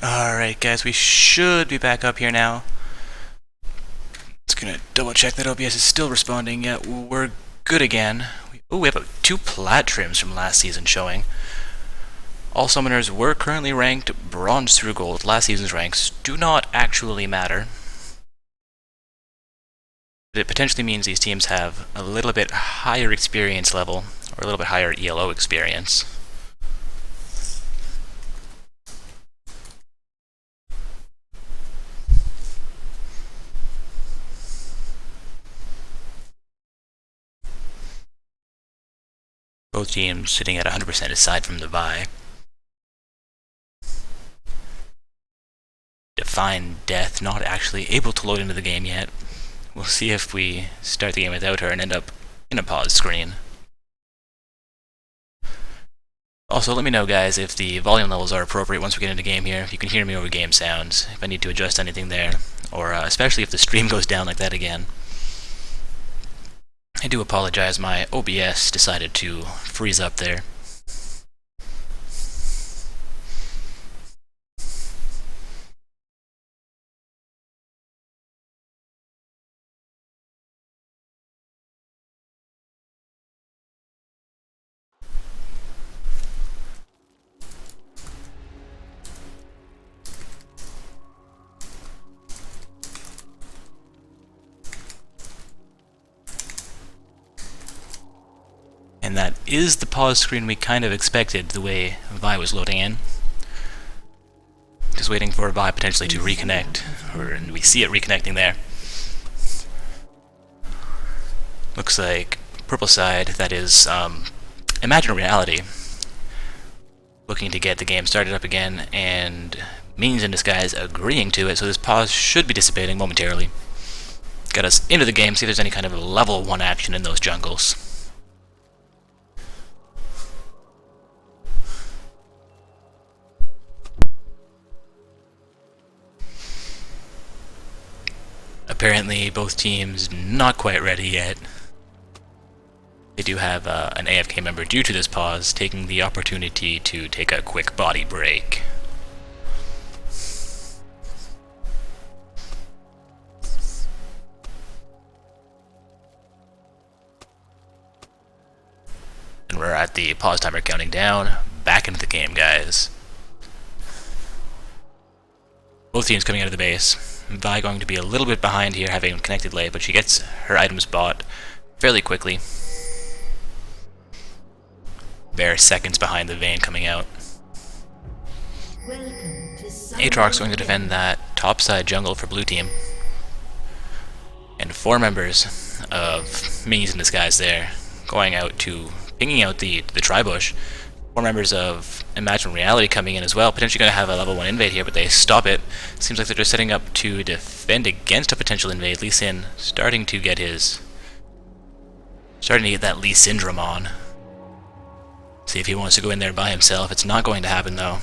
Alright guys, we should be back up here now. Just gonna double check that OBS is still responding. Yeah, we're good again. We have two plat trims from last season showing. All summoners were currently ranked bronze through gold. Last season's ranks do not actually matter. It potentially means these teams have a little bit higher experience level, or a little bit higher ELO experience. Both teams sitting at 100% aside from the Vi. Define Death not actually able to load into the game yet. We'll see if we start the game without her and end up in a pause screen. Also, let me know, guys, if the volume levels are appropriate once we get into game here. If you can hear me over game sounds, if I need to adjust anything there, or especially if the stream goes down like that again. I do apologize, my OBS decided to freeze up there. And that is the pause screen we kind of expected, the way Vi was loading in. Just waiting for Vi potentially to reconnect, and we see it reconnecting there. Looks like purple side, that is Imagine Reality, looking to get the game started up again, and Minions in Disguise agreeing to it, so this pause should be dissipating momentarily. Get us into the game, see if there's any kind of level 1 action in those jungles. Apparently, both teams not quite ready yet. They do have an AFK member due to this pause, taking the opportunity to take a quick body break. And we're at the pause timer counting down. Back into the game, guys. Both teams coming out of the base. Vi going to be a little bit behind here, having connected late, but she gets her items bought fairly quickly. Bare seconds behind the Vayne coming out. Aatrox going to defend that topside jungle for blue team. And 4 members of Minions in Disguise there, going out to pinging out the Tribush. 4 members of Imagine Reality coming in as well, potentially going to have a level 1 invade here, but they stop it. Seems like they're just setting up to defend against a potential invade. Lee Sin starting to get that Lee Syndrome on. See if he wants to go in there by himself. It's not going to happen though.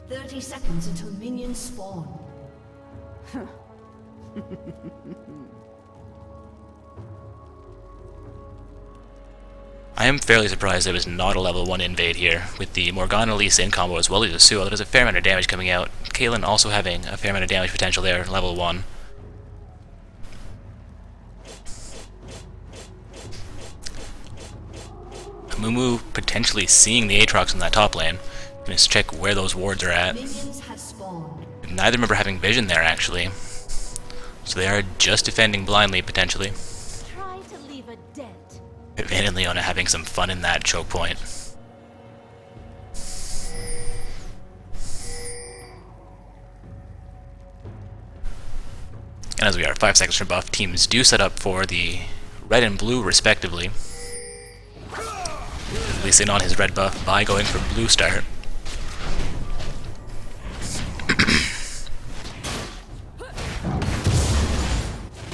30 seconds until minions spawn. I am fairly surprised there was not a level 1 invade here, with the Morgana Lee Sin combo as well as Yasuo. There's a fair amount of damage coming out. Caitlyn also having a fair amount of damage potential there, level 1. Mumu potentially seeing the Aatrox in that top lane. Gonna check where those wards are at. Neither member having vision there, actually. So they are just defending blindly, potentially. Vayne and Leona having some fun in that choke point. And as we are 5 seconds from buff, teams do set up for the red and blue respectively. Lee Sin on his red buff, Vi going for blue start.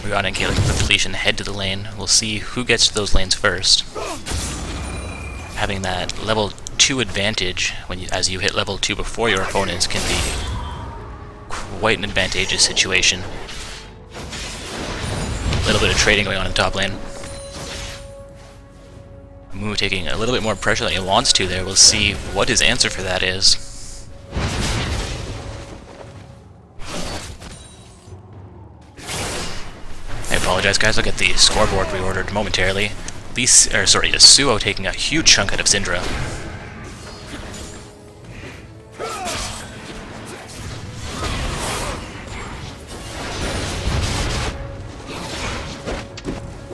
Morgana and Caitlyn with depletion head to the lane. We'll see who gets to those lanes first. Having that level 2 advantage as you hit level 2 before your opponents can be quite an advantageous situation. A little bit of trading going on in the top lane. Mumu taking a little bit more pressure than he wants to there. We'll see what his answer for that is. apologize, guys. I'll get the scoreboard reordered momentarily. Yasuo taking a huge chunk out of Syndra.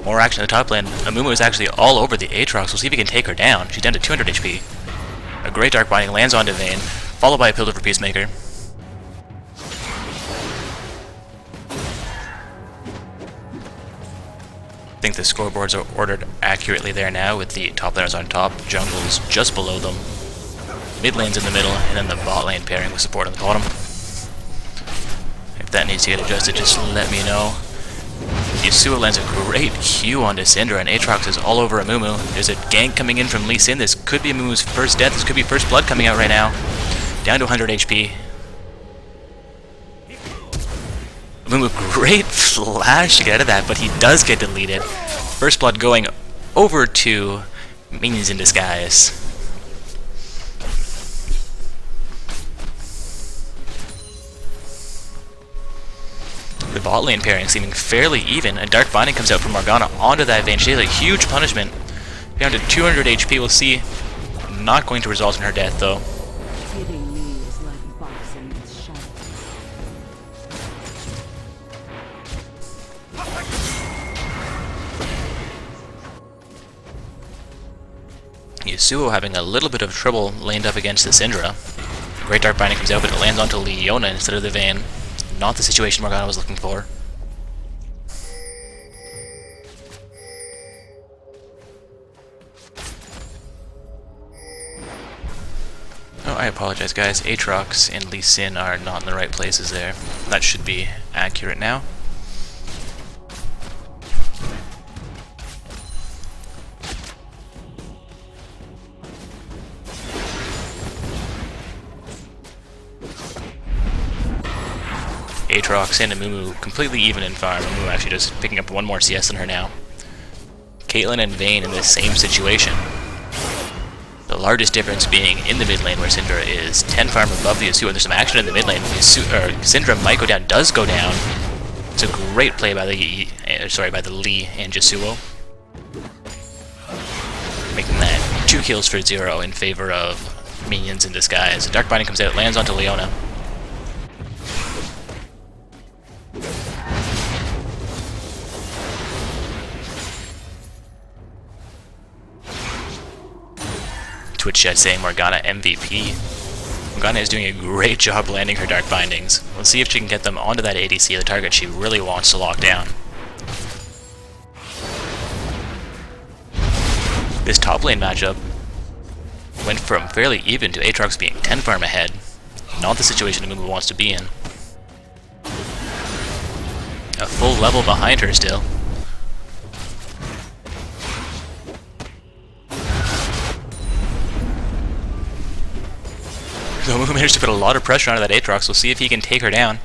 More action in the top lane. Amumu is actually all over the Aatrox. We'll see if he can take her down. She's down to 200 HP. A great Dark Binding lands onto Vayne, followed by a Pillar for Peacemaker. I think the scoreboards are ordered accurately there now, with the top laners on top, jungles just below them, mid lanes in the middle, and then the bot lane pairing with support on the bottom. If that needs to get adjusted, just let me know. Yasuo lands a great Q onto Syndra, and Aatrox is all over Amumu. There's a gank coming in from Lee Sin. This could be Amumu's first death. This could be first blood coming out right now. Down to 100 HP. Amumu, great flash to get out of that, but he does get deleted. First blood going over to Minions in Disguise. The bot lane pairing seeming fairly even. A Dark Binding comes out from Morgana onto that Vayne. She has a huge punishment. Down to 200 HP, we'll see. Not going to result in her death, though. Hitting me is like boxing with shadows. Yasuo having a little bit of trouble laned up against the Syndra. Great Dark Binding comes out, but it lands onto Leona instead of the Vayne. Not the situation Morgana was looking for. Oh, I apologize, guys. Aatrox and Lee Sin are not in the right places there. That should be accurate now. Aatrox and Amumu completely even in farm. Amumu actually just picking up one more CS than her now. Caitlyn and Vayne in the same situation. The largest difference being in the mid lane, where Syndra is 10 farm above the Yasuo. There's some action in the mid lane. Syndra might go down, does go down. It's a great play by the Lee and Yasuo, making that 2 kills for 0 in favor of Minions in Disguise. Dark Binding comes out, lands onto Leona. Twitch chat saying Morgana MVP. Morgana is doing a great job landing her Dark Bindings. Let's see if she can get them onto that ADC, the target she really wants to lock down. This top lane matchup went from fairly even to Aatrox being 10 farm ahead. Not the situation Amumu wants to be in. A full level behind her still. Amumu managed to put a lot of pressure onto that Aatrox. We'll see if he can take her down.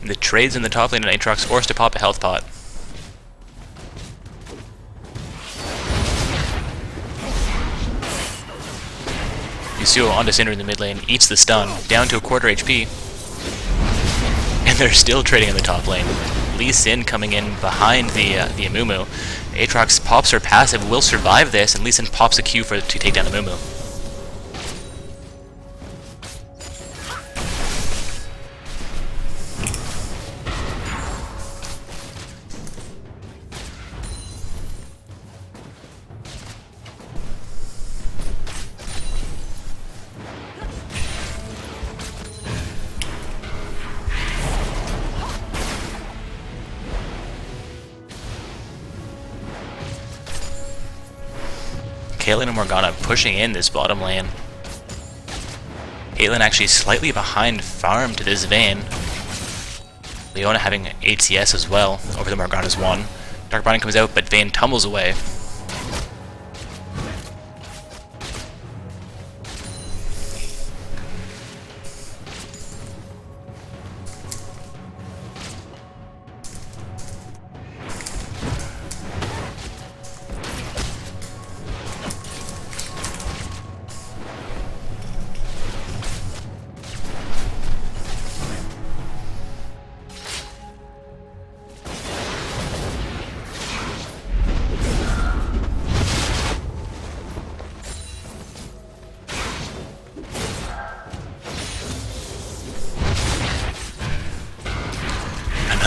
The trades in the top lane, and Aatrox forced to pop a health pot. Yasuo onto Syndra in the mid lane, eats the stun, down to a quarter HP. And they're still trading in the top lane. Lee Sin coming in behind the Amumu. Aatrox pops her passive, will survive this, and Lee Sin pops a Q to take down Amumu. Caitlyn and Morgana pushing in this bottom lane. Caitlyn actually slightly behind farm to this Vayne. Leona having 8 CS as well over the Morgana's 1. Dark Binding comes out, but Vayne tumbles away.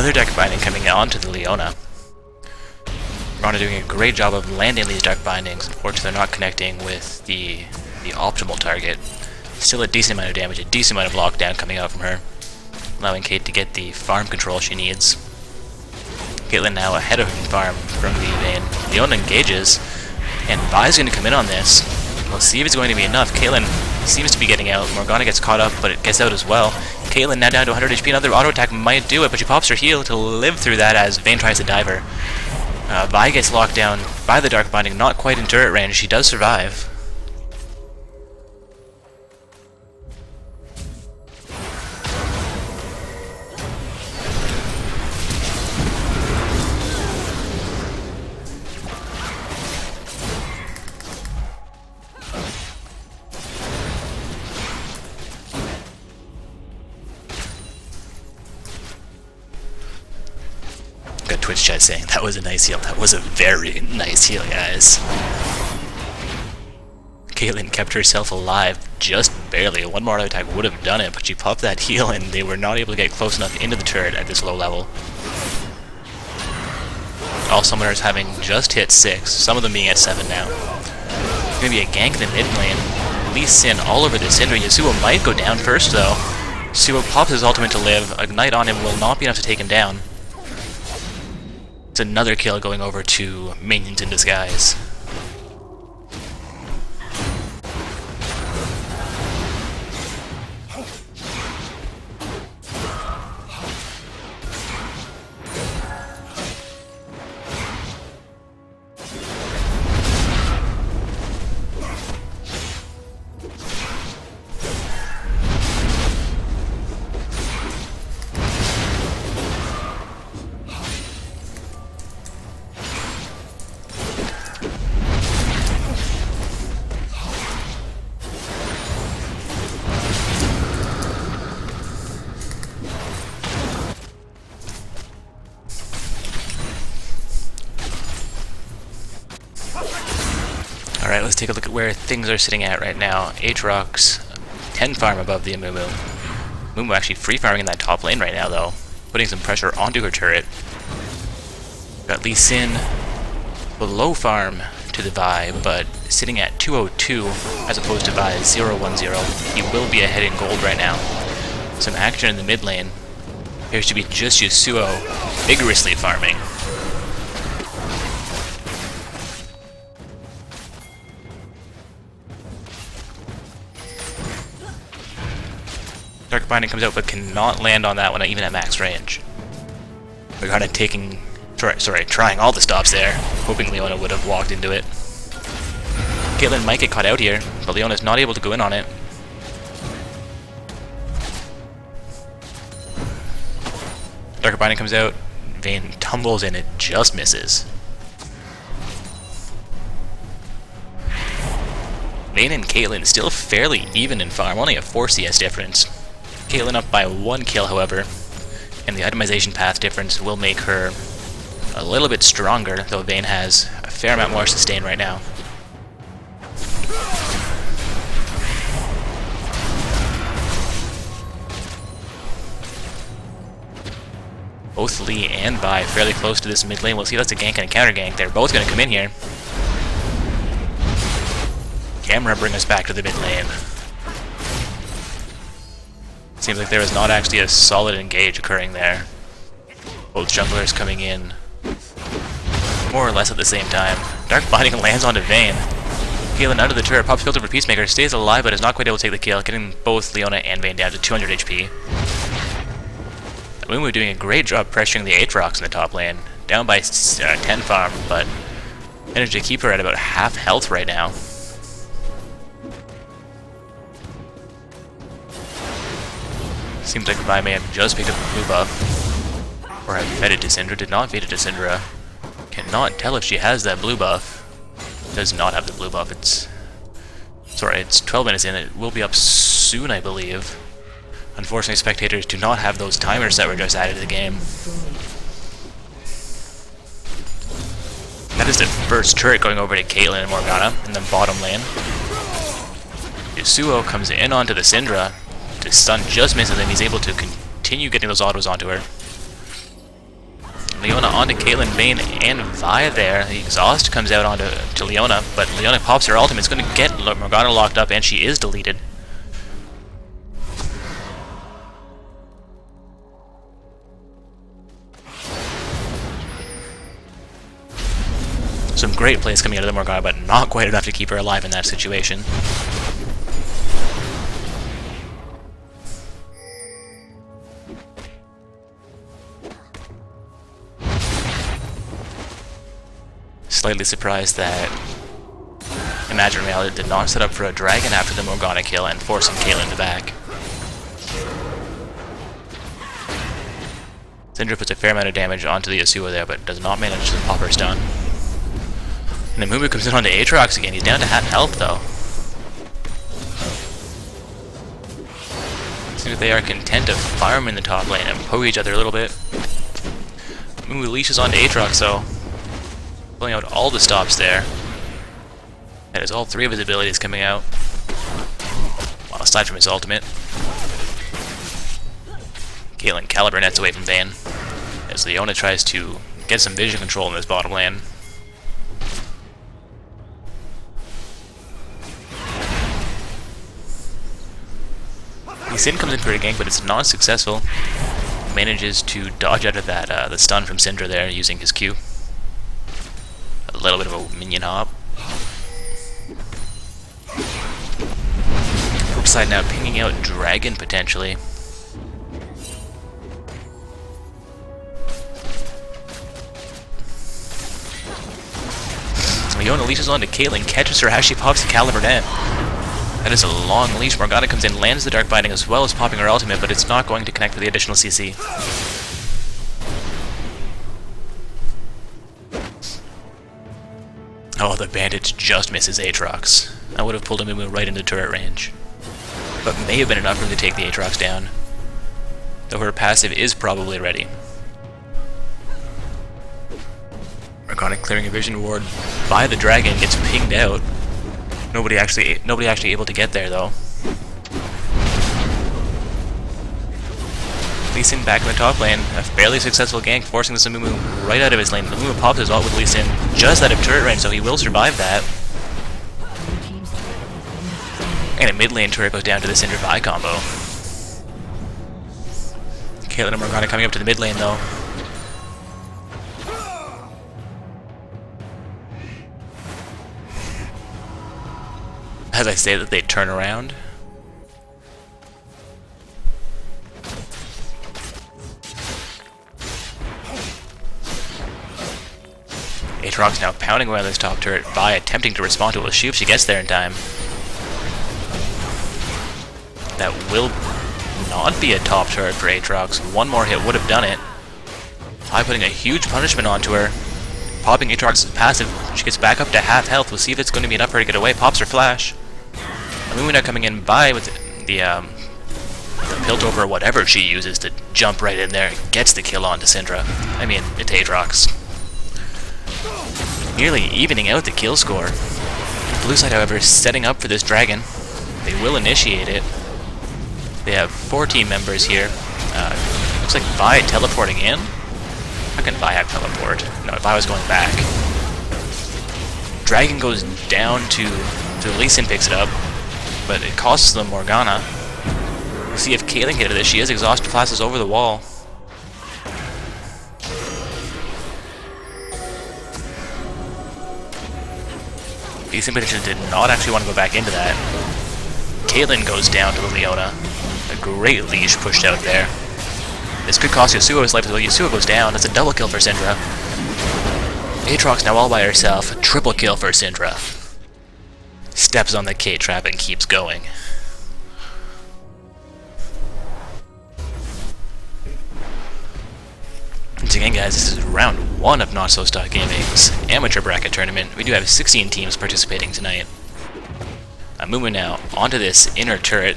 another Dark Binding coming onto the Leona. Morgana doing a great job of landing these Dark Bindings. Unfortunately, they're not connecting with the optimal target. Still a decent amount of damage, a decent amount of lockdown coming out from her, allowing Kate to get the farm control she needs. Caitlyn now ahead of farm from the Vayne. Leona engages, and Vi's going to come in on this. We'll see if it's going to be enough. Caitlyn seems to be getting out. Morgana gets caught up, but it gets out as well. Caitlyn now down to 100 HP. Another auto attack might do it, but she pops her heal to live through that as Vayne tries to dive her. Vi gets locked down by the Dark Binding, not quite in turret range. She does survive. Got Twitch chat saying that was a nice heal. That was a very nice heal, guys. Caitlyn kept herself alive just barely. One more auto attack would have done it, but she popped that heal and they were not able to get close enough into the turret at this low level. All summoners having just hit 6, some of them being at 7 now. It's going to be a gank in the mid lane. Lee Sin all over the Syndra. Yasuo might go down first though. Yasuo pops his ultimate to live. Ignite on him will not be enough to take him down. It's another kill going over to Minions in Disguise. Alright, let's take a look at where things are sitting at right now. Aatrox, 10 farm above the Amumu. Amumu actually free farming in that top lane right now though, putting some pressure onto her turret. Got Lee Sin below farm to the Vi, but sitting at 202 as opposed to Vi's 010. He will be ahead in gold right now. Some action in the mid lane. Appears to be just Yasuo vigorously farming. Dark Binding comes out but cannot land on that one even at max range. We're kind of trying all the stops there, hoping Leona would have walked into it. Caitlyn might get caught out here, but Leona's not able to go in on it. Dark Binding comes out, Vayne tumbles and it just misses. Vayne and Caitlyn still fairly even in farm, only a 4 CS difference. Caitlyn up by 1 kill, however, and the itemization path difference will make her a little bit stronger, though Vayne has a fair amount more sustain right now. Both Lee and Vi fairly close to this mid lane. We'll see if that's a gank and a counter gank. They're both going to come in here. Camera bring us back to the mid lane. Seems like there is not actually a solid engage occurring there. Both junglers coming in more or less at the same time. Dark Binding lands onto Vayne. Caitlyn under the turret, pops filter for Peacemaker, stays alive but is not quite able to take the kill, getting both Leona and Vayne down to 200 HP. Amumu doing a great job pressuring the Aatrox in the top lane, down by 10 farm, but managed to keep her at about half health right now. Seems like Vi may have just picked up a blue buff, or have fed it to Syndra. Did not feed it to Syndra. Cannot tell if she has that blue buff. Does not have the blue buff. It's 12 minutes in. It will be up soon, I believe. Unfortunately, spectators do not have those timers that were just added to the game. That is the first turret going over to Caitlyn and Morgana in the bottom lane. Yasuo comes in onto the Syndra. The stun just misses him. He's able to continue getting those autos onto her. Leona onto Caitlyn, Vayne, and Vi there. The exhaust comes out onto Leona, but Leona pops her ultimate. It's going to get Morgana locked up, and she is deleted. Some great plays coming out of the Morgana, but not quite enough to keep her alive in that situation. Slightly surprised that Imagine Reality did not set up for a dragon after the Morgana kill and forcing Caitlyn to back. Syndra puts a fair amount of damage onto the Yasuo there, but does not manage to pop her stun. And then Mumu comes in onto Aatrox again. He's down to half health though. Seems like they are content to farm in the top lane and poke each other a little bit. Mumu leashes onto Aatrox though, pulling out all the stops there. That is all three of his abilities coming out. Well, aside from his ultimate. Caitlyn Caliber nets away from Vayne as Leona tries to get some vision control in this bottom lane. Lee Sin comes in for a gank, but it's not successful. Manages to dodge out of that the stun from Syndra there using his Q. A little bit of a minion hop. Flip side now pinging out Dragon potentially. Leona leashes onto Caitlyn, catches her as she pops the Caliber net. That is a long leash. Morgana comes in, lands the Dark Binding as well as popping her ultimate, but it's not going to connect with the additional CC. Oh, the Bandit just misses Aatrox. I would have pulled a Mumu right into turret range. But may have been enough for him to take the Aatrox down. Though her passive is probably ready. Morgana clearing a vision ward by the dragon, gets pinged out. Nobody actually able to get there though. Lee Sin back in the top lane, a fairly successful gank, forcing the Mumu right out of his lane. The Mumu pops his ult with Lee Sin just out of turret range, so he will survive that. And a mid lane turret goes down to the Syndra Vi combo. Caitlyn and Morgana coming up to the mid lane though. As I say that, they turn around. Aatrox now pounding away on this top turret by attempting to respond to it with Shoop. She gets there in time. That will not be a top turret for Aatrox. One more hit would have done it. Vi putting a huge punishment onto her. Popping Aatrox's passive. She gets back up to half health. We'll see if it's going to be enough for her to get away. Pops her flash. Mumu now coming in by with the Piltover or whatever she uses to jump right in there. Gets the kill onto Syndra. I mean, it's Aatrox. Nearly evening out the kill score. Blue side, however, is setting up for this dragon. They will initiate it. They have 4 team members here. Looks like Vi teleporting in. How can Vi have teleport? No, Vi was going back. Dragon goes down to Lee Sin picks it up, but it costs them Morgana. We'll see if Caitlyn can get this. She is exhaust flashes over the wall. Lee Sin potentially did not actually want to go back into that. Caitlyn goes down to the Leona. A great leash pushed out there. This could cost Yasuo his life as well. Yasuo goes down. That's a double kill for Syndra. Aatrox now all by herself. Triple kill for Syndra. Steps on the K-trap and keeps going. Once again, guys, this is round 1 of Not So Stock Gaming's amateur bracket tournament. We do have 16 teams participating tonight. Mumu now onto this inner turret.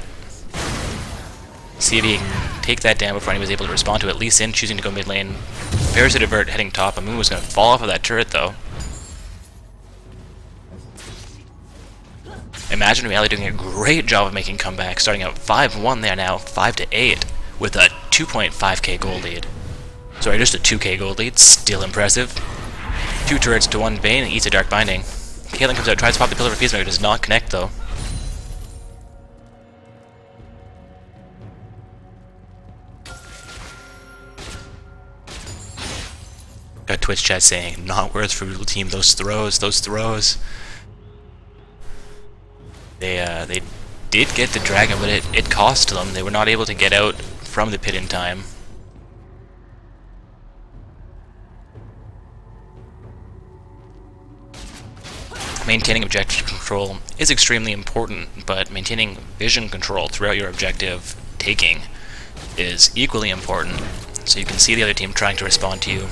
See if he can take that down before anybody's able to respond to it. Lee Sin choosing to go mid lane. Prepares to divert, heading top. Mumu was going to fall off of that turret though. Imagine Reality doing a great job of making comeback, starting out 5-1 there now, 5-8, with a 2.5k goal lead. Sorry, just a 2k gold lead, still impressive. 2 turrets to 1 Vayne and eats a Dark Binding. Caitlyn comes out, tries to pop the Pillar of Peacemaker, does not connect though. Got Twitch chat saying, not worth for Brutal Team, those throws. They did get the dragon, but it cost them. They were not able to get out from the pit in time. Maintaining objective control is extremely important, but maintaining vision control throughout your objective taking is equally important. So you can see the other team trying to respond to you.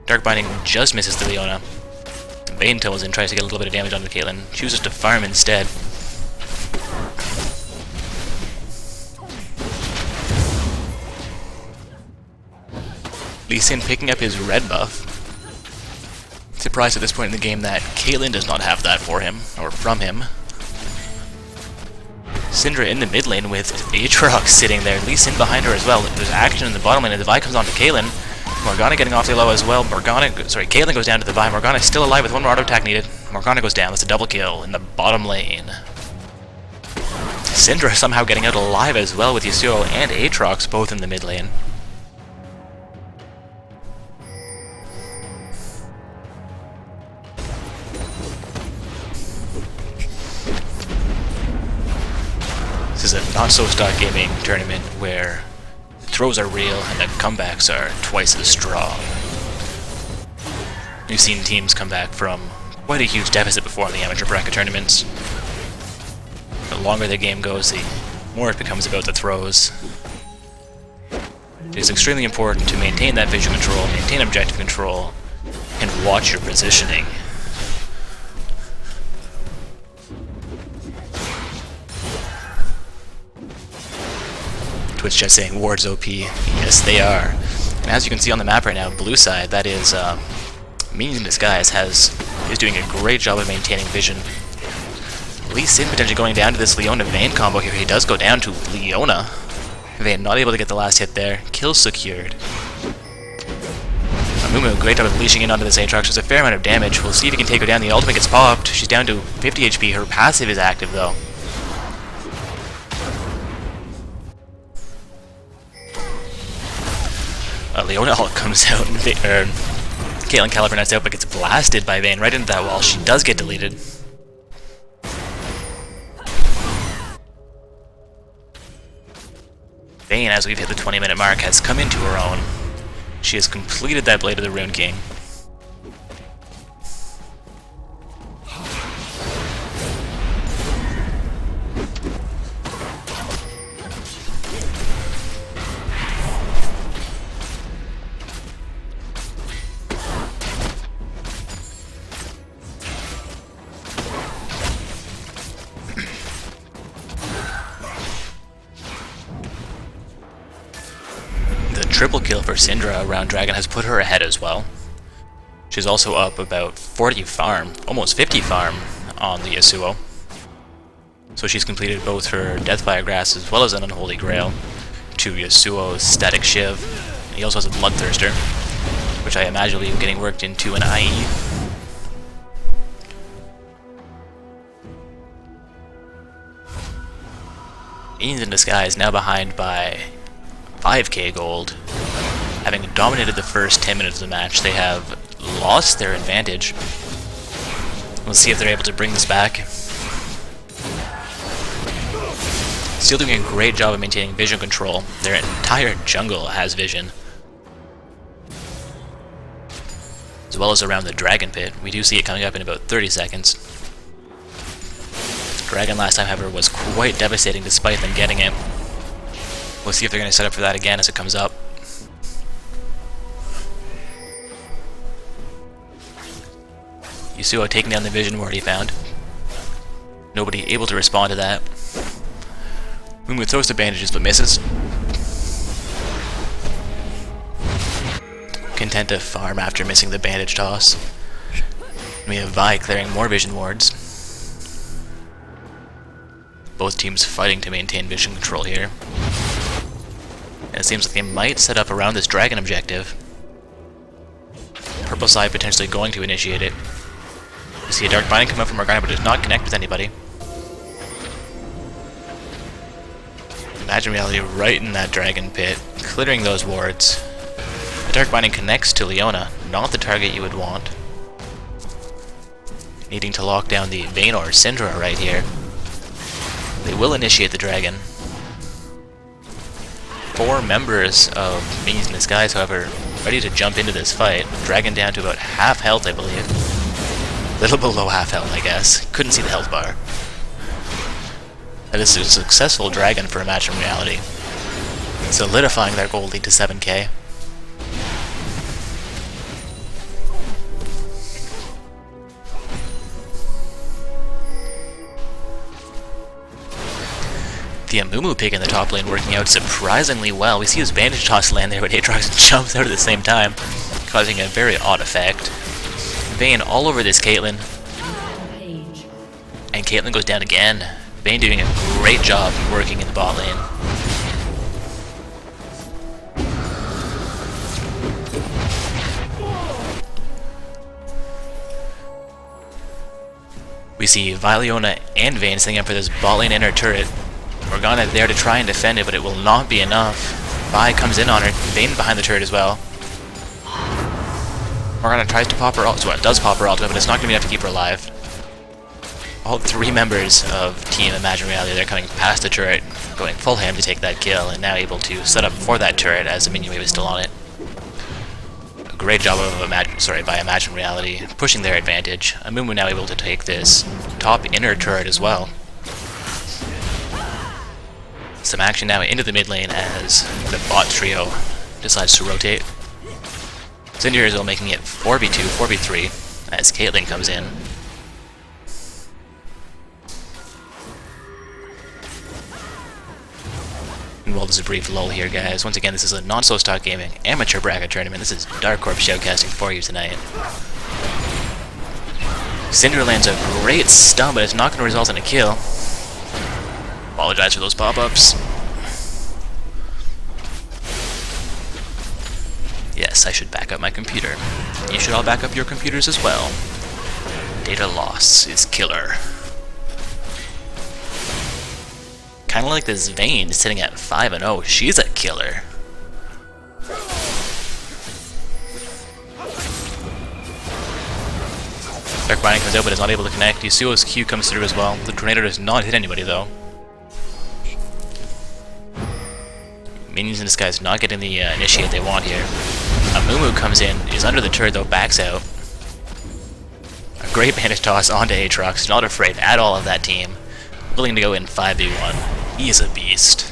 Dark Binding just misses the Leona. Vayne tumbles in, tries to get a little bit of damage onto Caitlyn, chooses to farm instead. Lee Sin picking up his red buff. Surprised at this point in the game that Caitlyn does not have that for him, or from him. Syndra in the mid lane with Aatrox sitting there, Lee Sin behind her as well. There's action in the bottom lane, and the Vi comes on to Caitlyn. Morgana getting off the low as well. Caitlyn goes down to the Vi. Morgana is still alive with one more auto attack needed. Morgana goes down. That's a double kill in the bottom lane. Syndra somehow getting out alive as well with Yasuo and Aatrox both in the mid lane. This is a not-so-stock gaming tournament where the throws are real and the comebacks are twice as strong. We've seen teams come back from quite a huge deficit before in the amateur bracket tournaments. The longer the game goes, the more it becomes about the throws. It is extremely important to maintain that vision control, maintain objective control, and watch your positioning. Twitch chat saying wards OP. Yes, they are. And as you can see on the map right now, blue side, that is Minions in Disguise is doing a great job of maintaining vision. Lee Sin potentially going down to this Leona Vayne combo here. He does go down to Leona. Vayne not able to get the last hit there. Kill secured. Amumu, great job of leashing in onto this Aatrox. There's a fair amount of damage. We'll see if he can take her down. The ultimate gets popped. She's down to 50 HP. Her passive is active though. Leona ult comes out, and Caitlyn Caliburnites out, but gets blasted by Vayne right into that wall. She does get deleted. Vayne, as we've hit the 20-minute mark, has come into her own. She has completed that Blade of the Rune King. Triple kill for Syndra around Dragon has put her ahead as well. She's also up about 40 farm, almost 50 farm on the Yasuo. So she's completed both her Deathfire Grass as well as an Unholy Grail to Yasuo's Static Shiv. And he also has a Bloodthirster, which I imagine will be getting worked into an IE. Minions in Disguise now behind by 5k gold. Having dominated the first 10 minutes of the match, they have lost their advantage. We'll see if they're able to bring this back. Still doing a great job of maintaining vision control. Their entire jungle has vision. As well as around the Dragon Pit. We do see it coming up in about 30 seconds. Dragon last time, however, was quite devastating despite them getting it. We'll see if they're going to set up for that again as it comes up. Yasuo taking down the vision ward he found. Nobody able to respond to that. Mumu throws the bandages but misses. Content to farm after missing the bandage toss. And we have Vi clearing more vision wards. Both teams fighting to maintain vision control here. And it seems like they might set up around this dragon objective. Purple side potentially going to initiate it. You see a Dark Binding come up from Morgana, but it does not connect with anybody. Imagine Reality right in that dragon pit, clearing those wards. The Dark Binding connects to Leona, not the target you would want. Needing to lock down the Vayne or Syndra right here. They will initiate the dragon. 4 members of Minions in Disguise, however, ready to jump into this fight. Dragon down to about half health, I believe. Little below half health, I guess. Couldn't see the health bar. That is a successful dragon for Imagine Reality, solidifying their gold lead to 7k. The Amumu pick in the top lane working out surprisingly well. We see his bandage toss land there, but Aatrox jumps out at the same time, causing a very odd effect. Vayne all over this Caitlyn, and Caitlyn goes down again. Vayne doing a great job working in the bot lane. We see Valiona and Vayne setting up for this bot lane inner turret. Morgana there to try and defend it, but it will not be enough. Vi comes in on her, Vayne behind the turret as well. Morgana tries to pop her ult, well, it does pop her ult, but it's not going to be enough to keep her alive. All 3 members of Team Imagine Reality, they're coming past the turret, going full ham to take that kill, and now able to set up for that turret as the minion wave is still on it. A great job of by Imagine Reality, pushing their advantage. Amumu now able to take this top inner turret as well. Some action now into the mid lane as the bot trio decides to rotate. Syndra is making it 4v2, 4v3 as Caitlyn comes in. And well, there's a brief lull here, guys. Once again, this is a non-so-stock gaming amateur bracket tournament. This is Dark Corp showcasting for you tonight. Syndra lands a great stun, but it's not going to result in a kill. Apologize for those pop-ups. Yes, I should back up my computer. You should all back up your computers as well. Data loss is killer. Kinda like this Vayne sitting at 5-0. She's a killer. Dark Binding comes out but is not able to connect. Yasuo's Q comes through as well. The Tornado does not hit anybody though. Minions in Disguise not getting the initiate they want here. Amumu comes in, is under the turret though, backs out. A great bandage toss onto Aatrox, not afraid at all of that team. Willing to go in 5v1. He is a beast.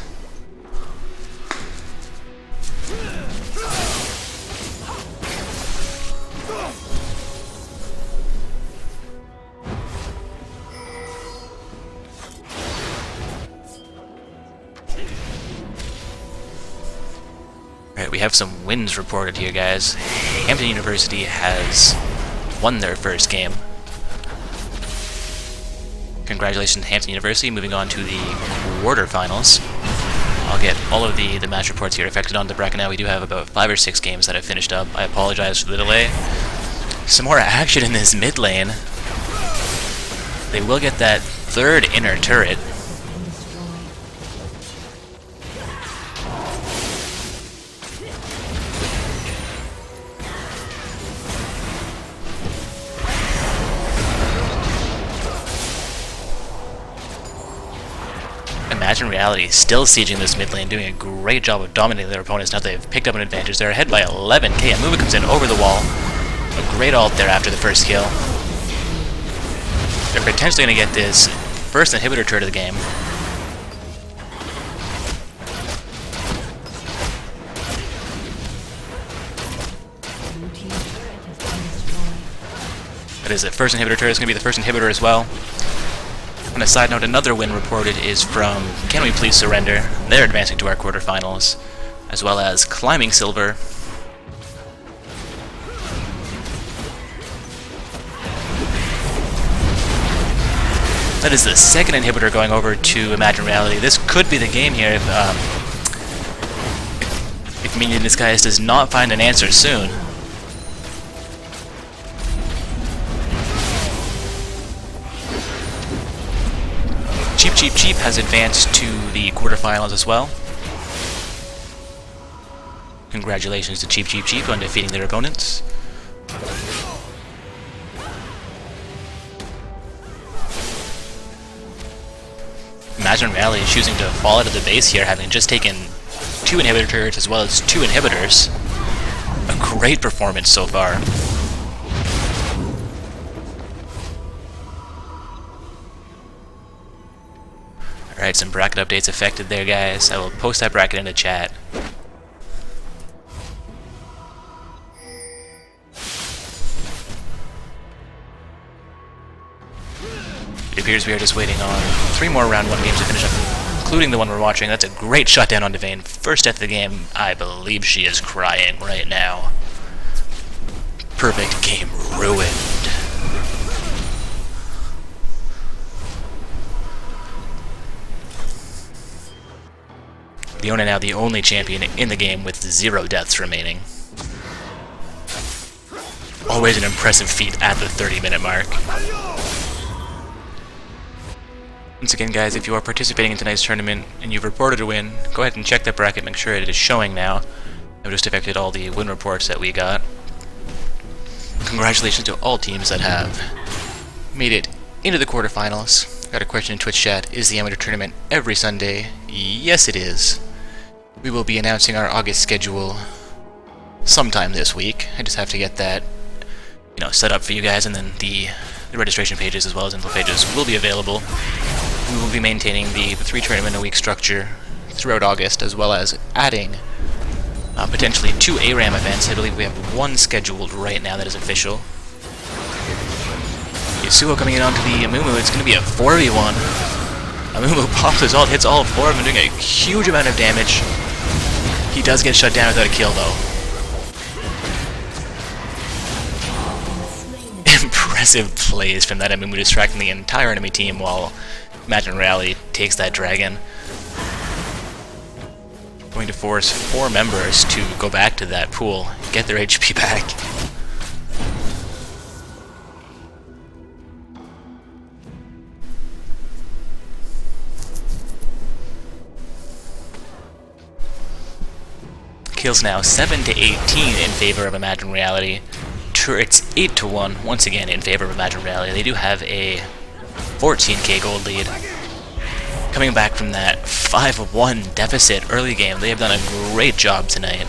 Alright, we have some wins reported here, guys. Hampton University has won their first game. Congratulations, Hampton University, moving on to the quarterfinals. I'll get all of the match reports here affected on the bracket now. We do have about 5 or 6 games that have finished up. I apologize for the delay. Some more action in this mid lane. They will get that third inner turret. Imagine Reality still sieging this mid lane, doing a great job of dominating their opponents. Now they've picked up an advantage. They're ahead by 11k. Amumu comes in over the wall. A great ult there after the first kill. They're potentially going to get this first inhibitor turret of the game. That is it. First inhibitor turret is going to be the first inhibitor as well. On a side note, another win reported is from Can We Please Surrender. They're advancing to our quarterfinals, as well as Climbing Silver. That is the second inhibitor going over to Imagine Reality. This could be the game here if if Minion in Disguise does not find an answer soon. Cheap Cheap Cheap has advanced to the quarterfinals as well. Congratulations to Cheap Cheap Cheap on defeating their opponents. Imagine Rally choosing to fall out of the base here, having just taken 2 inhibitor turrets as well as 2 inhibitors. A great performance so far. Alright, some bracket updates affected there, guys. I will post that bracket in the chat. It appears we are just waiting on 3 more round 1 games to finish up, including the one we're watching. That's a great shutdown on Devane. First death of the game. I believe she is crying right now. Perfect game ruined. Leona now the only champion in the game with 0 deaths remaining. Always an impressive feat at the 30-minute mark. Once again, guys, if you are participating in tonight's tournament and you've reported a win, go ahead and check that bracket, make sure it is showing now. I've just affected all the win reports that we got. Congratulations to all teams that have made it into the quarterfinals. Got a question in Twitch chat, is the amateur tournament every Sunday? Yes, it is. We will be announcing our August schedule sometime this week. I just have to get that, set up for you guys, and then the registration pages as well as info pages will be available. We will be maintaining the 3 tournament a week structure throughout August, as well as adding potentially 2 ARAM events. I believe we have 1 scheduled right now that is official. Yasuo coming in onto the Amumu. It's going to be a 4v1. Amumu pops his ult, hits all 4 of them, doing a huge amount of damage. He does get shut down without a kill, though. Impressive plays from that Amumu, distracting the entire enemy team while Imagine Rally takes that dragon. Going to force 4 members to go back to that pool, get their HP back. Kills now 7-18 in favor of Imagine Reality. Turrets 8-1 once again in favor of Imagine Reality. They do have a 14k gold lead. Coming back from that 5-1 deficit early game, they have done a great job tonight.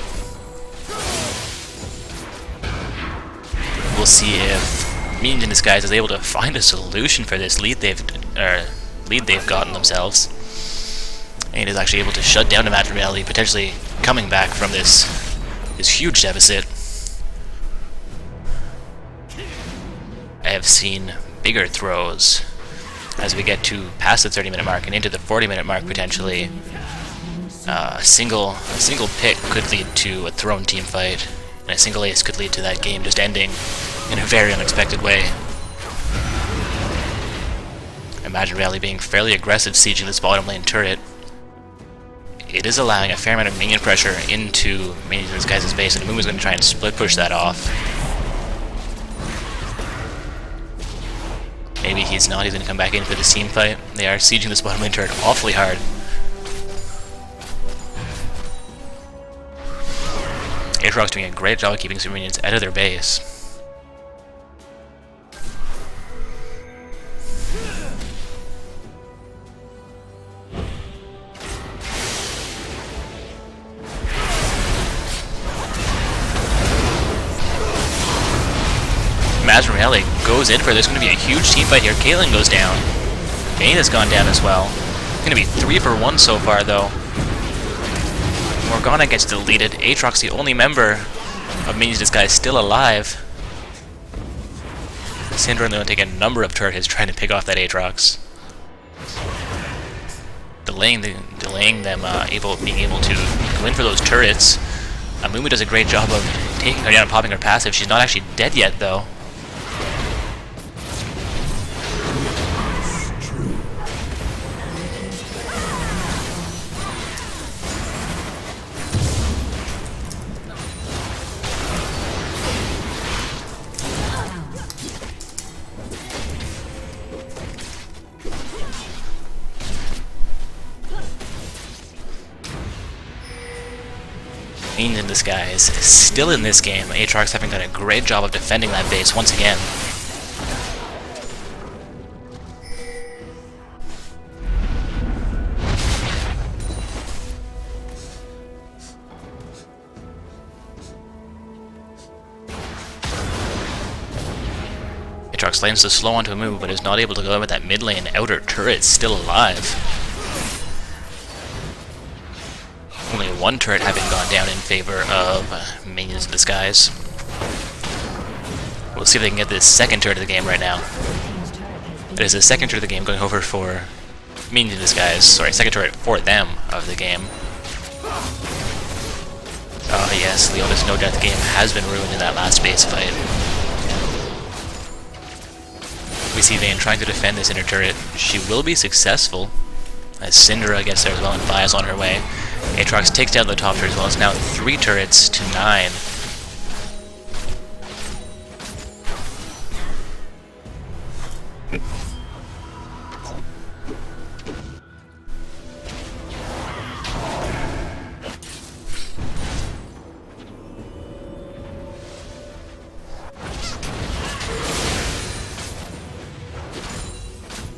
We'll see if Minion in Disguise is able to find a solution for this lead they've gotten themselves, and is actually able to shut down Imagine Reality, potentially coming back from this huge deficit. I have seen bigger throws as we get to past the 30-minute mark and into the 40-minute mark potentially. A single pick could lead to a thrown team fight, and a single ace could lead to that game just ending in a very unexpected way. Imagine Rally being fairly aggressive, sieging this bottom lane turret. It is allowing a fair amount of minion pressure into Minion in Disguise's base, and Amumu's going to try and split push that off. Maybe he's not, he's going to come back in for the team fight. They are sieging this bottom lane turret awfully hard. Aatrox doing a great job of keeping some minions out of their base. Imagine Reality goes in for this. Going to be a huge team fight here. Caitlyn goes down. Vayne has gone down as well. Going to be 3 for 1 so far, though. Morgana gets deleted. Aatrox, the only member of Minions Disguise still alive. Syndra and Leon take a number of turret hits trying to pick off that Aatrox. Delaying them being able to go in for those turrets. Amumu does a great job of taking her down and popping her passive. She's not actually dead yet, though. Fiend in Disguise still in this game. Aatrox having done a great job of defending that base once again. Aatrox lands to slow onto a move, but is not able to go in with that mid lane outer turret still alive. Only one turret having gone down in favor of Minions in Disguise. We'll see if they can get this second turret of the game right now. It is the second turret of the game going over for Minions in Disguise. Sorry, second turret for them of the game. Oh yes, Leona's No Death game has been ruined in that last base fight. We see Vayne trying to defend this inner turret. She will be successful, as Syndra gets there as well and Vi's on her way. Aatrox takes down the top turret as well. It's now 3 turrets to 9.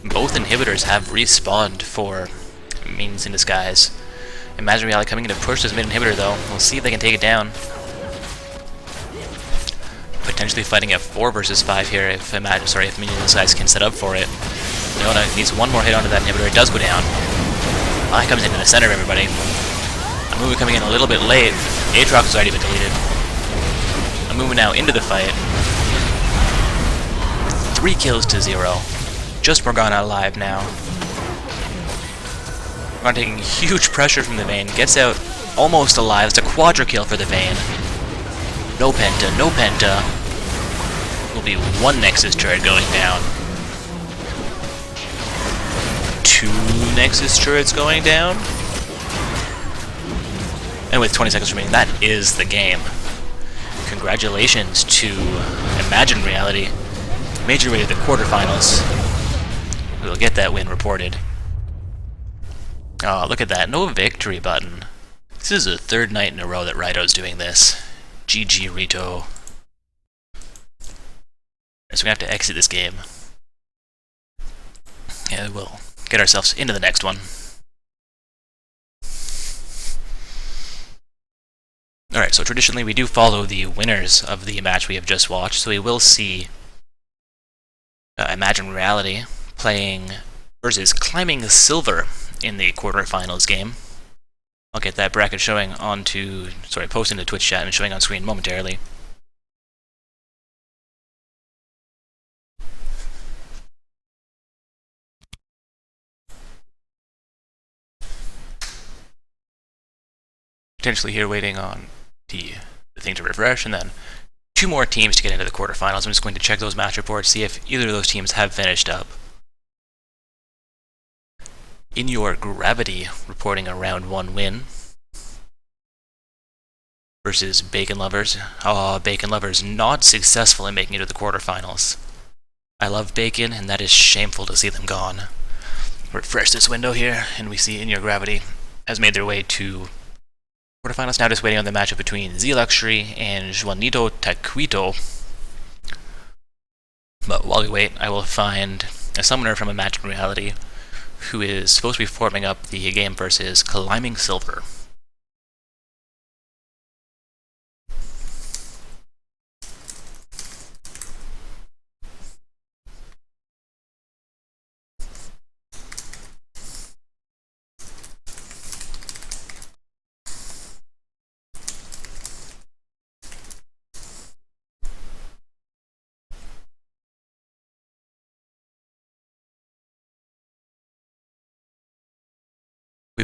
Both inhibitors have respawned for Minions in Disguise. Imagine Reality coming in to push this mid inhibitor though. We'll see if they can take it down. Potentially fighting a 4 versus 5 here if Minions in Disguise can set up for it. Leona needs one more hit onto that inhibitor. It does go down. It comes into the center of everybody. A move coming in a little bit late. Aatrox has already been deleted. A move now into the fight. 3 kills to 0. Just Morgana alive now. Morgana taking huge pressure from the Vayne. Gets out almost alive. It's a quadra kill for the Vayne. No Penta, no Penta. Will be 1 Nexus turret going down. 2 Nexus turrets going down. And with 20 seconds remaining, that is the game. Congratulations to Imagine Reality. Made your way to the quarterfinals. We'll get that win reported. Oh, look at that. No victory button. This is the 3rd night in a row that Raito's doing this. GG Rito. So we have to exit this game. Yeah, we'll get ourselves into the next one. Alright, so traditionally we do follow the winners of the match we have just watched, so we will see Imagine Reality playing versus Climbing Silver in the quarterfinals game. I'll get that bracket showing posting to Twitch chat and showing on screen momentarily. Potentially here waiting on the thing to refresh, and then 2 more teams to get into the quarterfinals. I'm just going to check those match reports, see if either of those teams have finished up. In Your Gravity reporting a round 1 win versus Bacon Lovers. Bacon Lovers not successful in making it to the quarterfinals. I love Bacon, and that is shameful to see them gone. Refresh this window here, and we see In Your Gravity has made their way to quarterfinals. Now just waiting on the matchup between Z Luxury and Juanito Taquito. But while we wait, I will find a summoner from Imagine Reality who is supposed to be forming up the game versus Climbing Silver.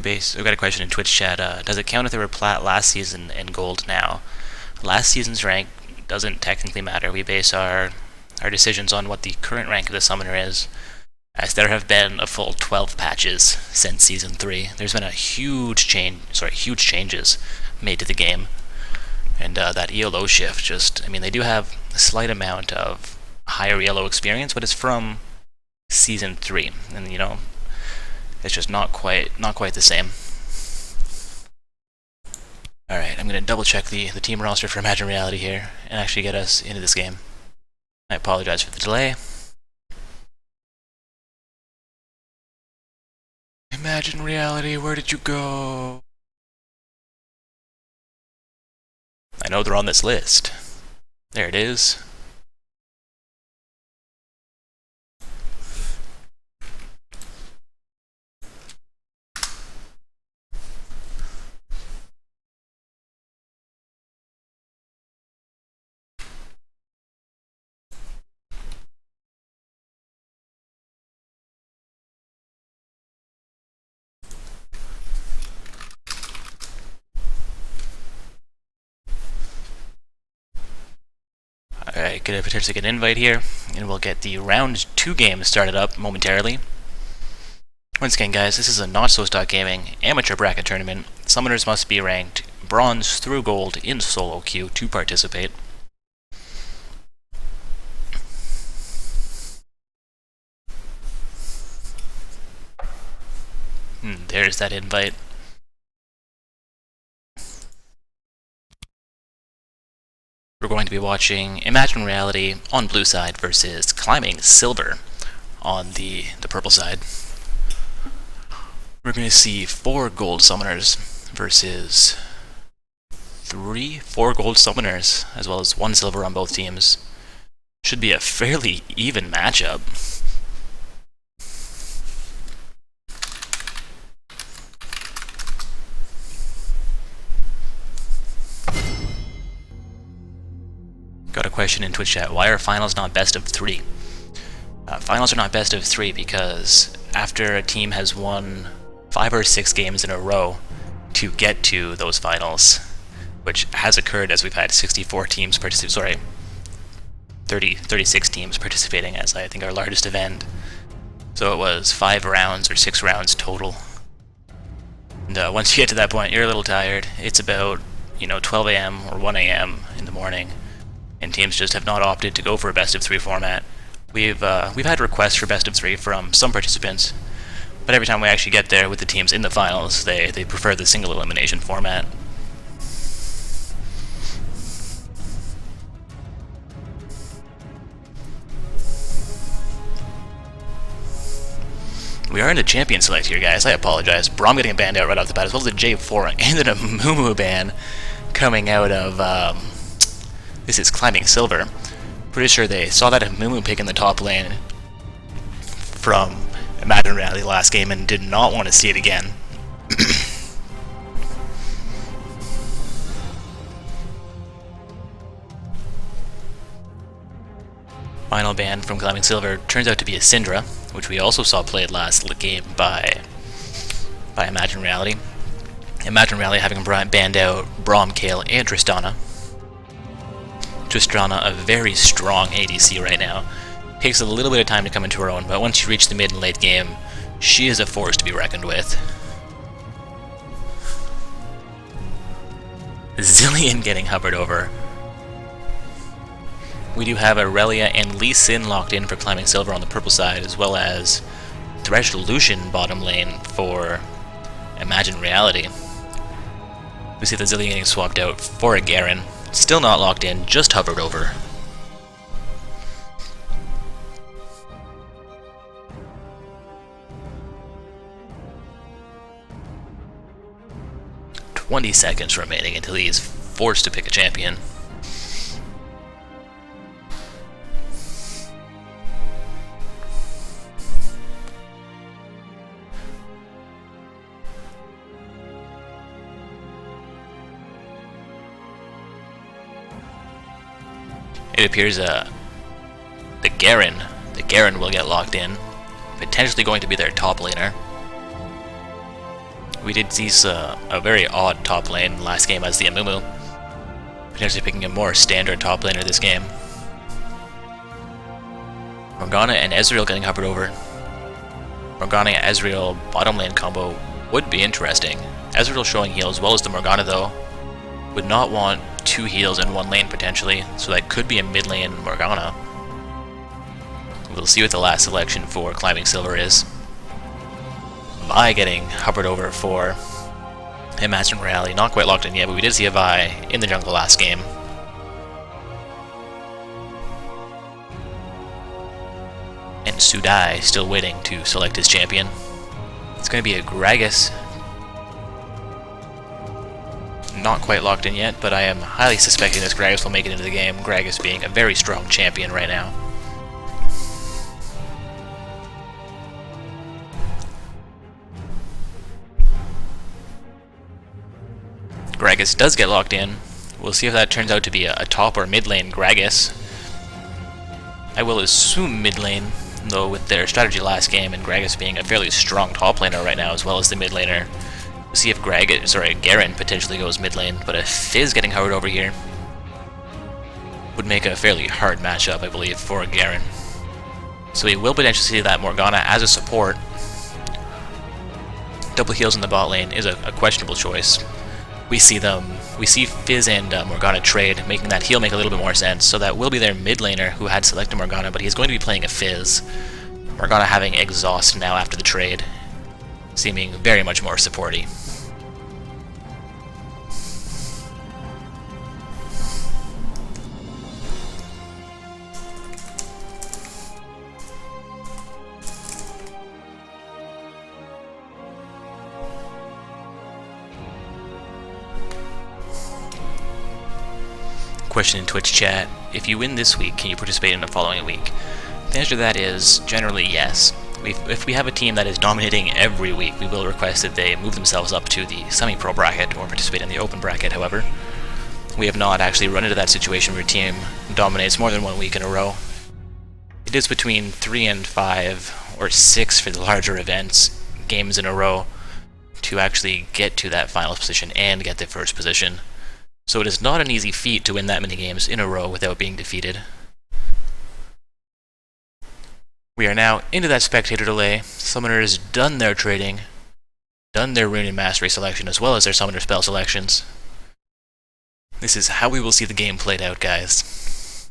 We've got a question in Twitch chat. Does it count if they were plat last season and gold now? Last season's rank doesn't technically matter. We base our decisions on what the current rank of the summoner is, as there have been a full 12 patches since season 3. There's been a huge changes made to the game, and that ELO shift they do have a slight amount of higher ELO experience, but it's from season 3, and it's just not quite the same. Alright, I'm going to double check the team roster for Imagine Reality here and actually get us into this game. I apologize for the delay. Imagine Reality, where did you go? I know they're on this list. There it is. Alright, gonna potentially get an invite here, and we'll get the round 2 game started up momentarily. Once again, guys, this is a Not So Stock Gaming amateur bracket tournament. Summoners must be ranked bronze through gold in solo queue to participate. There's that invite. We're going to be watching Imagine Reality on blue side versus Climbing Silver on the purple side. We're going to see 4 gold summoners versus 4 gold summoners, as well as 1 silver on both teams. Should be a fairly even matchup. Got a question in Twitch chat. Why are finals not best of 3? Finals are not best of 3 because after a team has won 5 or 6 games in a row to get to those finals, which has occurred as we've had 64 teams participate. 36 teams participating as I think our largest event. So it was 5 rounds or 6 rounds total. And once you get to that point, you're a little tired. It's about 12 a.m. or 1 a.m. in the morning. And teams just have not opted to go for a best of 3 format. We've had requests for best of 3 from some participants, but every time we actually get there with the teams in the finals, they prefer the single elimination format. We are in a champion select here, guys. I apologize. Braum getting banned out right off the bat, as well as a J4 and then a Mumu ban coming out of this is Climbing Silver. Pretty sure they saw that Mumu pick in the top lane from Imagine Reality last game and did not want to see it again. Final ban from Climbing Silver turns out to be a Syndra, which we also saw played last game by Imagine Reality. Imagine Reality having banned out Braum, Kayle, and Tristana. Tristana, a very strong ADC right now. Takes a little bit of time to come into her own, but once you reach the mid and late game, she is a force to be reckoned with. Zilean getting hovered over. We do have Aurelia and Lee Sin locked in for Climbing Silver on the purple side, as well as Thresh Lucian bottom lane for Imagine Reality. We see the Zilean getting swapped out for a Garen. Still not locked in, just hovered over. "20 seconds remaining until he is forced to pick a champion." It appears the Garen will get locked in, potentially going to be their top laner. We did see a very odd top lane last game as the Amumu, potentially picking a more standard top laner this game. Morgana and Ezreal getting hovered over. Morgana and Ezreal bottom lane combo would be interesting. Ezreal showing heal as well as the Morgana though. Would not want 2 heals in 1 lane potentially, so that could be a mid lane Morgana. We'll see what the last selection for Climbing Silver is. Vi getting hovered over for Imagine Reality, not quite locked in yet, but we did see a Vi in the jungle last game. And Sudai still waiting to select his champion. It's going to be a Gragas. Not quite locked in yet, but I am highly suspecting this Gragas will make it into the game, Gragas being a very strong champion right now. Gragas does get locked in. We'll see if that turns out to be a top or mid lane Gragas. I will assume mid lane, though with their strategy last game and Gragas being a fairly strong top laner right now as well as the mid laner. We'll see if Garen potentially goes mid lane, but if Fizz getting Howard over here would make a fairly hard matchup, I believe, for Garen. So we will potentially see that Morgana as a support. Double heals in the bot lane is a questionable choice. We see Fizz and Morgana trade, making that heal make a little bit more sense. So that will be their mid laner who had selected Morgana, but he's going to be playing a Fizz. Morgana having exhaust now after the trade, seeming very much more supporty. Question in Twitch chat: if you win this week, can you participate in the following week? The answer to that is generally yes. If we have a team that is dominating every week, we will request that they move themselves up to the semi-pro bracket or participate in the open bracket. However, we have not actually run into that situation where a team dominates more than 1 week in a row. It is between 3 and 5 or 6 for the larger events, games in a row, to actually get to that finals position and get the first position. So it is not an easy feat to win that many games in a row without being defeated. We are now into that spectator delay. Summoner has done their trading, done their rune and mastery selection, as well as their summoner spell selections. This is how we will see the game played out, guys.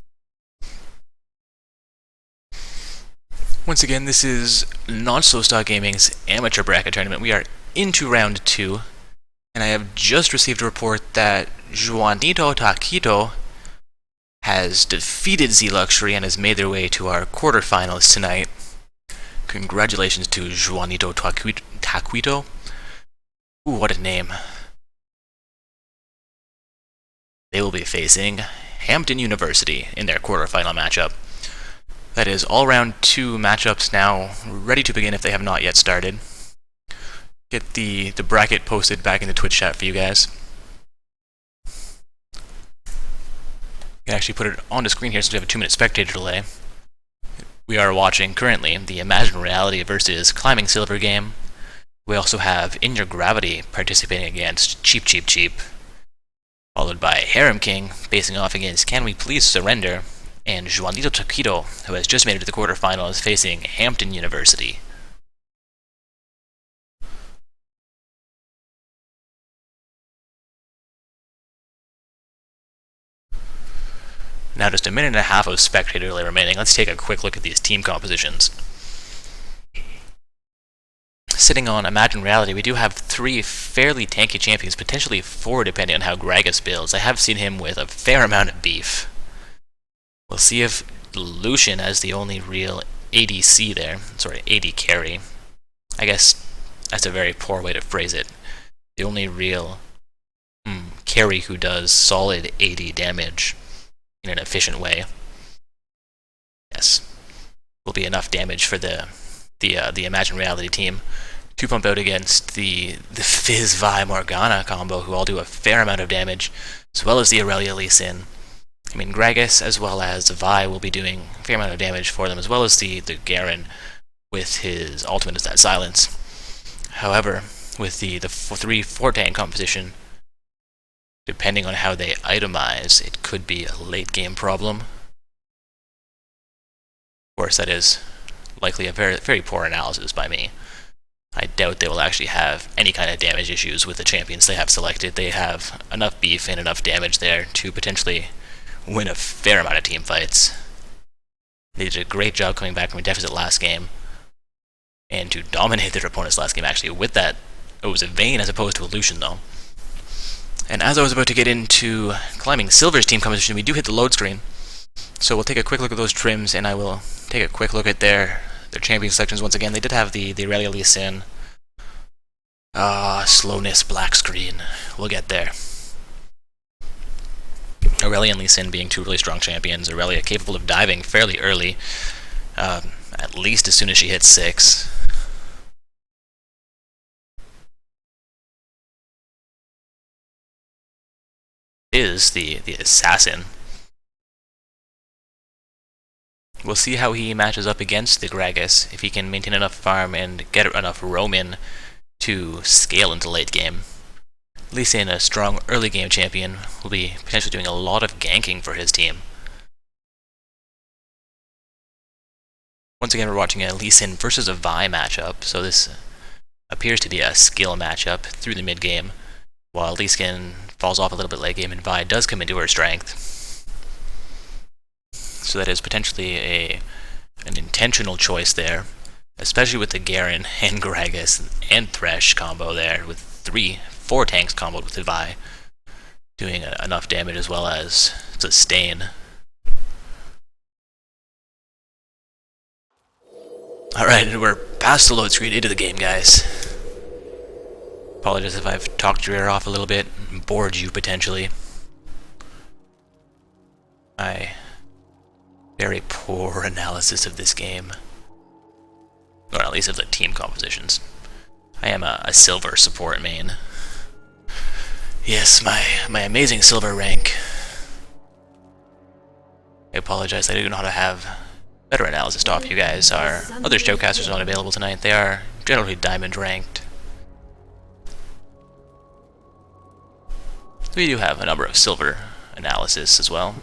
Once again, this is Not So Stock Gaming's amateur bracket tournament. We are into round 2, and I have just received a report that Juanito Taquito has defeated Z Luxury and has made their way to our quarterfinals tonight. Congratulations to Juanito Taquito. Ooh, what a name. They will be facing Hampton University in their quarterfinal matchup. That is all round 2 matchups now ready to begin if they have not yet started. Get the bracket posted back in the Twitch chat for you guys. I can actually put it on the screen here since we have a 2-minute spectator delay. We are watching currently the Imagine Reality versus Climbing Silver game. We also have In Your Gravity participating against Cheap Cheap Cheap, followed by Harem King facing off against Can We Please Surrender, and Juanito Taquito, who has just made it to the quarterfinals, facing Hampton University. Now just a minute and a half of spectator delay remaining. Let's take a quick look at these team compositions. Sitting on Imagine Reality, we do have 3 fairly tanky champions, potentially 4 depending on how Gragas builds. I have seen him with a fair amount of beef. We'll see if Lucian as the only real ADC there, AD carry. I guess that's a very poor way to phrase it. The only real carry who does solid AD damage in an efficient way. Yes, will be enough damage for the Imagine Reality team to pump out against the Fizz Vi Morgana combo, who all do a fair amount of damage, as well as the Aurelia Lee Sin. I mean, Gragas as well as Vi will be doing a fair amount of damage for them, as well as the Garen with his ultimate as that silence. However, with the 3-4 tank composition, depending on how they itemize, it could be a late game problem. Of course, that is likely a very, very poor analysis by me. I doubt they will actually have any kind of damage issues with the champions they have selected. They have enough beef and enough damage there to potentially win a fair amount of team fights. They did a great job coming back from a deficit last game, and to dominate their opponent's last game actually with that. It was a Vayne as opposed to a Lucian though. And as I was about to get into Climbing Silver's team composition, we do hit the load screen. So we'll take a quick look at those trims, and I will take a quick look at their champion selections once again. They did have the Aurelia Lee Sin. Slowness, black screen. We'll get there. Aurelia and Lee Sin being two really strong champions. Aurelia capable of diving fairly early, at least as soon as she hits 6. Is the assassin. We'll see how he matches up against the Gragas, if he can maintain enough farm and get enough Roman to scale into late game. Lee Sin, a strong early game champion, will be potentially doing a lot of ganking for his team. Once again, we're watching a Lee Sin versus a Vi matchup, so this appears to be a skill matchup through the mid game, while Lee Sin falls off a little bit late game and Vi does come into her strength. So that is potentially an intentional choice there, especially with the Garen and Gragas and Thresh combo there, with 4 tanks comboed with the Vi, doing enough damage as well as sustain. Alright, we're past the load screen into the game, guys. Apologize if I've talked your ear off a little bit, bored you potentially. My very poor analysis of this game. Or at least of the team compositions. I am a silver support main. Yes, my amazing silver rank. I apologize, I do know how to have better analysis to offer you guys. Our other showcasters are not available tonight. They are generally diamond ranked. We do have a number of silver analysis as well.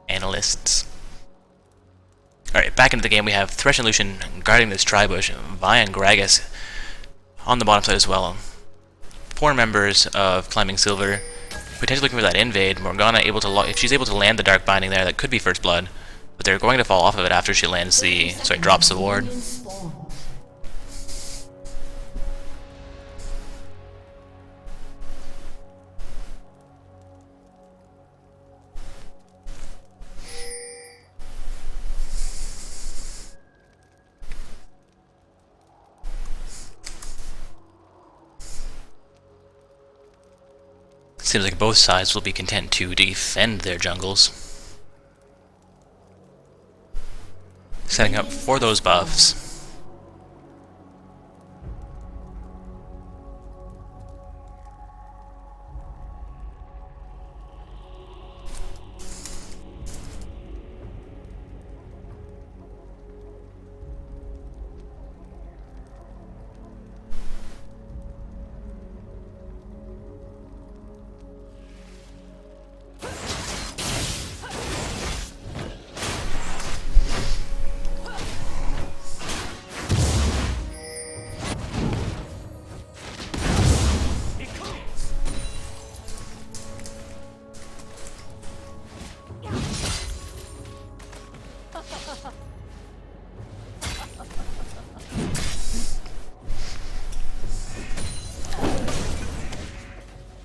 Analysts. Alright, back into the game. We have Thresh and Lucian guarding this Tribush. Vi and Gragas on the bottom side as well. 4 members of Climbing Silver, potentially looking for that invade. Morgana able to if she's able to land the Dark Binding there, that could be First Blood, but they're going to fall off of it after she lands drops the ward. Seems like both sides will be content to defend their jungles. Setting up for those buffs.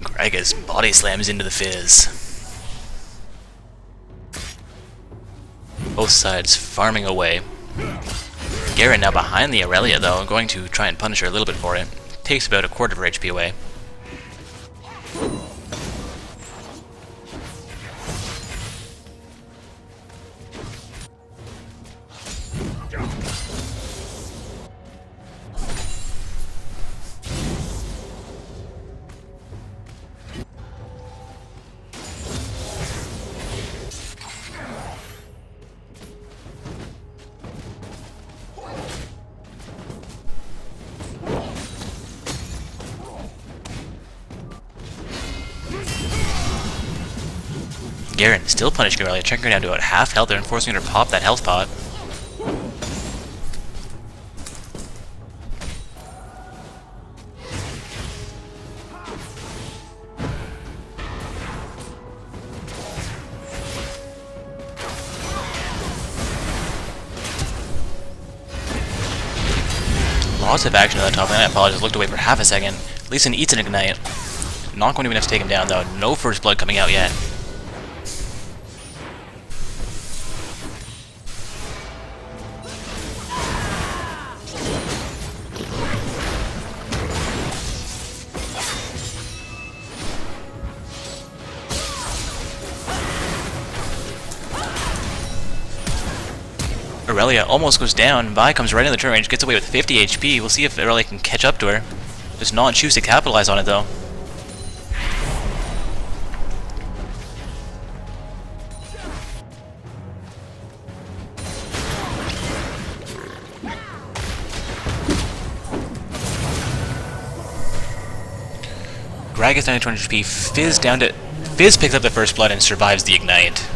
Gragas body slams into the Fizz. Both sides farming away. Garen now behind the Aurelia though, going to try and punish her a little bit for it. Takes about a quarter of her HP away. Garen still punishing Aurelia, checking her down to about half health there and forcing her to pop that health pot. Lots of action at the top lane. I apologize, looked away for half a second. Lee Sin eats an ignite. Not going to be enough to take him down though. No first blood coming out yet. Aurelia almost goes down. Vi comes right in the turn range, gets away with 50 HP. We'll see if Aurelia can catch up to her. Does not choose to capitalize on it though. Gragas down to 200 HP. Fizz down to... Fizz picks up the first blood and survives the ignite.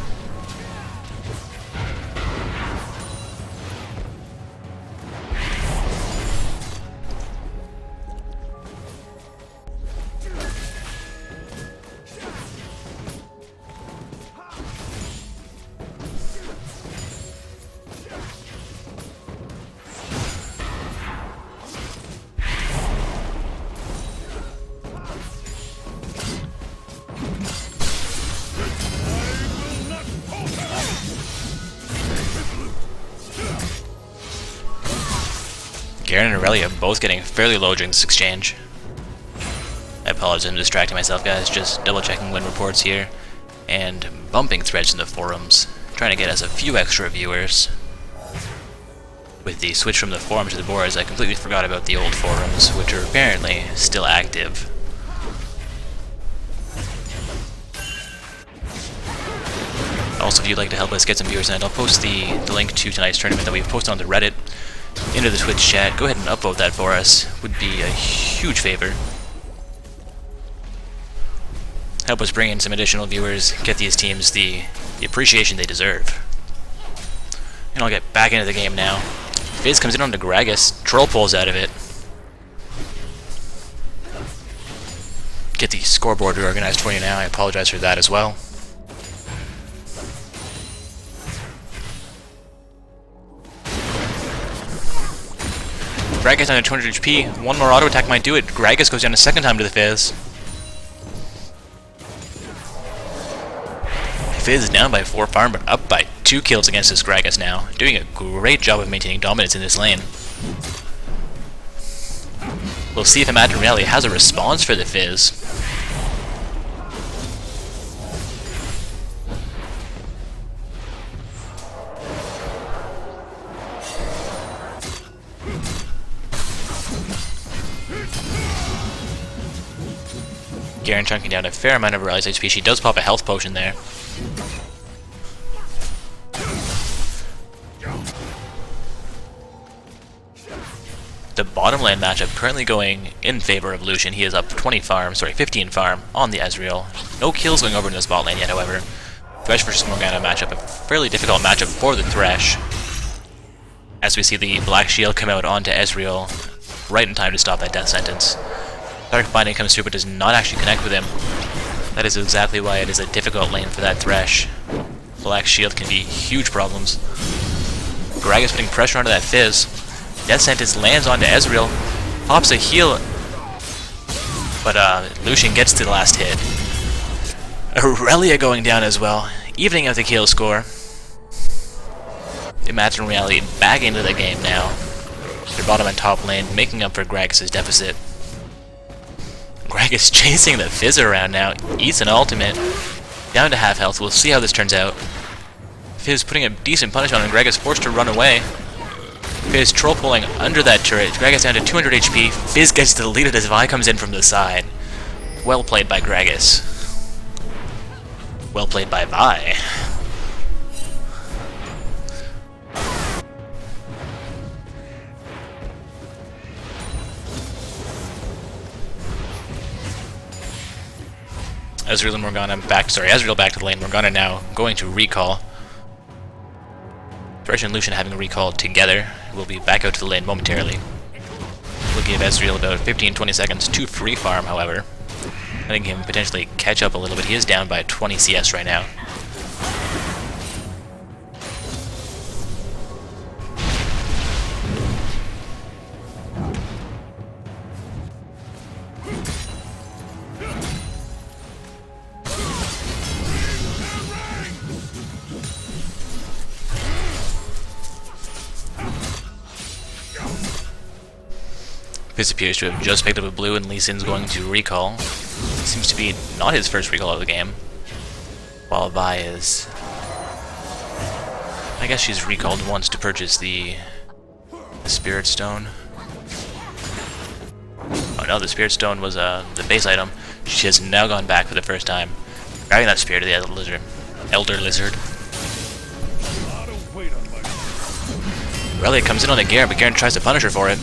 Garen and Aurelia both getting fairly low during this exchange. I apologize, I'm distracting myself, guys. Just double checking win reports here and bumping threads in the forums, trying to get us a few extra viewers. With the switch from the forum to the boards, I completely forgot about the old forums, which are apparently still active. Also, if you'd like to help us get some viewers in, I'll post the link to tonight's tournament that we've posted on the Reddit into the Twitch chat. Go ahead and upvote that for us. Would be a huge favor. Help us bring in some additional viewers, get these teams the appreciation they deserve. And I'll get back into the game now. Fizz comes in onto Gragas, Troll pulls out of it. Get the scoreboard reorganized for you now, I apologize for that as well. Gragas down to 200 HP, one more auto attack might do it. Gragas goes down a second time to the Fizz. Fizz is down by 4 farm, but up by 2 kills against this Gragas now. Doing a great job of maintaining dominance in this lane. We'll see if Imagine Reality has a response for the Fizz. Garen chunking down a fair amount of Aurelia's HP. She does pop a health potion there. The bottom lane matchup currently going in favor of Lucian. He is up 15 farm on the Ezreal. No kills going over in this bot lane yet, however. Thresh versus Morgana matchup, a fairly difficult matchup for the Thresh. As we see the Black Shield come out onto Ezreal right in time to stop that death sentence. Dark Binding comes through but does not actually connect with him. That is exactly why it is a difficult lane for that Thresh. Black Shield can be huge problems. Gragas putting pressure onto that Fizz. Death Sentence lands onto Ezreal. Pops a heal. But Lucian gets to the last hit. Aurelia going down as well. Evening out the kill score. Imagine Reality back into the game now. Their bottom and top lane making up for Gragas' deficit. Gragas chasing the Fizz around now, eats an ultimate, down to half health. We'll see how this turns out. Fizz putting a decent punish on him, Gragas forced to run away. Fizz troll pulling under that turret, Gragas down to 200 HP, Fizz gets deleted as Vi comes in from the side. Well played by Gragas. Well played by Vi. Ezreal and Morgana Ezreal back to the lane. Morgana now going to recall. Thresh and Lucian having a recall together. We'll be back out to the lane momentarily. We'll give Ezreal about 15-20 seconds to free farm, however. Letting him potentially catch up a little bit. He is down by 20 CS right now. Fizz appears to have just picked up a blue, and Lee Sin's going to recall. Seems to be not his first recall of the game. While Vi is... I guess she's recalled once to purchase the Spirit Stone. Oh no, the Spirit Stone was the base item. She has now gone back for the first time, grabbing that Spirit of the Elder Lizard. Aurelia comes in on the Garen, but Garen tries to punish her for it.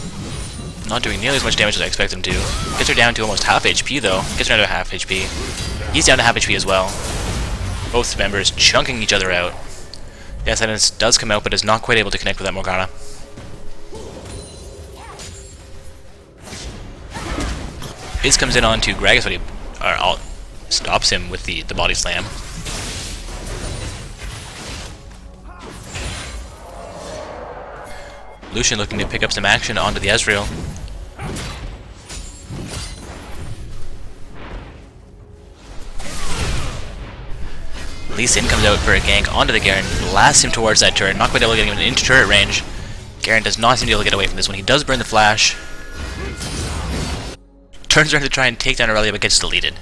Not doing nearly as much damage as I expect him to. Gets her down to almost half HP though. Gets her down to half HP. He's down to half HP as well. Both members chunking each other out. Death Sentence does come out, but is not quite able to connect with that Morgana. Fizz comes in onto Gragas, but he stops him with the body slam. Lucian looking to pick up some action onto the Ezreal. Lee Sin comes out for a gank onto the Garen, blasts him towards that turret, not quite able to get him into turret range. Garen does not seem to be able to get away from this one. He does burn the flash. Turns around to try and take down Aurelia, but gets deleted.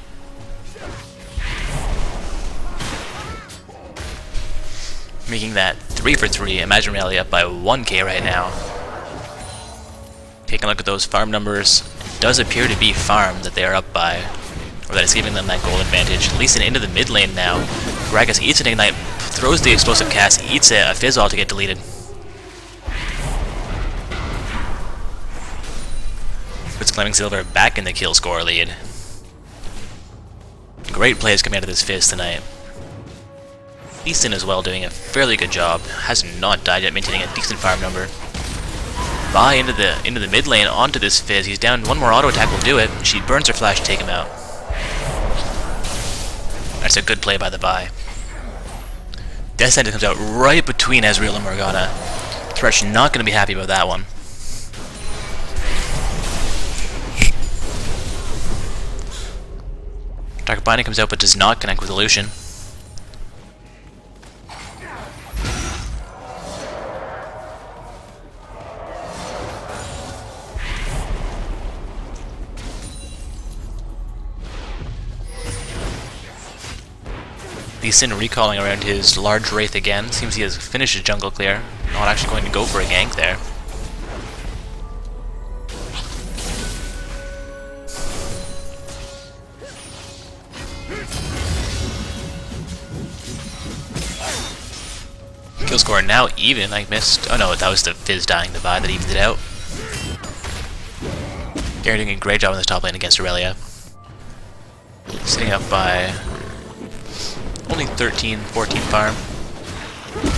Making that 3 for 3. Imagine Aurelia up by 1k right now. Taking a look at those farm numbers. It does appear to be farm that they are up by, or that is giving them that goal advantage. Lee Sin into the mid lane now. Gragas eats an Ignite, throws the explosive cast, eats a Fizzball to get deleted. Puts Flaming Silver back in the kill score lead. Great plays coming out of this Fizz tonight. Lee Sin as well doing a fairly good job. Has not died yet, maintaining a decent farm number. Vi into the mid lane onto this Fizz. He's down. One more auto attack will do it. She burns her flash to take him out. That's a good play by the Vi. Death Sentence comes out right between Ezreal and Morgana. Thresh not going to be happy about that one. Dark Binding comes out but does not connect with Lucian. Lee Sin recalling around his large Wraith again. Seems he has finished his jungle clear. Not actually going to go for a gank there. Kill score now even. I missed. Oh no, that was the Fizz dying the Vi that evened it out. Garen doing a great job in the top lane against Aurelia. Sitting up by only 13, 14 farm.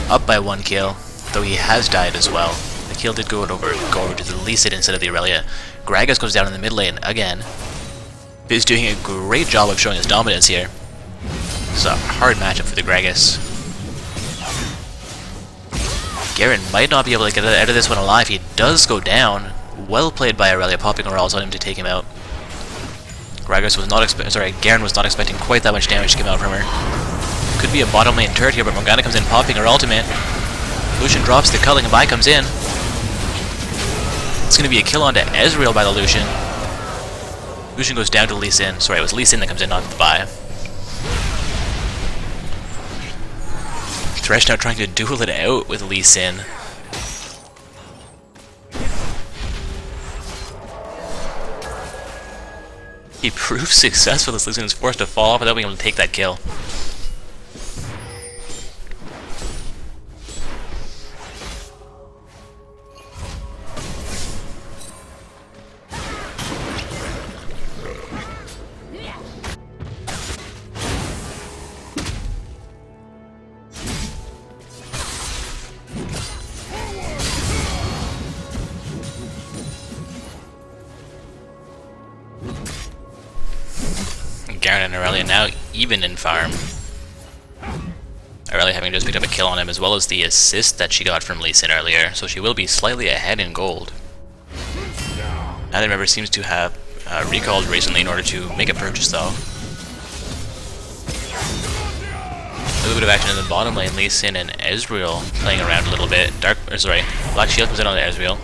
Up by 1 kill, though he has died as well. The kill did go over to the Lee Sin instead of the Aurelia. Gragas goes down in the mid lane again. Fizz doing a great job of showing his dominance here. This is a hard matchup for the Gragas. Garen might not be able to get out of this one alive. He does go down. Well played by Aurelia, popping Aurals on him to take him out. Garen was not expecting quite that much damage to come out from her. Could be a bottom lane turret here, but Morgana comes in, popping her ultimate. Lucian drops the culling, and Vi comes in. It's going to be a kill onto Ezreal by the Lucian. Lucian goes down to Lee Sin. Sorry, it was Lee Sin that comes in, not the Vi. Thresh now trying to duel it out with Lee Sin. He proves successful as Lee Sin is forced to fall off without being able to take that kill. Garen and Aurelia now even in farm. Aurelia having just picked up a kill on him, as well as the assist that she got from Lee Sin earlier, so she will be slightly ahead in gold. Neither member seems to have recalled recently in order to make a purchase though. A little bit of action in the bottom lane. Lee Sin and Ezreal playing around a little bit. Black Shield comes in on the Ezreal.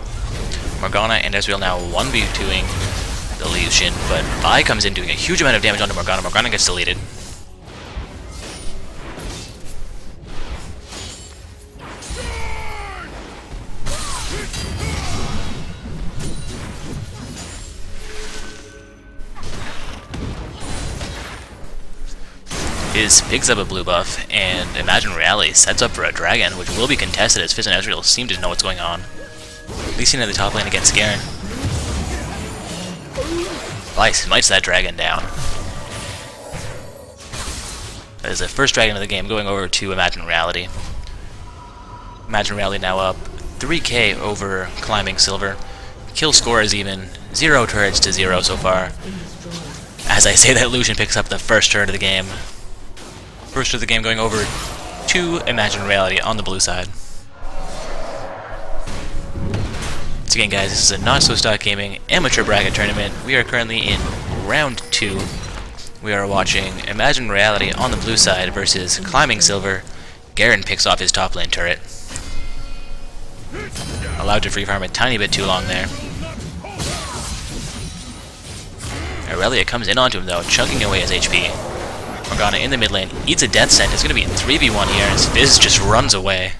Morgana and Ezreal now 1v2ing the Lucian, but Vi comes in doing a huge amount of damage onto Morgana. Morgana gets deleted. Fizz picks up a blue buff, and Imagine Reality sets up for a dragon, which will be contested as Fizz and Ezreal seem to know what's going on. Leasing in the top lane against Garen. Vi smites that dragon down. That is the first dragon of the game going over to Imagine Reality. Imagine Reality now up 3k over Climbing Silver. Kill score is even. 0 turrets to 0 so far. As I say that, Lucian picks up the first turret of the game. First of the game going over to Imagine Reality on the blue side. Once again, guys, this is a Not So Stock Gaming amateur bracket tournament. We are currently in round 2. We are watching Imagine Reality on the blue side versus Climbing Silver. Garen picks off his top lane turret. Allowed to free farm a tiny bit too long there. Aurelia comes in onto him though, chunking away his HP. Morgana in the mid lane eats a death sent. It's going to be a 3v1 here as Fizz just runs away.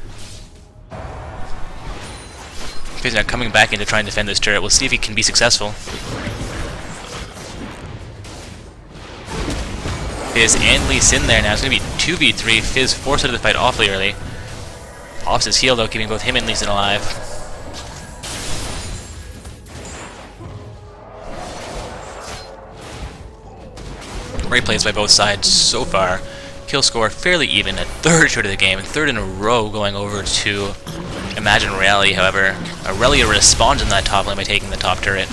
Fizz now coming back in to try and defend this turret. We'll see if he can be successful. Fizz and Lee Sin there now. It's going to be 2v3. Fizz forced out of the fight awfully early. Offs his heal though, keeping both him and Lee Sin alive. Great plays by both sides so far. Kill score fairly even. A third turret of the game, third in a row going over to Imagine Reality. However, Aurelia responds in that top lane by taking the top turret.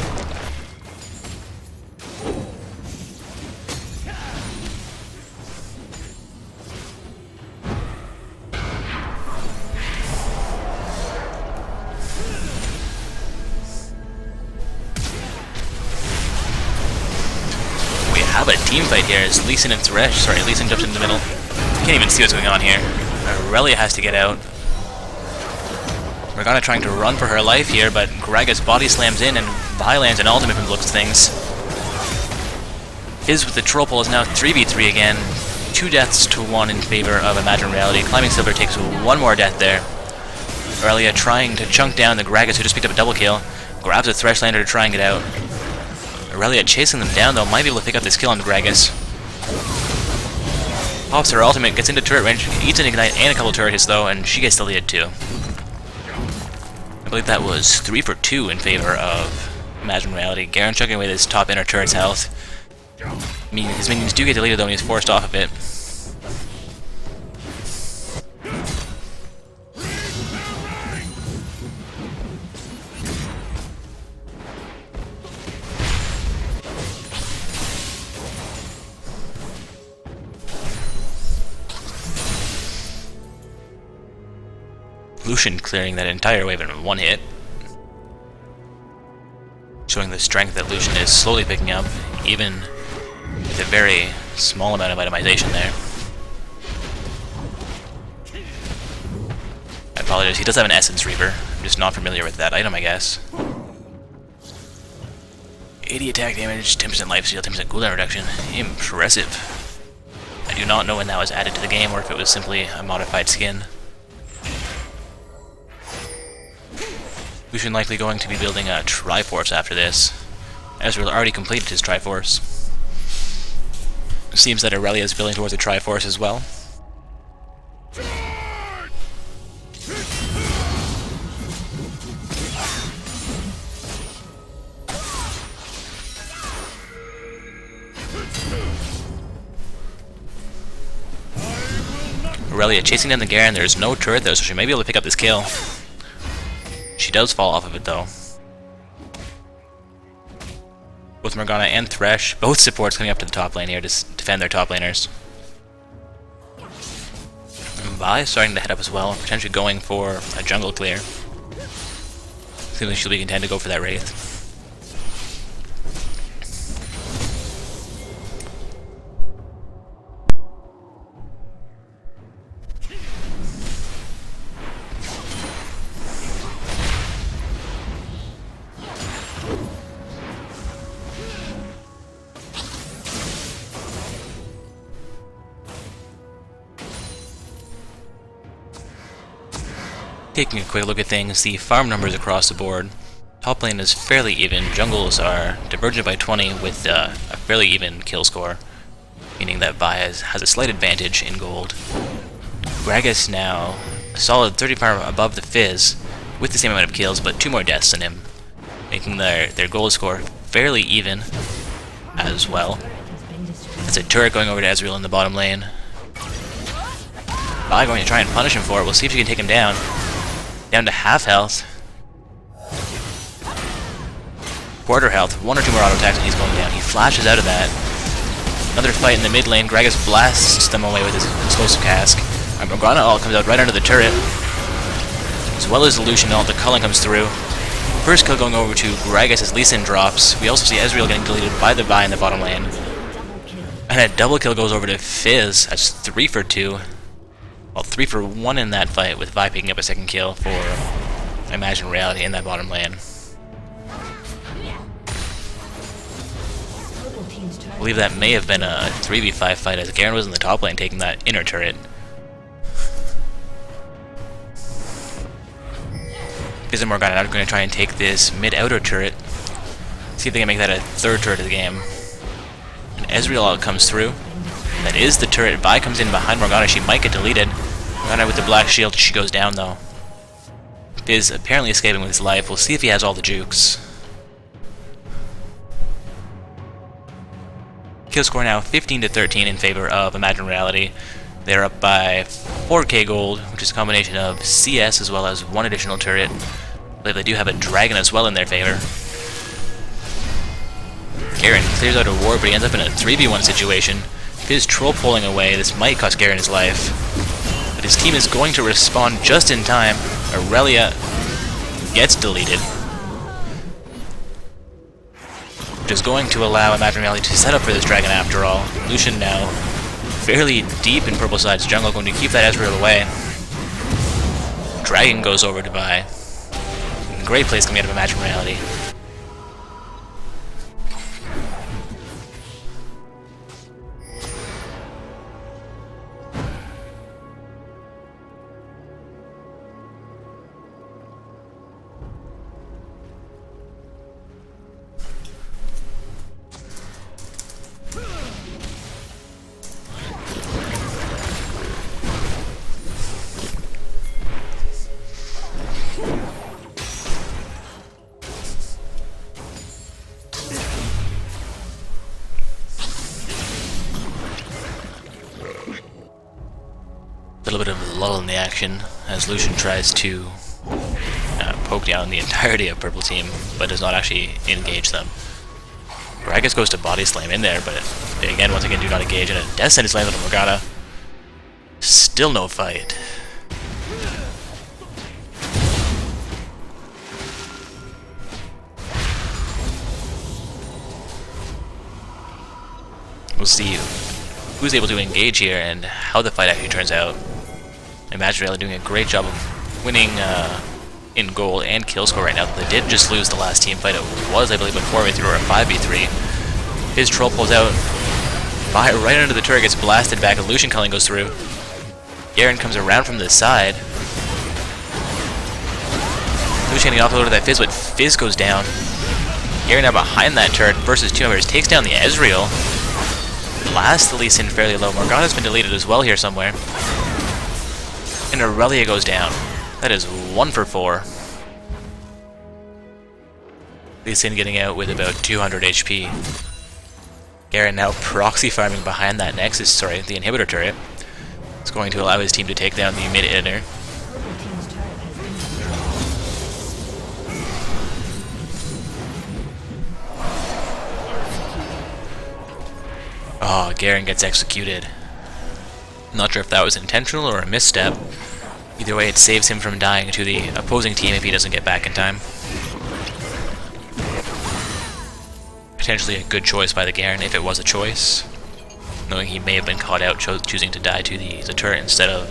Have a team fight here as Lee Sin and Thresh. Sorry, Lee Sin jumps in the middle. Can't even see what's going on here. Aurelia has to get out. Morgana trying to run for her life here, but Gragas body slams in and Vi lands an ultimate from the looks of things. Fizz with the troll pull is now 3v3 again. 2 deaths to 1 in favor of Imagine Reality. Climbing Silver takes 1 more death there. Aurelia trying to chunk down the Gragas who just picked up a double kill. Grabs a Thresh lander to try and get out. Aurelia chasing them down though, might be able to pick up this kill on Gragas. Pops her ultimate, gets into turret range, eats an ignite and a couple turret hits though, and she gets deleted too. I believe that was 3 for 2 in favor of Imagine Reality. Garen chucking away this top inner turret's health. I mean, his minions do get deleted though, and he's forced off a bit. Lucian clearing that entire wave in 1 hit. Showing the strength that Lucian is slowly picking up, even with a very small amount of itemization there. I apologize, he does have an Essence Reaper. I'm just not familiar with that item, I guess. 80 attack damage, 10% lifesteal, 10% cooldown reduction. Impressive. I do not know when that was added to the game or if it was simply a modified skin. Lucian likely going to be building a Triforce after this. Ezreal already completed his Triforce. It seems that Aurelia is building towards a Triforce as well. Aurelia chasing down the Garen. There's no turret though, so she may be able to pick up this kill. She does fall off of it though. Both Morgana and Thresh, both supports coming up to the top lane here to defend their top laners. And Vi starting to head up as well, potentially going for a jungle clear. Clearly she'll be content to go for that Wraith. taking a quick look at things, the farm numbers across the board. Top lane is fairly even. Jungles are divergent by 20 with a fairly even kill score, meaning that Vi has a slight advantage in gold. Gragas now a solid 35 above the Fizz with the same amount of kills, but 2 more deaths than him, making their gold score fairly even as well. That's a turret going over to Ezreal in the bottom lane. Vi going to try and punish him for it. We'll see if she can take him down. Down to half health. Quarter health. 1 or 2 more auto attacks and he's going down. He flashes out of that. Another fight in the mid lane. Gragas blasts them away with his explosive cask. Morgana ult comes out right under the turret. As well as the Lucian ult, the culling comes through. First kill going over to Gragas as Lee Sin drops. We also see Ezreal getting deleted by the Vi in the bottom lane. And a double kill goes over to Fizz. That's 3 for 2. Well, 3 for 1 in that fight, with Vi picking up a second kill for Imagine Reality in that bottom lane. I believe that may have been a 3v5 fight as Garen was in the top lane taking that inner turret. Fizz and Morgana are going to try and take this mid-outer turret. See if they can make that a 3rd turret of the game. And Ezreal ult comes through. That is the turret. Vi comes in behind Morgana. She might get deleted. Morgana with the black shield. She goes down though. Fizz apparently escaping with his life. We'll see if he has all the jukes. Kill score now 15 to 13 in favor of Imagine Reality. They're up by 4k gold, which is a combination of CS as well as 1 additional turret. I believe they do have a dragon as well in their favor. Garen clears out a ward, but he ends up in a 3v1 situation. Fizz troll pulling away. This might cost Garen his life. But his team is going to respawn just in time. Aurelia gets deleted, which is going to allow Imagine Reality to set up for this dragon after all. Lucian now fairly deep in purple side's jungle, going to keep that Ezreal away. Dragon goes over to Vi. Great plays coming out of Imagine Reality. A little bit of a lull in the action as Lucian tries to poke down the entirety of Purple Team, but does not actually engage them. Gragas goes to body slam in there, but they again once again do not engage, and a death sentence lands on Morgana. Still no fight. We'll see who's able to engage here and how the fight actually turns out. Imagine Reality doing a great job of winning in gold and kill score right now. They did just lose the last team fight. It was, I believe, a 4v3 or a 5v3. His troll pulls out. Vi right under the turret, gets blasted back, and Lucian culling goes through. Garen comes around from the side. Lucian getting offloaded to that Fizz, but Fizz goes down. Garen now behind that turret versus 2 members, takes down the Ezreal. Blasts the Lee Sin fairly low. Morgana's been deleted as well here somewhere. And Aurelia goes down. That is 1 for 4. Lee Sin getting out with about 200 HP. Garen now proxy farming behind that Nexus, the inhibitor turret. It's going to allow his team to take down the mid-inner. Oh, Garen gets executed. Not sure if that was intentional or a misstep. Either way, it saves him from dying to the opposing team if he doesn't get back in time. Potentially a good choice by the Garen if it was a choice, knowing he may have been caught out choosing to die to the turret instead of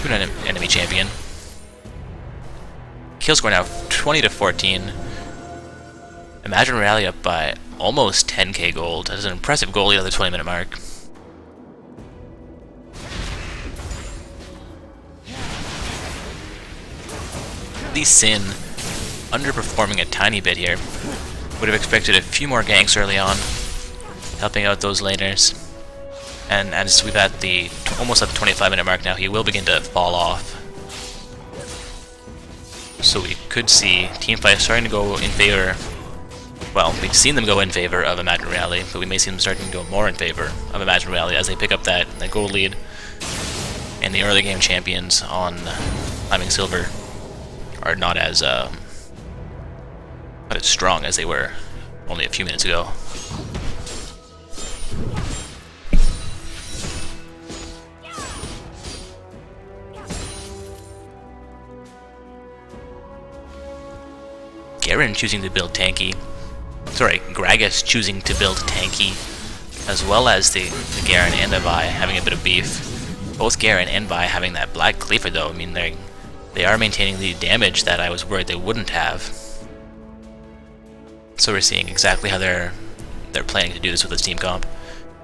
to an enemy champion. Kill score now 20 to 14. Imagine Reality up by almost 10k gold. That is an impressive goal at the 20-minute mark. Lee Sin underperforming a tiny bit here. Would have expected a few more ganks early on, helping out those laners. And as we've at the almost at the 25-minute mark now, he will begin to fall off. So we could see teamfight starting to go in favor. Well, we've seen them go in favor of Imagine Reality, but we may see them starting to go more in favor of Imagine Reality as they pick up that gold lead. And the early game champions on Climbing Silver are not as strong as they were only a few minutes ago. Garen choosing to build tanky. Sorry, Gragas choosing to build tanky, as well as the Garen and the Vi having a bit of beef. Both Garen and Vi having that Black Cleaver though. I mean, they are maintaining the damage that I was worried they wouldn't have. So we're seeing exactly how they're planning to do this with this team comp,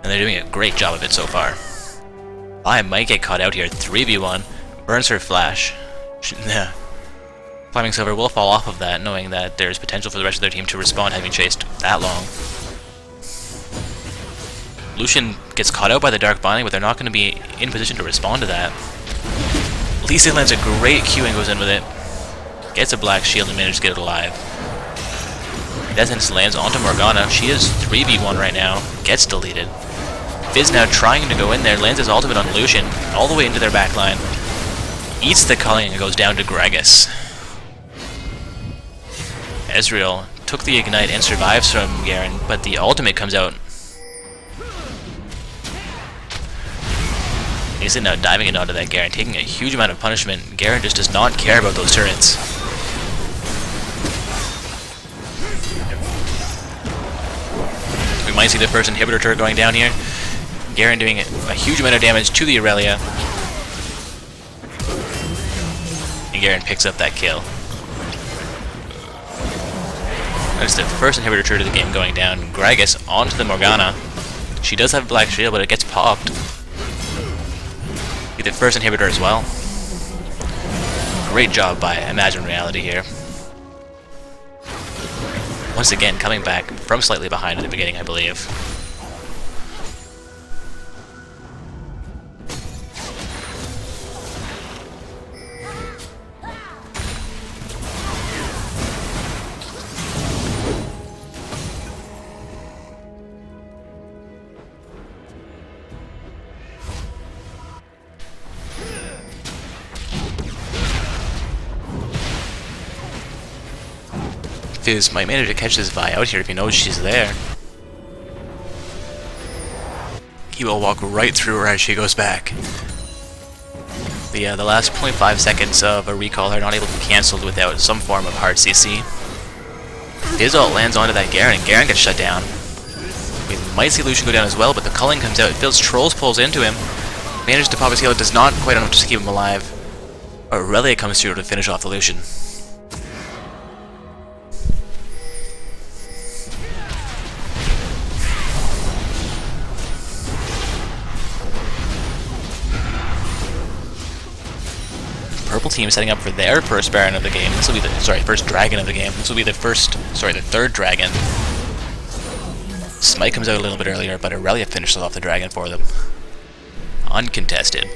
and they're doing a great job of it so far. Vi might get caught out here. 3v1, burns her flash. Climbing Silver will fall off of that, knowing that there's potential for the rest of their team to respawn having chased that long. Lucian gets caught out by the Dark Binding, but they're not going to be in position to respond to that. Lee Sin lands a great Q and goes in with it. Gets a Black Shield and manages to get it alive. Death Sentence lands onto Morgana. She is 3v1 right now. Gets deleted. Fizz now trying to go in there, lands his ultimate on Lucian, all the way into their backline. Eats the culling and goes down to Gragas. Ezreal took the Ignite and survives from Garen, but the ultimate comes out. He's now diving in onto that Garen, taking a huge amount of punishment. Garen just does not care about those turrets. We might see the first inhibitor turret going down here. Garen doing a huge amount of damage to the Aurelia. And Garen picks up that kill. That's the first inhibitor turret of the game going down. Gragas onto the Morgana. She does have Black Shield, but it gets popped. Be the first inhibitor as well. Great job by Imagine Reality here. Once again, coming back from slightly behind at the beginning, I believe. Fizz might manage to catch this Vi out here if he knows she's there. He will walk right through her as she goes back. The last 0.5 seconds of a recall are not able to be cancelled without some form of hard CC. Fizz ult lands onto that Garen, and Garen gets shut down. We might see Lucian go down as well, but the culling comes out. Fizz Trolls pulls into him. Manages to pop his heal, does not quite enough to keep him alive. Aurelia comes through to finish off the Lucian. Purple team setting up for their first Baron of the game. This will be the first Dragon of the game. This will be the third Dragon. Smite comes out a little bit earlier, but Aurelia finishes off the Dragon for them. Uncontested.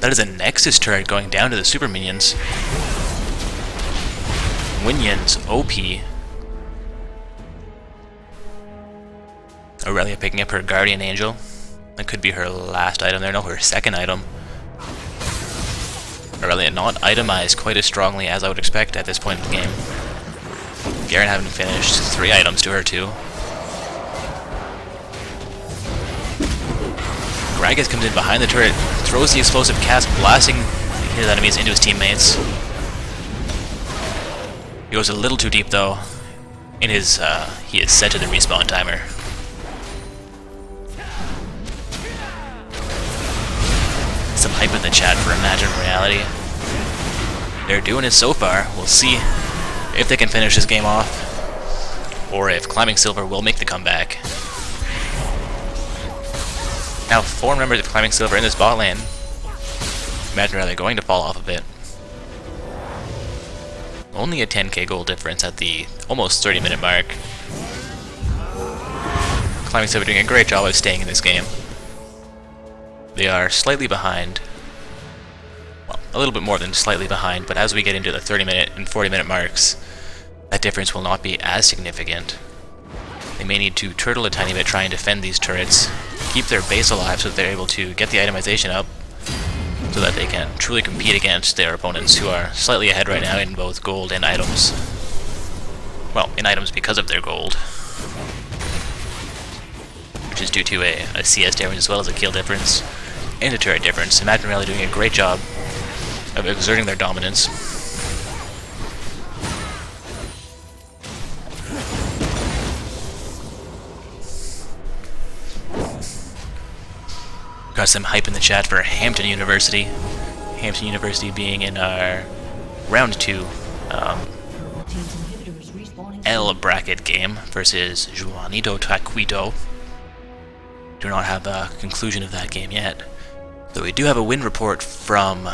That is a Nexus turret going down to the super minions. Minions OP. Aurelia picking up her Guardian Angel. That could be her last item there. No, her second item. Aurelia not itemized quite as strongly as I would expect at this point in the game. Garen having finished 3 items to her too. Gragas comes in behind the turret, throws the explosive cast, blasting his enemies into his teammates. He goes a little too deep though. In his, he is set to the respawn timer. Some hype in the chat for Imagine Reality. They're doing it so far. We'll see if they can finish this game off, or if Climbing Silver will make the comeback. Now 4 members of Climbing Silver in this bot lane. Imagine they're going to fall off a bit. Only a 10k gold difference at the almost 30-minute mark. Climbing Silver doing a great job of staying in this game. They are slightly behind. Well, a little bit more than slightly behind, but as we get into the 30-minute and 40-minute marks, that difference will not be as significant. They may need to turtle a tiny bit, try and defend these turrets, keep their base alive so that they're able to get the itemization up, so that they can truly compete against their opponents who are slightly ahead right now in both gold and items. Well, in items because of their gold, which is due to a CS difference as well as a kill difference and a turret difference. Imagine Rally doing a great job of exerting their dominance. Got some hype in the chat for Hampton University. Hampton University being in our round 2 L bracket game versus Juanito Taquito. Do not have a conclusion of that game yet. Though we do have a win report from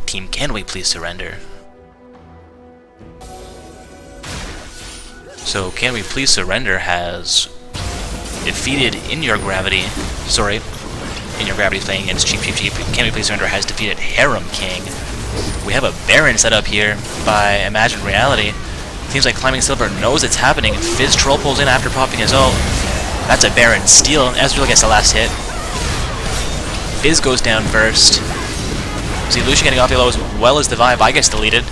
Team Can We Please Surrender. So Can We Please Surrender has defeated In Your Gravity, In Your Gravity playing against Cheap Cheap Cheap. Can We Please Surrender has defeated Harem King. We have a Baron set up here by Imagine Reality. Seems like Climbing Silver knows it's happening. Fizz Troll pulls in after popping his ult. That's a Baron steal. Ezreal gets the last hit. Fizz goes down first. See Lucian getting off the low as well as the Vi gets deleted.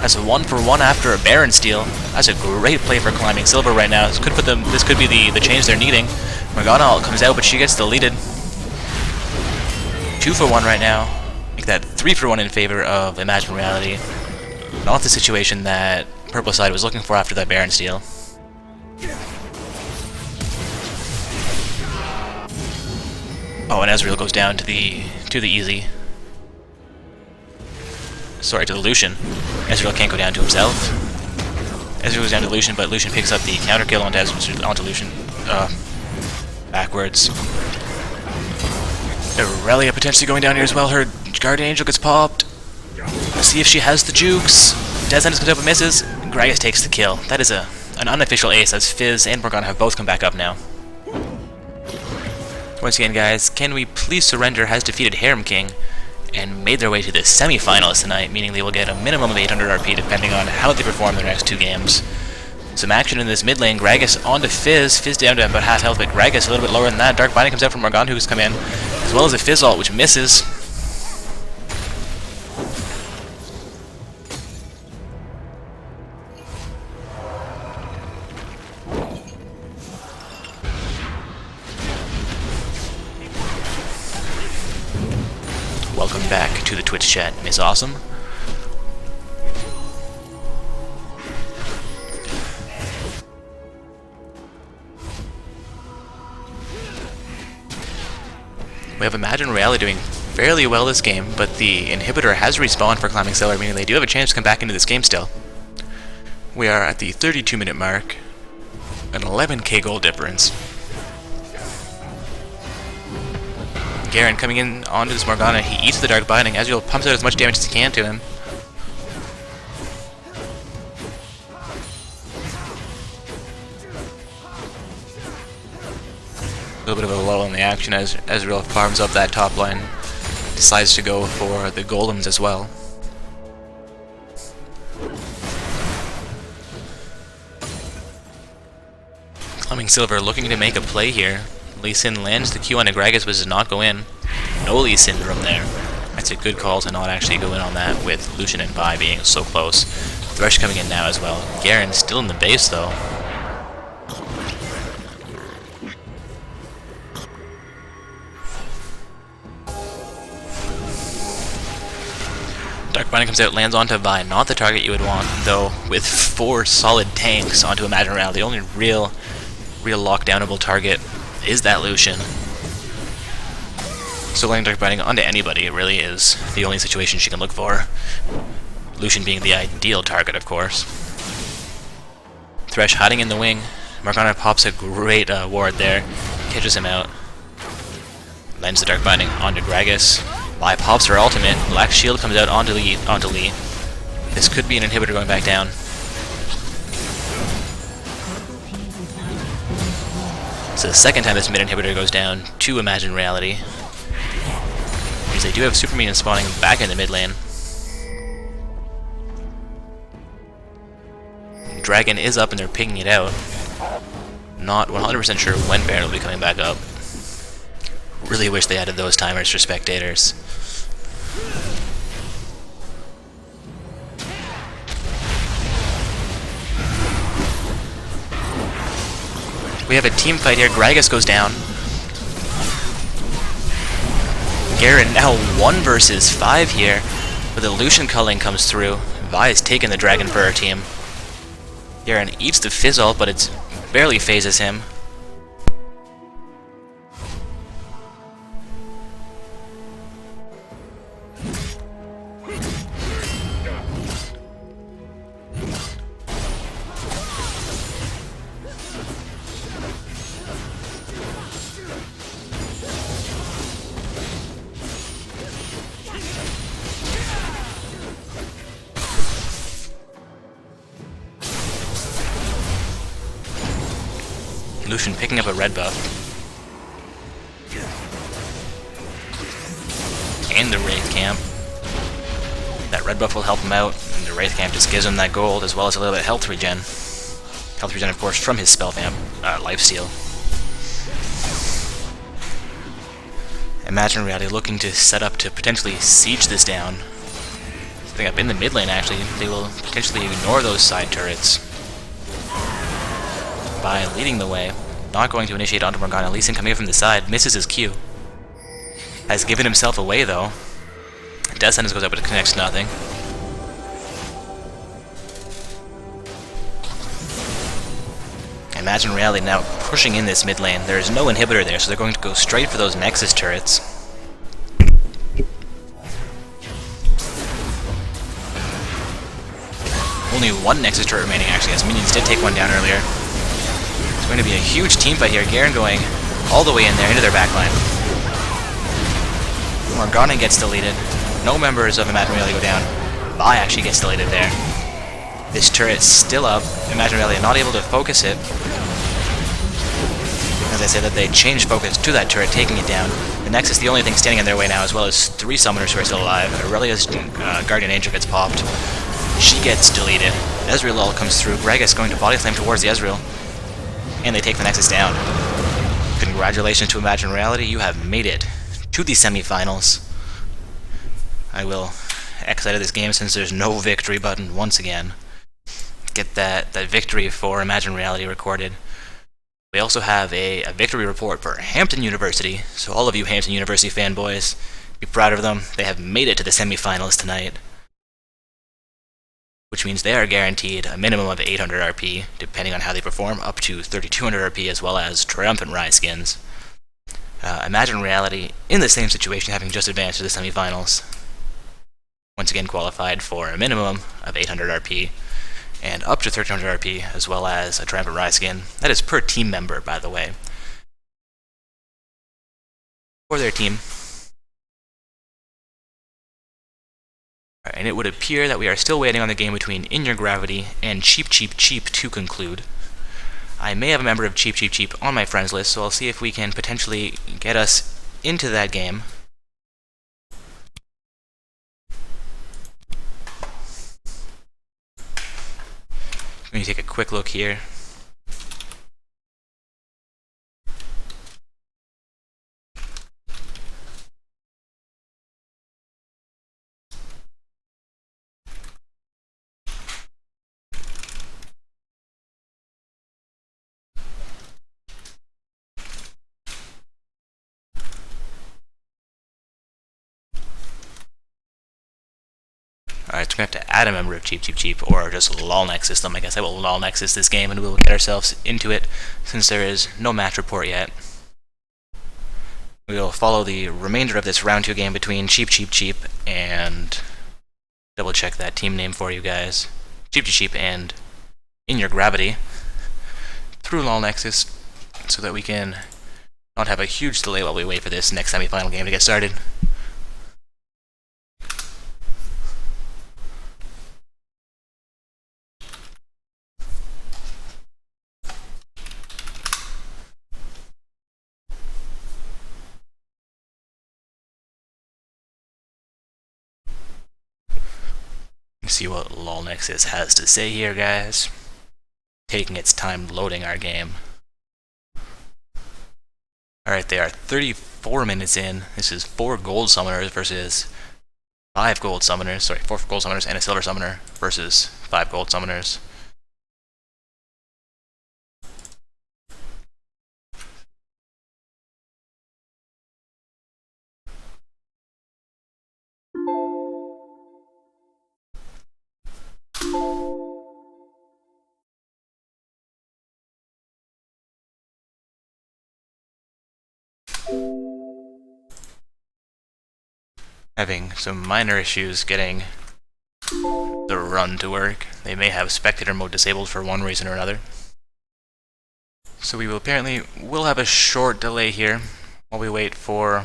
That's a 1-for-1 after a Baron steal. That's a great play for Climbing Silver right now. This could be the change they're needing. Morgana ult comes out, but she gets deleted. 2-for-1 right now. Make that 3-for-1 in favor of Imagine Reality. Not the situation that Purple Side was looking for after that Baron steal. Oh, and Ezreal goes down to the easy. Sorry, to the Lucian. Ezreal can't go down to himself. Ezreal goes down to Lucian, but Lucian picks up the counter kill onto Lucian. Backwards. Aurelia potentially going down here as well. Her Guardian Angel gets popped. Let's see if she has the jukes. Death Sentence comes up and misses. Gragas takes the kill. That is an unofficial ace, as Fizz and Morgana have both come back up now. Once again, guys, Can We Please Surrender has defeated Harem King and made their way to the semi-finals tonight, meaning they will get a minimum of 800 RP depending on how they perform their next 2 games. Some action in this mid lane. Gragas onto Fizz. Fizz down to about half health, but Gragas a little bit lower than that. Dark Binding comes out from Morgana, who's come in, as well as a Fizz ult, which misses. Welcome back to the Twitch chat, Miss Awesome. We have Imagine Reality doing fairly well this game, but the inhibitor has respawned for Climbing Silver, meaning they do have a chance to come back into this game still. We are at the 32-minute mark, an 11k gold difference. Garen coming in onto this Morgana, he eats the Dark Binding. Ezreal pumps out as much damage as he can to him. A little bit of a lull in the action as Ezreal farms up that top line. Decides to go for the golems as well. Climbing Silver looking to make a play here. Lee Sin lands the Q on Gragas, but does not go in. No Lee Syndrome there. That's a good call to not actually go in on that with Lucian and Vi being so close. Thresh coming in now as well. Garen still in the base though. Dark Binding comes out, lands onto Vi, not the target you would want, though with 4 solid tanks onto Imagine Reality. The only real lockdownable target is that Lucian. So letting Dark Binding onto anybody really is the only situation she can look for. Lucian being the ideal target, of course. Thresh hiding in the wing. Morgana pops a great ward there. Catches him out. Lands the Dark Binding onto Gragas. Vi pops her ultimate. Black Shield comes out onto Lee. This could be an inhibitor going back down. So the second time this mid inhibitor goes down to Imagine Reality. Because they do have super minions spawning back in the mid lane. Dragon is up and they're picking it out. Not 100% sure when Baron will be coming back up. Really wish they added those timers for spectators. We have a team fight here. Gragas goes down. Garen now 1 versus 5 here. But the Lucian culling comes through. Vi has taken the dragon for our team. Garen eats the Fizz ult, but it barely phases him. Lucian picking up a red buff. And the Wraith Camp. That red buff will help him out, and the Wraith Camp just gives him that gold, as well as a little bit of health regen. Health regen, of course, from his spell vamp, Lifesteal. Imagine Reality looking to set up to potentially siege this down. Setting up in the mid lane, actually. They will potentially ignore those side turrets by leading the way. Not going to initiate onto Morgana. Lee Sin coming in from the side, misses his Q. Has given himself away though. Death Sentence goes up, but it connects to nothing. Imagine Reality now pushing in this mid lane. There is no inhibitor there, so they're going to go straight for those Nexus turrets. Only 1 Nexus turret remaining, actually, as minions did take one down earlier. It's going to be a huge team fight here. Garen going all the way in there into their backline. Morgana gets deleted. No members of Imagine Reality go down. Vi actually gets deleted there. This turret's still up. Imagine Reality not able to focus it. As I said, that they changed focus to that turret, taking it down. The Nexus the only thing standing in their way now, as well as 3 summoners who are still alive. Aurelia's Guardian Angel gets popped. She gets deleted. Ezreal ult comes through. Gragas going to body slam towards the Ezreal. And they take the Nexus down. Congratulations to Imagine Reality, you have made it to the semifinals. I will X out of this game since there's no victory button once again. Get that victory for Imagine Reality recorded. We also have a victory report for Hampton University, so all of you Hampton University fanboys, be proud of them. They have made it to the semifinals tonight, which means they are guaranteed a minimum of 800 RP, depending on how they perform, up to 3200 RP, as well as Triumphant Rise skins. Imagine Reality, in the same situation, having just advanced to the semifinals, once again qualified for a minimum of 800 RP, and up to 1300 RP, as well as a Triumphant Rise skin. That is per team member, by the way, for their team. And it would appear that we are still waiting on the game between In Your Gravity and Cheap Cheap Cheap to conclude. I may have a member of Cheap Cheap Cheap on my friends list, so I'll see if we can potentially get us into that game. Let me take a quick look here. Alright, so we're going to have to add a member of Cheap Cheap Cheap, or just lol nexus them. I guess I will lol nexus this game and we'll get ourselves into it, since there is no match report yet. We will follow the remainder of this round 2 game between Cheap Cheap Cheap and double check that team name for you guys. Cheap Cheap Cheap and in your gravity through LOL Nexus so that we can not have a huge delay while we wait for this next semi-final game to get started. See what LOL Nexus has to say here, guys. Taking its time loading our game. Alright, they are 34 minutes in. This is 4 gold summoners versus 5 gold summoners. Sorry, 4 gold summoners and a silver summoner versus 5 gold summoners. Having some minor issues getting the run to work. They may have spectator mode disabled for one reason or another. So we will will have a short delay here while we wait for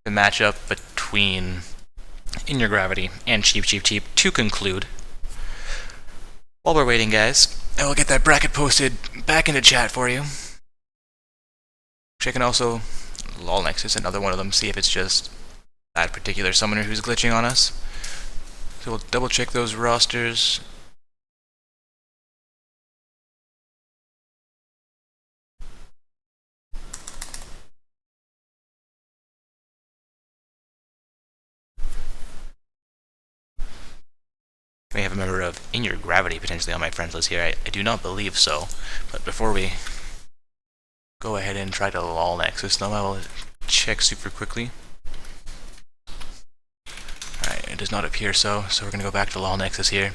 the matchup between In Your Gravity and Cheep Cheep Cheep to conclude. While we're waiting, guys, I will get that bracket posted back into chat for you. Check and also LOL Nexus, another one of them, see if it's just that particular summoner who's glitching on us. So we'll double check those rosters. May have a member of In Your Gravity potentially on my friends list here. I do not believe so. But before we go ahead and try to LOL Nexus them, I will check super quickly. Alright, it does not appear so we're going to go back to LOL Nexus here.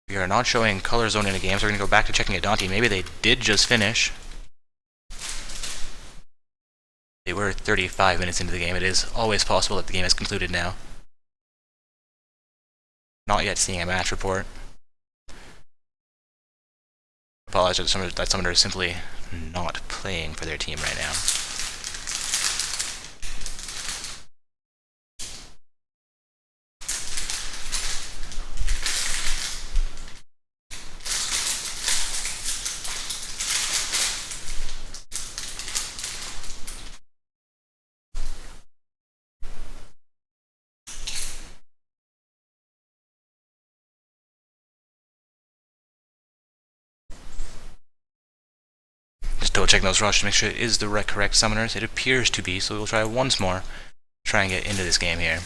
We are not showing color zone in a game, so we're going to go back to checking Adante. Maybe they did just finish. They were 35 minutes into the game. It is always possible that the game has concluded now. Not yet seeing a match report. Apologize, that summoner is simply not playing for their team right now. Double checking those rosters to make sure it is the correct summoners. It appears to be, so we'll try once more. Try and get into this game here.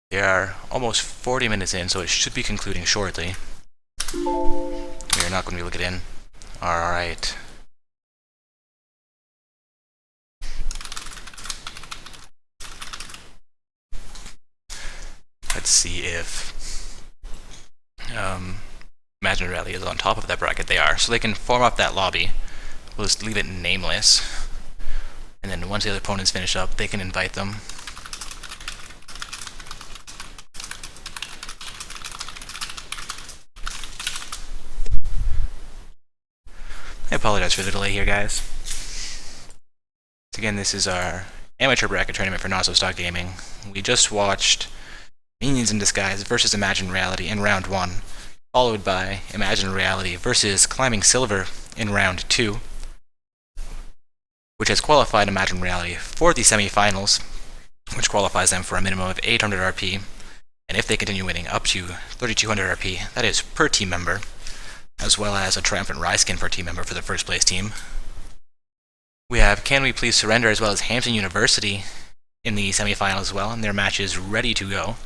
They are almost 40 minutes in, so it should be concluding shortly. We are not going to be looking in. Alright. Let's see if Imagine Rally is on top of that bracket. They are, so they can form up that lobby. We'll just leave it nameless, and then once the other opponents finish up, they can invite them. I apologize for the delay here, guys. Again, this is our amateur bracket tournament for Not So Stock Gaming. We just watched Minions in Disguise versus Imagine Reality in round 1. Followed by Imagine Reality versus Climbing Silver in round 2, which has qualified Imagine Reality for the semi-finals, which qualifies them for a minimum of 800 RP, and if they continue winning, up to 3200 RP, that is per team member, as well as a Triumphant Rise skin per team member for the first place team. We have Can We Please Surrender as well as Hampton University in the semi-finals as well, and their match is ready to go.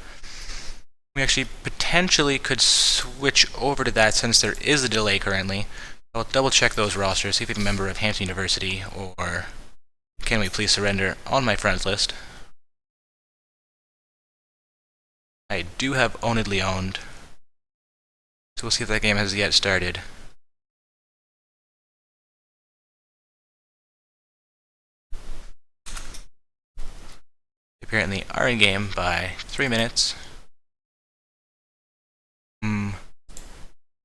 We actually potentially could switch over to that since there is a delay currently. I'll double check those rosters, see if we have a member of Hampton University or Can We Please Surrender on my friends list. I do have Ownedly Owned So we'll see if that game has yet started. Apparently are in game by 3 minutes. I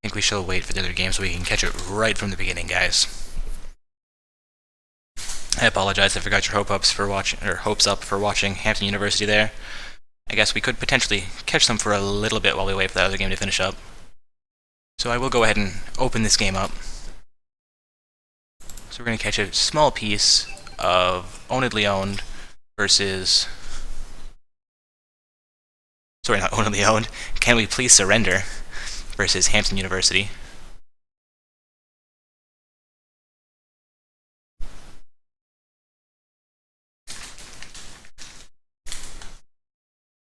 think we shall wait for the other game so we can catch it right from the beginning, guys. I apologize if I got your hopes up for watching Hampton University there. I guess we could potentially catch them for a little bit while we wait for that other game to finish up. So I will go ahead and open this game up. So we're going to catch a small piece of Ownedly Owned versus... Sorry, not Ownedly Owned. Can We Please Surrender versus Hampton University.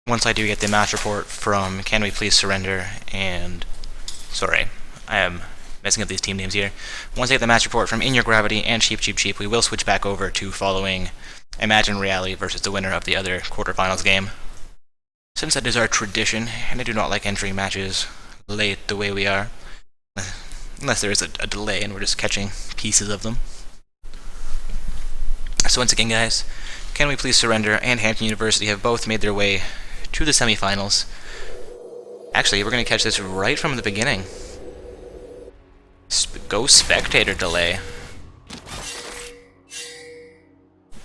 Once I do get the match report from Can We Please Surrender and... Sorry, I am messing up these team names here. Once I get the match report from In Your Gravity and Cheap Cheap Cheap, we will switch back over to following Imagine Reality versus the winner of the other quarterfinals game. Since that is our tradition, and I do not like entering matches late the way we are, unless there is a delay and we're just catching pieces of them. So once again, guys, Can We Please Surrender and Hampton University have both made their way to the semifinals. Actually, we're going to catch this right from the beginning. Go spectator delay.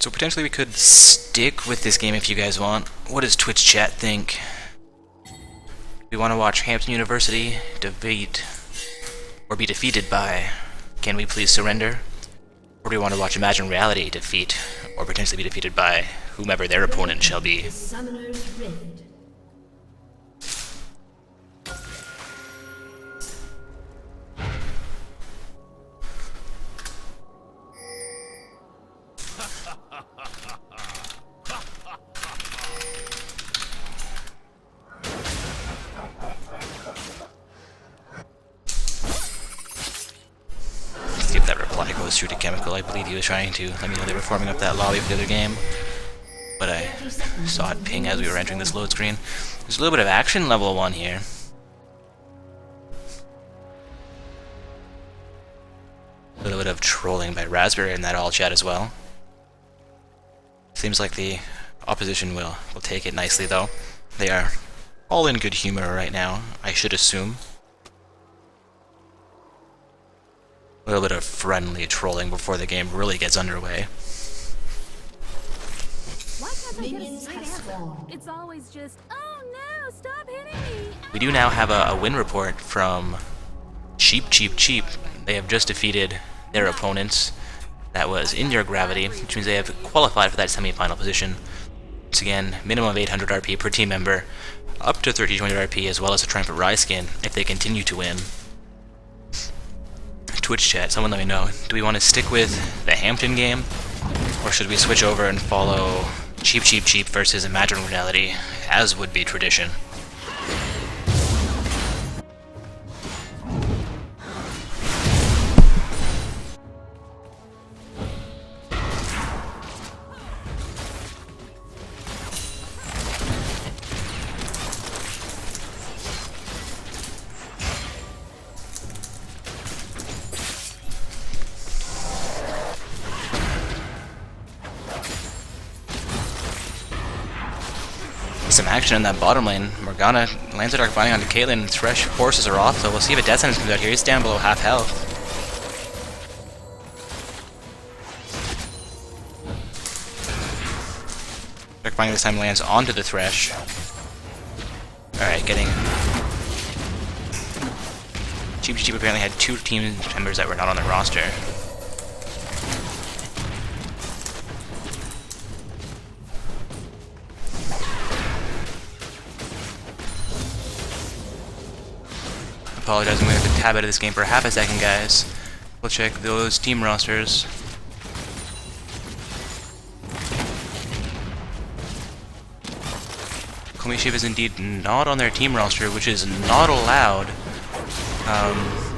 So potentially we could stick with this game if you guys want. What does Twitch chat think? We want to watch Hampton University defeat or be defeated by Can We Please Surrender? Or do we want to watch Imagine Reality defeat or potentially be defeated by whomever their opponent shall be? The Summoner's Rift. See if that reply goes through to Chemical. I believe he was trying to let me know they were forming up that lobby for the other game, but I saw it ping as we were entering this load screen. There's a little bit of action level 1 here. A little bit of trolling by Raspberry in that all chat as well. Seems like the opposition will take it nicely though. They are all in good humor right now, I should assume. A little bit of friendly trolling before the game really gets underway. Why can't I get a Minions straight have answer? spawned. It's always just, oh no, stop hitting me. We do now have a win report from Cheap Cheap Cheap. They have just defeated their opponents. That was In Your Gravity, which means they have qualified for that semi-final position. Once again, minimum of 800 RP per team member, up to 1300 RP, as well as a Triumphant Rise skin if they continue to win. Twitch chat, someone let me know. Do we want to stick with the Hampton game, or should we switch over and follow Cheap Cheap Cheap versus Imagine Reality, as would be tradition? Some action in that bottom lane. Morgana lands a Dark Binding onto Caitlyn, and Thresh forces her off, so we'll see if a Death Sentence comes out here. He's down below half health. Dark Binding this time lands onto the Thresh. Alright, getting... Cheap Cheap apparently had 2 team members that were not on their roster. Apologize, I'm going to have to tab out of this game for half a second, guys. We'll check those team rosters. Komishiv is indeed not on their team roster, which is not allowed.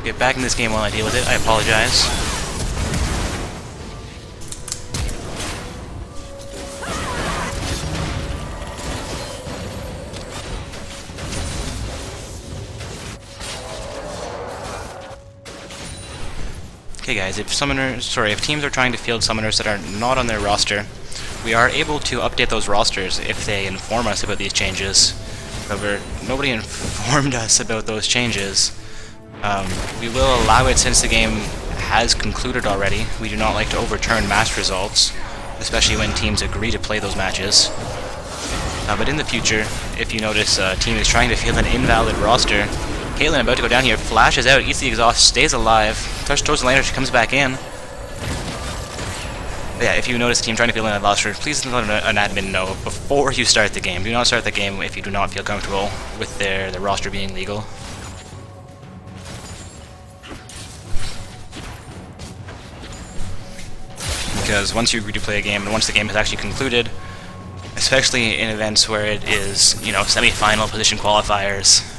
Get back in this game while I deal with it. I apologize. Okay guys, if teams are trying to field summoners that are not on their roster, we are able to update those rosters if they inform us about these changes. However, nobody informed us about those changes. We will allow it since the game has concluded already. We do not like to overturn match results, especially when teams agree to play those matches. But in the future, if you notice a team is trying to field an invalid roster, Caitlyn about to go down here, flashes out, eats the exhaust, stays alive, throws the laner, she comes back in. But yeah, if you notice a team trying to field an invalid roster, please let an admin know before you start the game. Do not start the game if you do not feel comfortable with their roster being legal. Because once you agree to play a game, and once the game has actually concluded, especially in events where it is, you know, semi-final position qualifiers,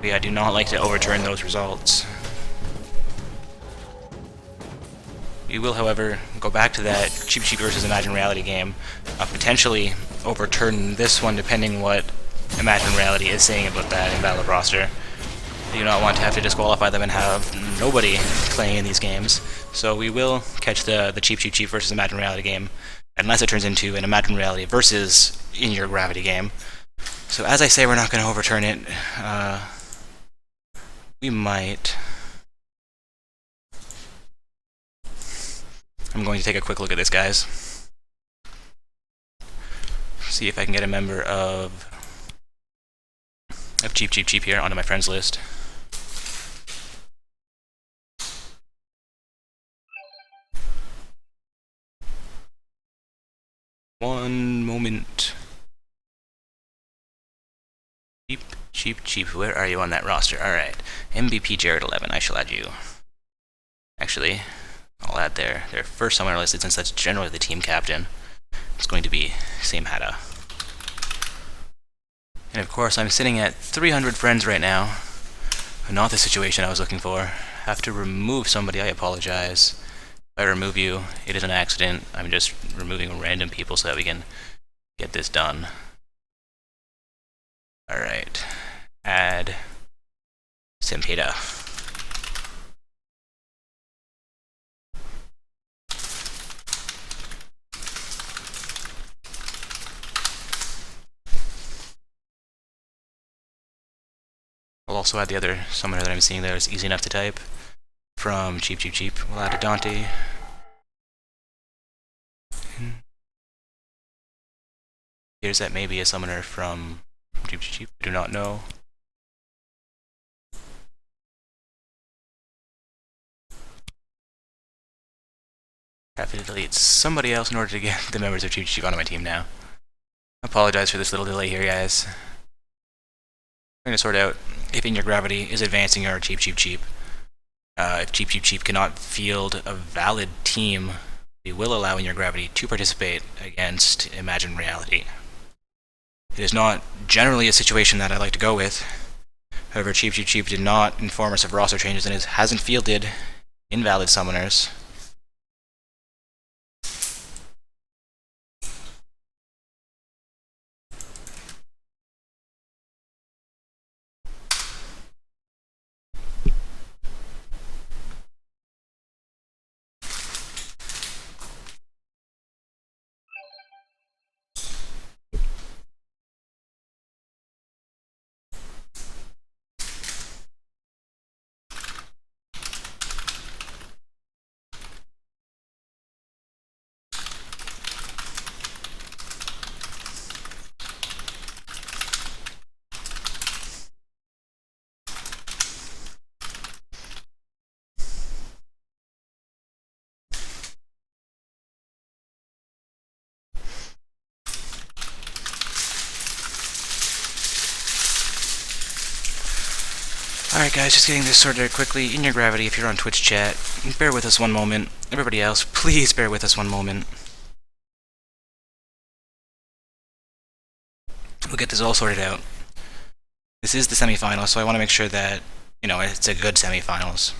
I do not like to overturn those results. We will, however, go back to that Cheap Cheap versus Imagine Reality game, potentially overturn this one depending what Imagine Reality is saying about that invalid roster. We do not want to have to disqualify them and have nobody playing in these games, so we will catch the Cheap Cheap Cheap versus Imagine Reality game, unless it turns into an Imagine Reality versus In Your Gravity game. So as I say, we're not going to overturn it. We might. I'm going to take a quick look at this, guys. See if I can get a member of Cheap Cheap Cheap here onto my friends list. One moment. Cheap Cheap Cheap, where are you on that roster? Alright. MVP Jared 11, I shall add you. Actually, I'll add their first summoner listed, since that's generally the team captain. It's going to be Samehada. And of course, I'm sitting at 300 friends right now. Not the situation I was looking for. Have to remove somebody, I apologize. If I remove you, it is an accident. I'm just removing random people so that we can get this done. Alright. Add Samehada. I'll also add the other summoner that I'm seeing there. It's easy enough to type. From Cheap Cheap Cheap, we'll add a Dante. Here's that maybe a summoner from Cheap Cheap Cheap. I do not know. Have to delete somebody else in order to get the members of Cheap Cheap onto my team now. I apologize for this little delay here, guys. I'm going to sort out if In Your Gravity is advancing or Cheap Cheap Cheap. If Cheap Cheap Cheap cannot field a valid team, we will allow In Your Gravity to participate against Imagine Reality. It is not generally a situation that I like to go with. However, Cheap Cheap Cheap did not inform us of roster changes and hasn't fielded invalid summoners. Alright guys, just getting this sorted out quickly. In Your Gravity, if you're on Twitch chat, bear with us one moment. Everybody else, please bear with us one moment. We'll get this all sorted out. This is the semifinals, so I want to make sure that, you know, it's a good semifinals.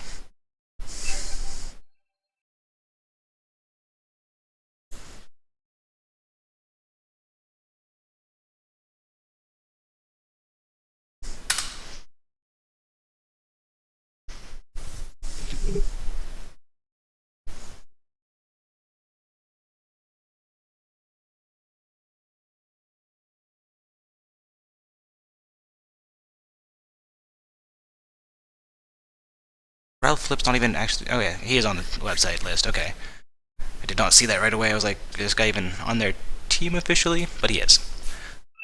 Ralph Flip's not even actually... Oh yeah, he is on the website list, okay. I did not see that right away. I was like, is this guy even on their team officially? But he is.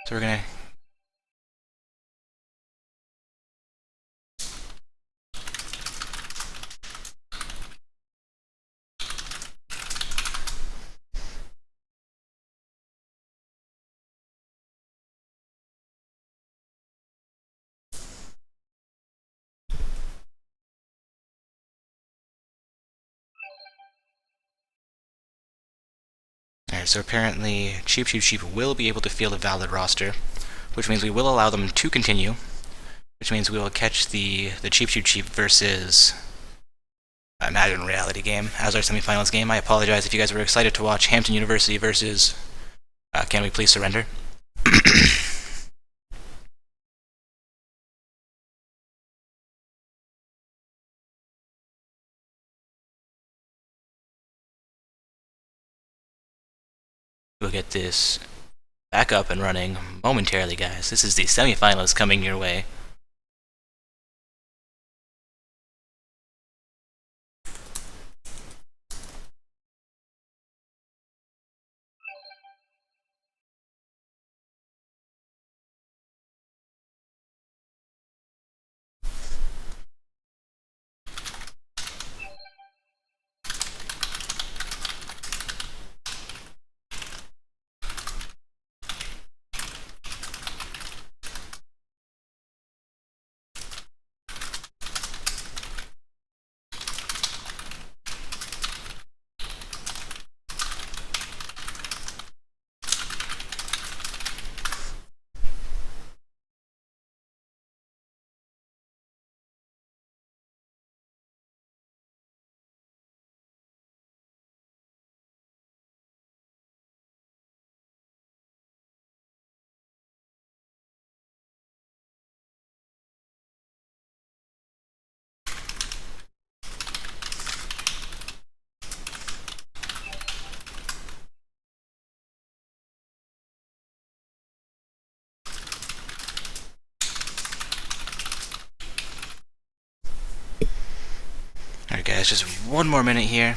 So we're gonna... Alright, so apparently Cheap Cheap Cheap will be able to field a valid roster, which means we will allow them to continue, which means we will catch the Cheap Cheap Cheap versus Imagine Reality game as our semifinals game. I apologize if you guys were excited to watch Hampton University versus Can We Please Surrender? We'll get this back up and running momentarily, guys. This is the semifinals coming your way. Alright guys, just one more minute here.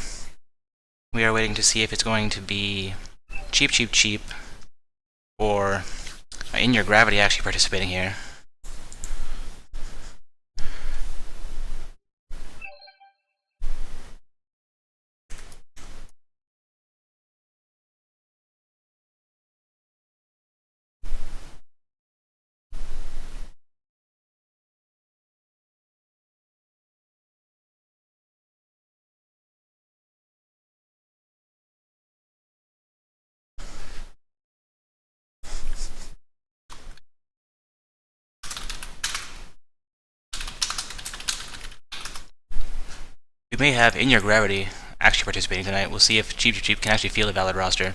We are waiting to see if it's going to be Cheap Cheap Cheap or In Your Gravity actually participating here. We may have In Your Gravity actually participating tonight. We'll see if Cheap Cheap Cheap can actually field a valid roster.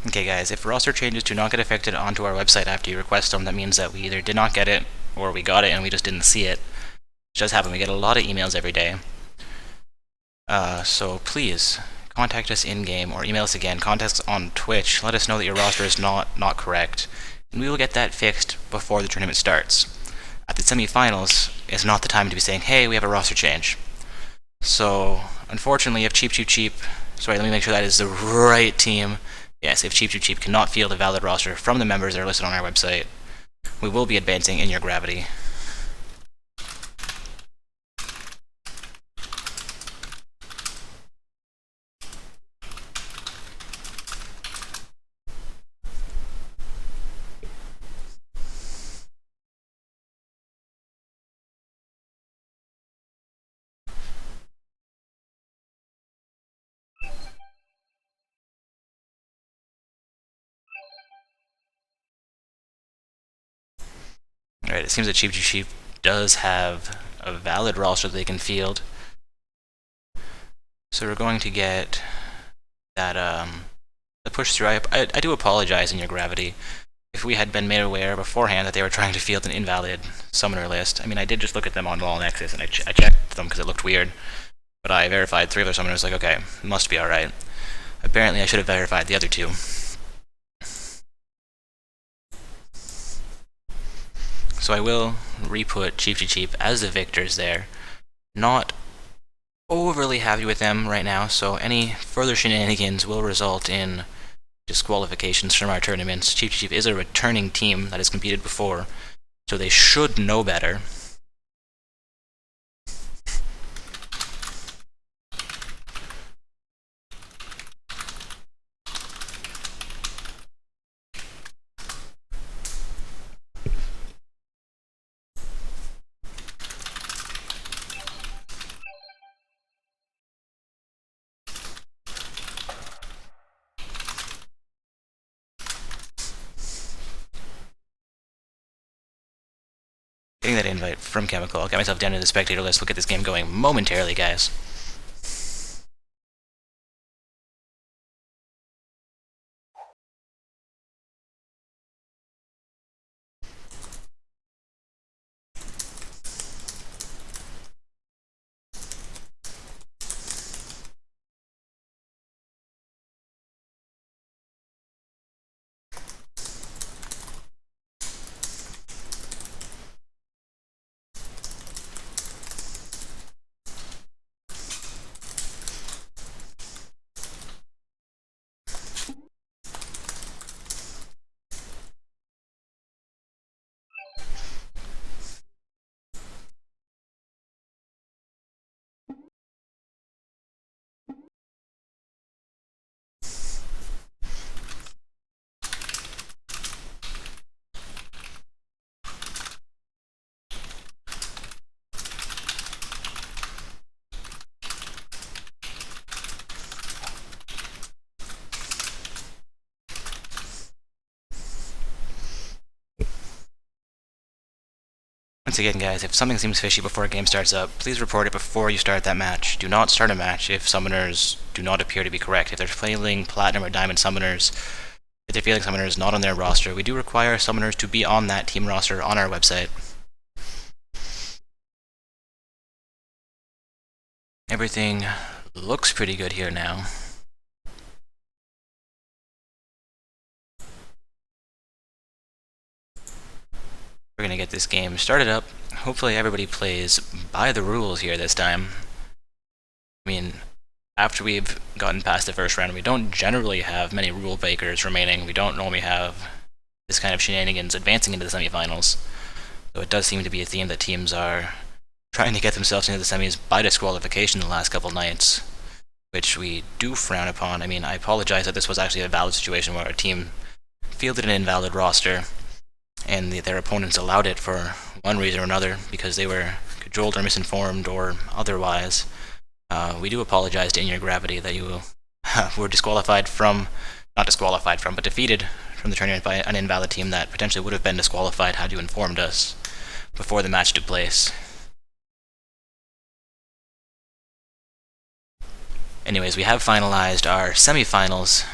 Okay guys, if roster changes do not get affected onto our website after you request them, that means that we either did not get it, or we got it and we just didn't see it. It does happen, we get a lot of emails every day. So please, contact us in-game, or email us again, contact us on Twitch, let us know that your roster is not correct, and we will get that fixed before the tournament starts. At the semifinals, it's not the time to be saying, hey, we have a roster change. So, unfortunately, if Cheap Cheap Cheap, sorry, let me make sure that is the right team. Yes, if Cheap Cheap Cheap cannot field a valid roster from the members that are listed on our website, we will be advancing In Your Gravity. Alright, it seems that Cheap Cheap Cheap does have a valid roster that they can field. So we're going to get that the push through. I do apologize In Your Gravity. if we had been made aware beforehand that they were trying to field an invalid summoner list. I mean, I did just look at them on Law Nexus, and I checked them because it looked weird. But I verified 3 other summoners, like, okay, must be alright. Apparently I should have verified the other 2. So I will re-put Cheap Cheap as the victors there. Not overly happy with them right now, so any further shenanigans will result in disqualifications from our tournaments. Cheap Cheap is a returning team that has competed before, so they should know better. Getting that invite from Chemical. I'll get myself down to the spectator list. We'll get this game going momentarily, guys. Once again, guys, if something seems fishy before a game starts up, please report it before you start that match. Do not start a match if summoners do not appear to be correct. If they're failing Platinum or Diamond summoners, if they're failing summoners not on their roster, we do require summoners to be on that team roster on our website. Everything looks pretty good here now. We're going to get this game started up. Hopefully everybody plays by the rules here this time. I mean, after we've gotten past the first round, we don't generally have many rule breakers remaining. We don't normally have this kind of shenanigans advancing into the semifinals. So it does seem to be a theme that teams are trying to get themselves into the semis by disqualification the last couple nights, which we do frown upon. I mean, I apologize that this was actually a valid situation where our team fielded an invalid roster, and their opponents allowed it for one reason or another, because they were cajoled or misinformed or otherwise. We do apologize to In Your Gravity that you were disqualified from, not disqualified from, but defeated from the tournament by an invalid team that potentially would have been disqualified had you informed us before the match took place. Anyways, we have finalized our semifinals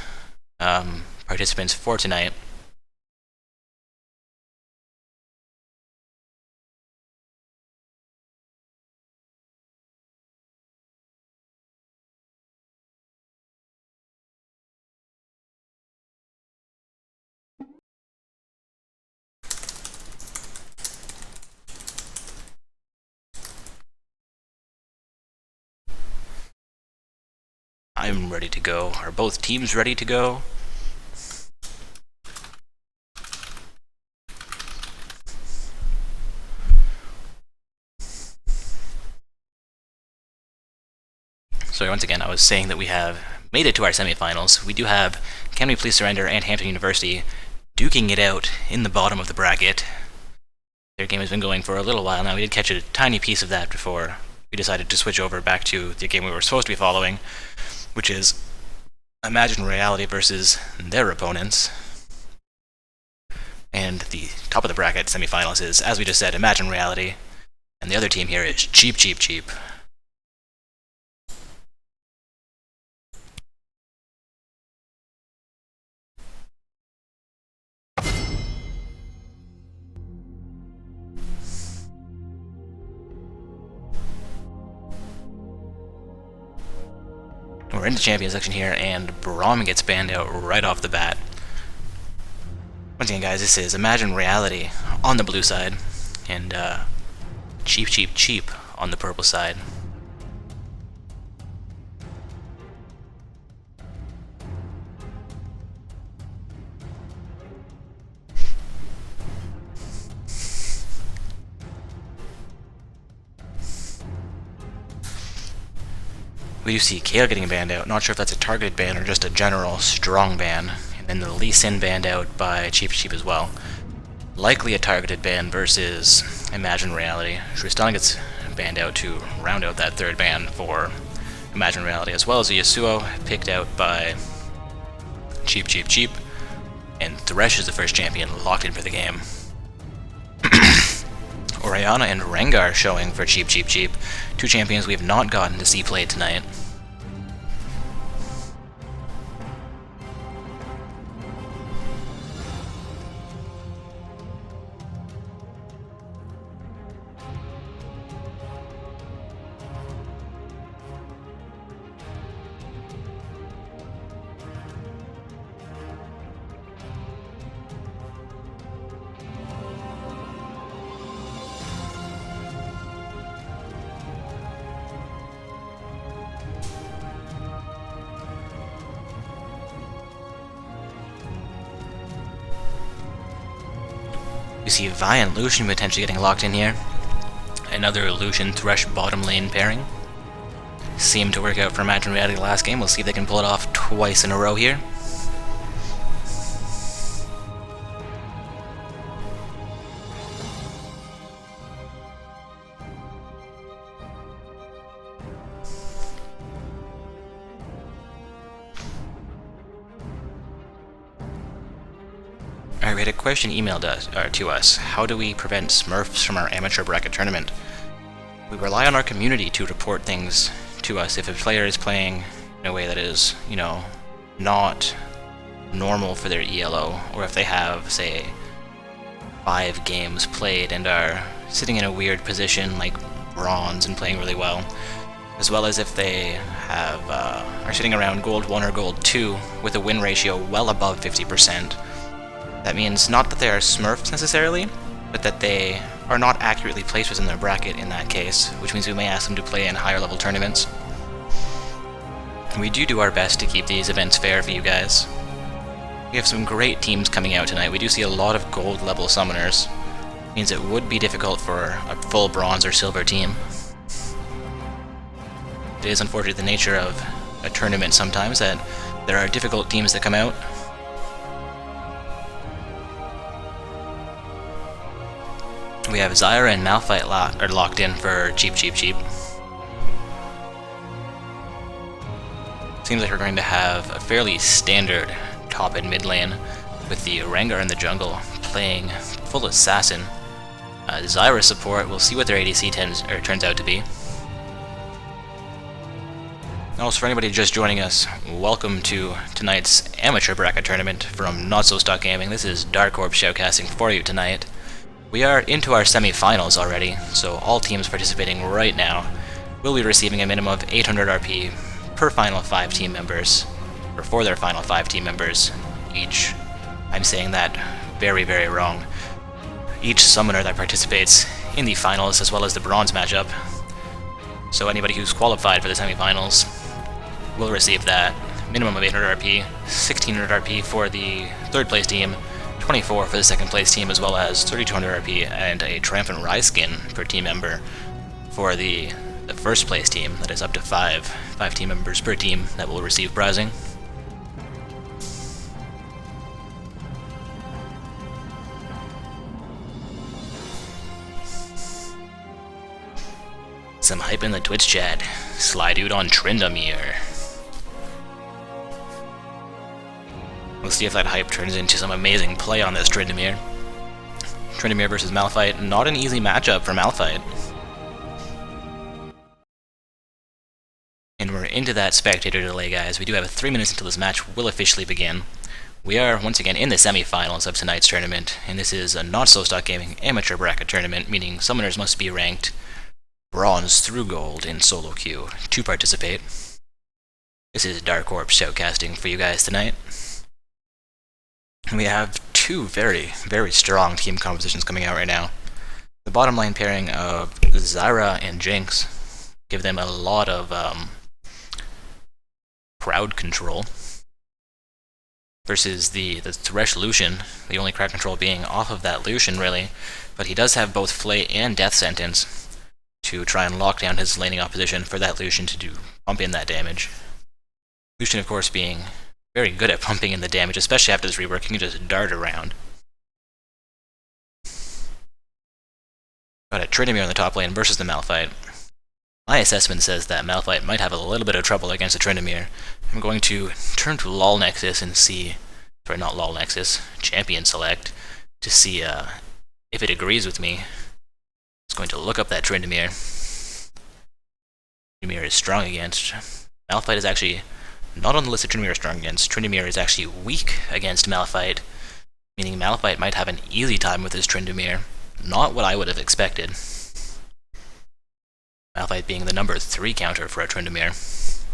participants for tonight. I'm ready to go. Are both teams ready to go? So once again, I was saying that we have made it to our semifinals. We do have Can We Please Surrender and Hampton University duking it out in the bottom of the bracket. Their game has been going for a little while now. We did catch a tiny piece of that before we decided to switch over back to the game we were supposed to be following, which is Imagine Reality versus their opponents. And the top of the bracket semifinals is, as we just said, Imagine Reality, and the other team here is Cheap Cheap Cheap. We're in the champion section here, and Braum gets banned out right off the bat. Once again, guys, this is Imagine Reality on the blue side, and Cheap Cheap Cheap on the purple side. We do see Kayle getting banned out. Not sure if that's a targeted ban or just a general strong ban. And then the Lee Sin banned out by Cheap Cheap as well. Likely a targeted ban versus Imagine Reality. Tristana gets banned out to round out that third ban for Imagine Reality, as well as a Yasuo picked out by Cheap Cheap Cheap. And Thresh is the first champion locked in for the game. Orianna and Rengar showing for Cheap Cheap Cheap. Two champions we have not gotten to see played tonight. You see Vi and Lucian potentially getting locked in here. Another Lucian Thresh bottom lane pairing. Seemed to work out for Imagine Reality last game. We'll see if they can pull it off twice in a row here. Alright, we had a question emailed to us. How do we prevent Smurfs from our amateur bracket tournament? We rely on our community to report things to us. If a player is playing in a way that is, not normal for their ELO, or if they have, say, 5 games played and are sitting in a weird position like bronze and playing really well, as well as if they have are sitting around gold 1 or gold 2 with a win ratio well above 50%. That means not that they are Smurfs necessarily, but that they are not accurately placed within their bracket in that case, which means we may ask them to play in higher level tournaments. We do our best to keep these events fair for you guys. We have some great teams coming out tonight. We do see a lot of gold level summoners. It means it would be difficult for a full bronze or silver team. It is unfortunately the nature of a tournament sometimes that there are difficult teams that come out. We have Zyra and Malphite locked in for Cheap Cheap Cheap. Seems like we're going to have a fairly standard top and mid lane with the Rengar in the jungle playing full assassin. Zyra support, we'll see what their ADC turns out to be. Also, for anybody just joining us, welcome to tonight's amateur bracket tournament from Not So Stock Gaming. This is Dark Orb shoutcasting for you tonight. We are into our semi-finals already, so all teams participating right now will be receiving a minimum of 800 RP per final 5 team members, or for their final 5 team members each. I'm saying that very, very wrong. Each summoner that participates in the finals as well as the bronze matchup. So anybody who's qualified for the semi-finals will receive that minimum of 800 RP, 1600 RP for the third place team, 24 for the second place team, as well as 3200 RP and a Triumphant Rise skin per team member for the first place team. That is up to 5 team members per team that will receive prizing. Some hype in the Twitch chat. Sly Dude on Tryndamere. We'll see if that hype turns into some amazing play on this Tryndamere. Tryndamere versus Malphite, not an easy matchup for Malphite. And we're into that spectator delay, guys. We do have 3 minutes until this match will officially begin. We are once again in the semi-finals of tonight's tournament, and this is a Not So Stock Gaming amateur bracket tournament, meaning summoners must be ranked bronze through gold in solo queue to participate. This is Dark Orb Showcasting for you guys tonight. We have two very, very strong team compositions coming out right now. The bottom line pairing of Zyra and Jinx give them a lot of crowd control, versus the Thresh Lucian, the only crowd control being off of that Lucian really, but he does have both Flay and Death Sentence to try and lock down his laning opposition for that Lucian to pump in that damage. Lucian, of course, being very good at pumping in the damage, especially after this rework. He can just dart around. Got a Tryndamere in the top lane versus the Malphite. My assessment says that Malphite might have a little bit of trouble against the Tryndamere. I'm going to turn to LoL Nexus and see, sorry, not LoL Nexus, Champion Select, to see if it agrees with me. It's going to look up that Tryndamere. Tryndamere is strong against. Malphite is actually not on the list of Tryndamere is strong against. Tryndamere is actually weak against Malphite, meaning Malphite might have an easy time with his Tryndamere. Not what I would have expected. Malphite being the number 3 counter for a Tryndamere.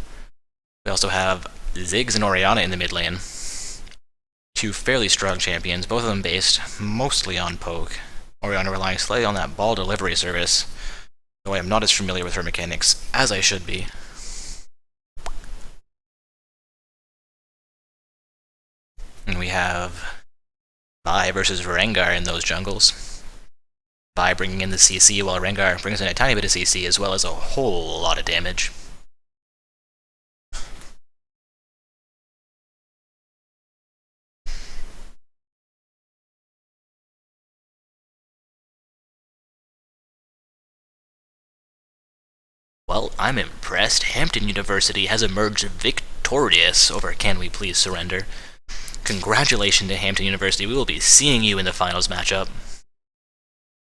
We also have Ziggs and Orianna in the mid lane. Two fairly strong champions, both of them based mostly on poke. Orianna relying slightly on that ball delivery service, though I am not as familiar with her mechanics as I should be. And we have Vi versus Rengar in those jungles. Vi bringing in the CC while Rengar brings in a tiny bit of CC as well as a whole lot of damage. Well, I'm impressed. Hampton University has emerged victorious over Can We Please Surrender. Congratulations to Hampton University. We will be seeing you in the finals matchup.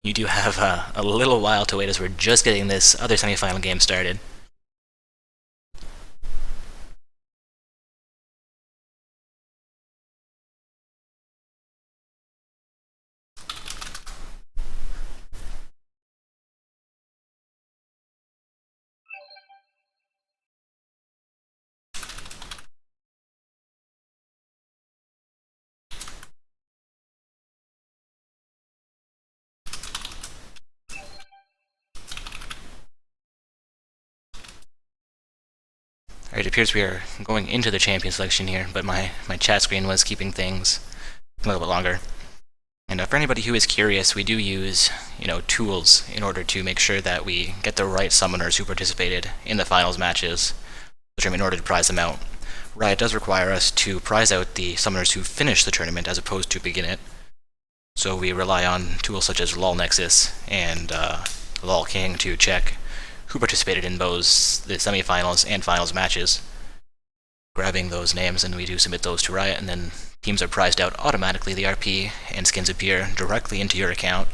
You do have a little while to wait as we're just getting this other semifinal game started. Alright, it appears we are going into the champion selection here, but my chat screen was keeping things a little bit longer. And for anybody who is curious, we do use, tools in order to make sure that we get the right summoners who participated in the finals matches, in order to prize them out. Riot does require us to prize out the summoners who finish the tournament as opposed to begin it. So we rely on tools such as LoL Nexus and LoL King to check who participated in both the semifinals and finals matches, grabbing those names, and we do submit those to Riot, and then teams are prized out automatically. The RP and skins appear directly into your account.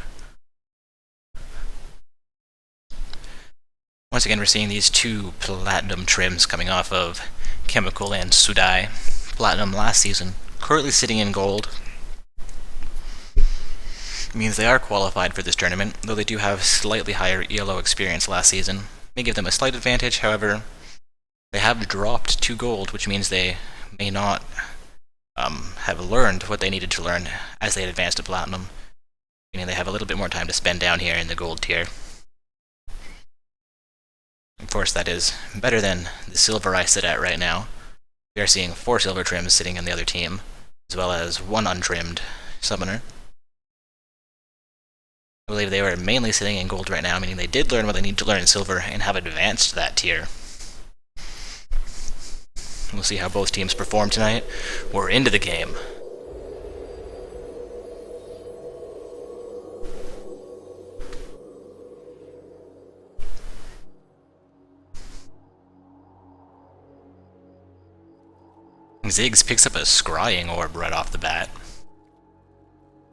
Once again, we're seeing these two Platinum trims coming off of Chemical and Sudai. Platinum last season, currently sitting in Gold. Means they are qualified for this tournament, though they do have slightly higher ELO experience last season. May give them a slight advantage, however, they have dropped to Gold, which means they may not have learned what they needed to learn as they had advanced to Platinum, meaning they have a little bit more time to spend down here in the Gold tier. Of course, that is better than the Silver I sit at right now. We are seeing 4 Silver trims sitting on the other team, as well as 1 untrimmed summoner. I believe they were mainly sitting in Gold right now, meaning they did learn what they need to learn in Silver and have advanced to that tier. We'll see how both teams perform tonight. We're into the game. Ziggs picks up a Scrying Orb right off the bat.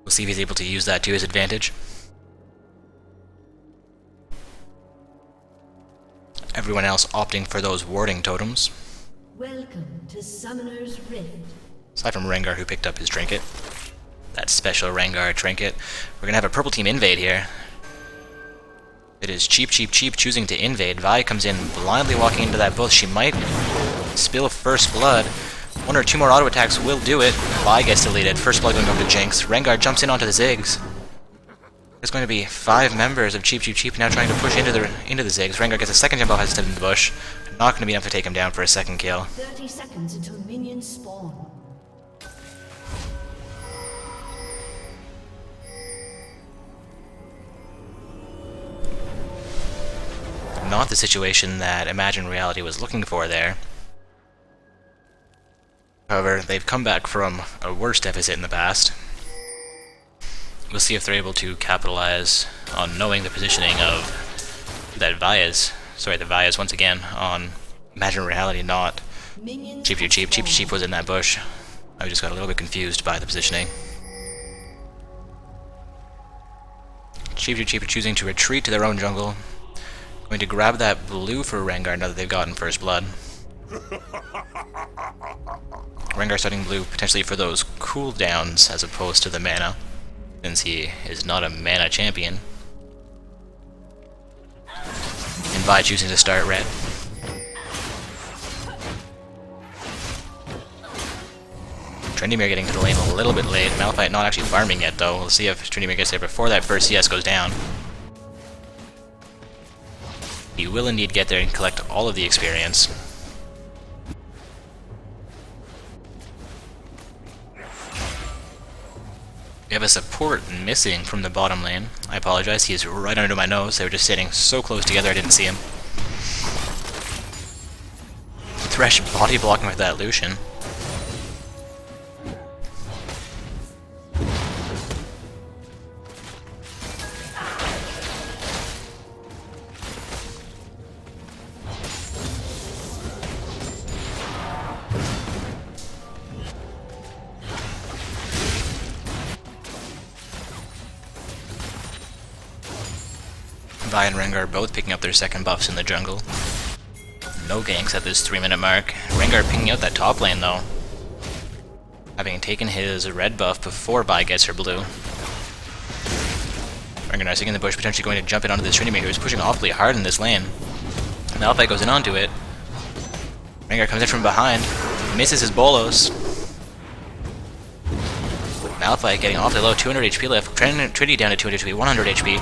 We'll see if he's able to use that to his advantage. Everyone else opting for those warding totems. Welcome to Summoner's Rift. Aside from Rengar, who picked up his trinket. That special Rengar trinket. We're gonna have a purple team invade here. It is Cheap choosing to invade. Vi comes in blindly walking into that bush. She might spill first blood. One or two more auto attacks will do it. Vi gets deleted. First blood going over to Jinx. Rengar jumps in onto the Ziggs. There's going to be 5 members of Cheap now trying to push into the Ziggs. Rengar gets a second jump off his head in the bush. Not going to be enough to take him down for a second kill. 30 seconds until minions spawn. Not the situation that Imagine Reality was looking for there. However, they've come back from a worse deficit in the past. We'll see if they're able to capitalize on knowing the positioning of that Vi is once again on Imagine Reality, not Minions Cheap. have spawned. Cheap was in that bush. I just got a little bit confused by the positioning. Cheap choosing to retreat to their own jungle. Going to grab that blue for Rengar now that they've gotten first blood. Rengar starting blue potentially for those cooldowns as opposed to the mana, since he is not a mana champion. And Vi choosing to start red. Tryndamere getting to the lane a little bit late. Malphite not actually farming yet though. We'll see if Tryndamere gets there before that first CS goes down. He will indeed get there and collect all of the experience. We have a support missing from the bottom lane. I apologize, he is right under my nose. They were just sitting so close together I didn't see him. Thresh body blocking with that Lucian. Vi and Rengar both picking up their second buffs in the jungle. No ganks at this 3-minute mark. Rengar picking out that top lane though, having taken his red buff before Vi gets her blue. Rengar now sitting in the bush, potentially going to jump in onto this Tryndamere, who is pushing awfully hard in this lane. Malphite goes in onto it. Rengar comes in from behind, misses his bolos. Malphite getting awfully low, 200 HP left. Trinity down to 200 HP, 100 HP.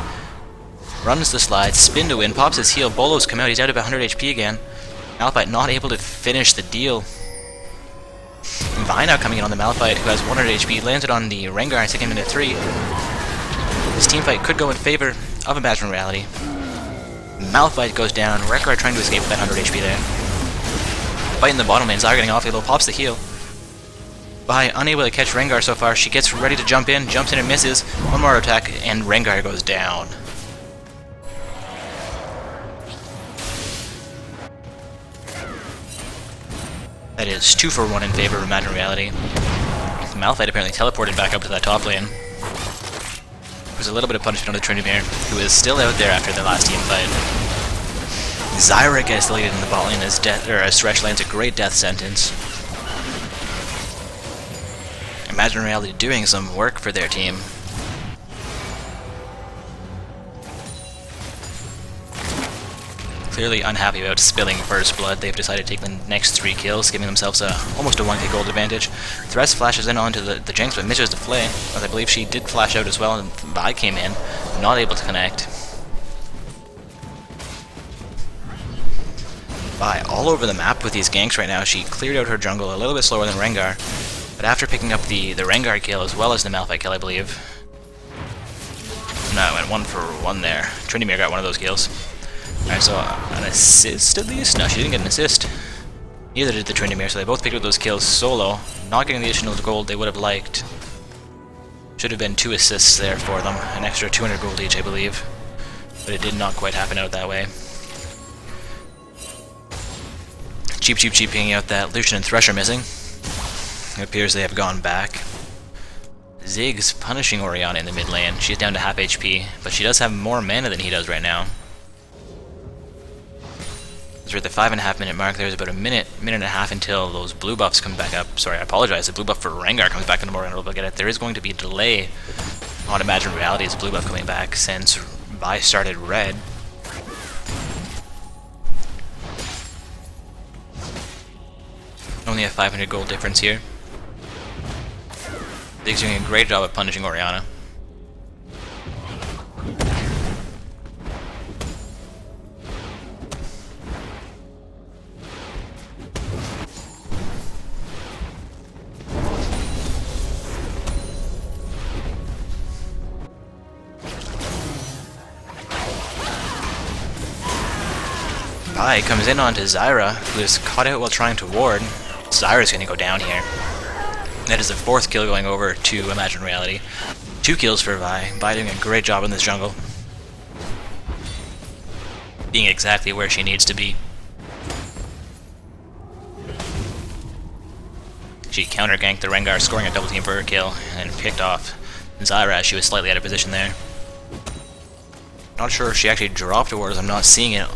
Runs the slide, spin to win, pops his heal, bolos come out, he's out of 100 HP again. Malphite not able to finish the deal. Vi now coming in on the Malphite, who has 100 HP, lands it on the Rengar and taking him into 3. This teamfight could go in favor of Imagine Reality. Malphite goes down, Rengar trying to escape with that 100 HP there. Fighting the bottom lane, Zyra getting awfully low, pops the heal. Vi unable to catch Rengar so far, she gets ready to jump in, jumps in and misses. One more attack, and Rengar goes down. That is 2 for 1 in favor of Imagine Reality. Malphite apparently teleported back up to that top lane. There's a little bit of punishment on the Tryndamere, who is still out there after the last team fight. Zyra gets deleted in the bot lane as Thresh lands a great death sentence. Imagine Reality doing some work for their team. Clearly unhappy about spilling first blood, they've decided to take the next 3 kills, giving themselves almost a 1k gold advantage. Thresh flashes in onto the Jinx, but misses the flay, as I believe she did flash out as well, and Vi came in, not able to connect. Vi all over the map with these ganks right now. She cleared out her jungle a little bit slower than Rengar, but after picking up the Rengar kill as well as the Malphite kill, I believe. No, it went 1 for 1 there. Tryndamere got one of those kills. Alright, so an assist at least? No, she didn't get an assist. Neither did the Tryndamere, so they both picked up those kills solo, not getting the additional gold they would have liked. Should have been 2 assists there for them, an extra 200 gold each, I believe. But it did not quite happen out that way. Cheap picking out that Lucian and Thresh are missing. It appears they have gone back. Ziggs punishing Orianna in the mid lane. She's down to half HP, but she does have more mana than he does right now. We're at the 5.5 minute mark. There's about a minute and a half until those blue buffs come back up. Sorry, I apologize. The blue buff for Rengar comes back in the morning. We'll get it. There is going to be a delay on Imagine Reality's blue buff coming back since Vi started red. Only a 500 gold difference here. Zig's doing a great job of punishing Oriana. Vi comes in onto Zyra, who is caught out while trying to ward. Zyra's gonna go down here. That is the 4th kill going over to Imagine Reality. 2 kills for Vi. Vi doing a great job in this jungle. Being exactly where she needs to be. She counter-ganked the Rengar, scoring a double team for her kill, and picked off Zyra as she was slightly out of position there. Not sure if she actually dropped a ward, as I'm not seeing it.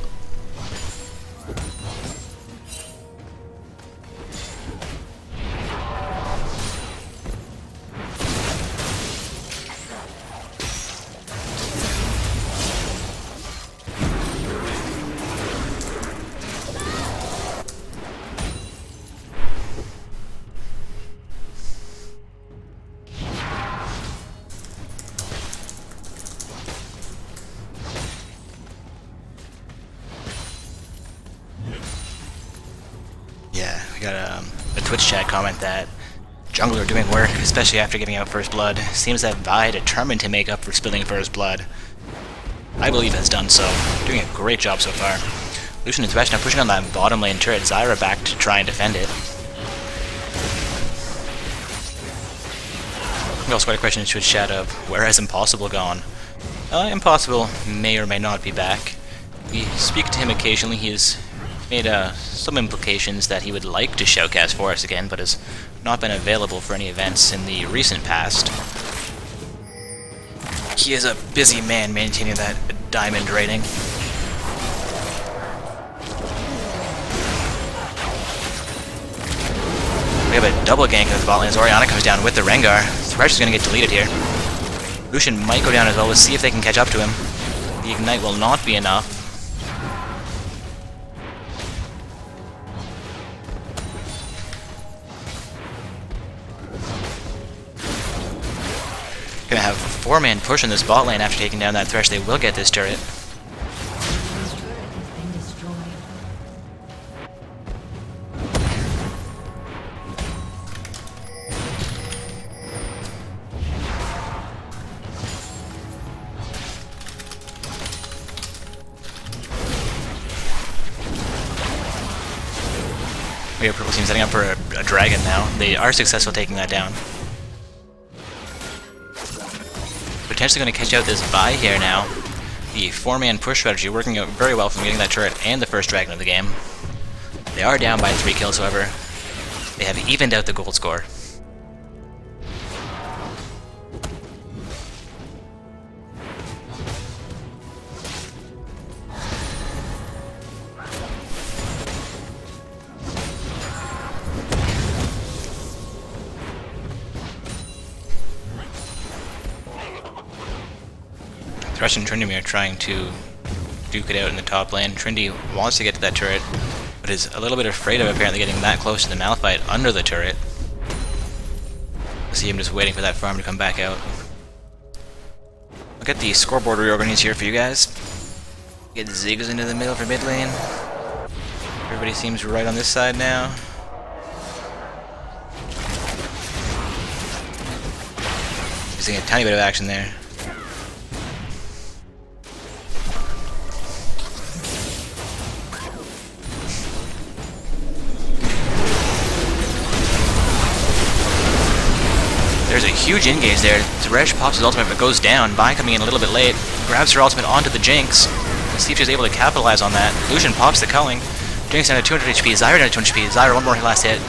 Got a Twitch chat comment that jungler doing work, especially after giving out first blood. Seems that Vi determined to make up for spilling first blood. I believe has done so. Doing a great job so far. Lucian and Thresh now pushing on that bottom lane turret. Zyra back to try and defend it. We also got a question in Twitch chat of where has Impossible gone? Impossible may or may not be back. We speak to him occasionally. He has made some implications that he would like to showcast for us again, but has not been available for any events in the recent past. He is a busy man maintaining that diamond rating. We have a double gank of the bot lane as Oriana comes down with the Rengar. Thresh is going to get deleted here. Lucian might go down as well. Let's see if they can catch up to him. The Ignite will not be enough. Gonna have a 4-man push in this bot lane after taking down that Thresh. They will get this turret. This turret has been destroyed. We have purple team setting up for a dragon now. They are successful taking that down. Potentially going to catch out this Vi here now. The 4-man push strategy working out very well from getting that turret and the first dragon of the game. They are down by 3 kills, however. They have evened out the gold score. Thresh and Trinity are trying to duke it out in the top lane. Trinity wants to get to that turret, but is a little bit afraid of apparently getting that close to the Malphite under the turret. I see him just waiting for that farm to come back out. I'll get the scoreboard reorganized here for you guys. Get Ziggs into the middle for mid lane. Everybody seems right on this side now. Using a tiny bit of action there. There's a huge engage there. Thresh pops his ultimate but goes down. Vi coming in a little bit late. Grabs her ultimate onto the Jinx. Let's see if she's able to capitalize on that. Lucian pops the culling. Jinx down to 200 HP. Zyra down to 200 HP. Zyra one more last hit.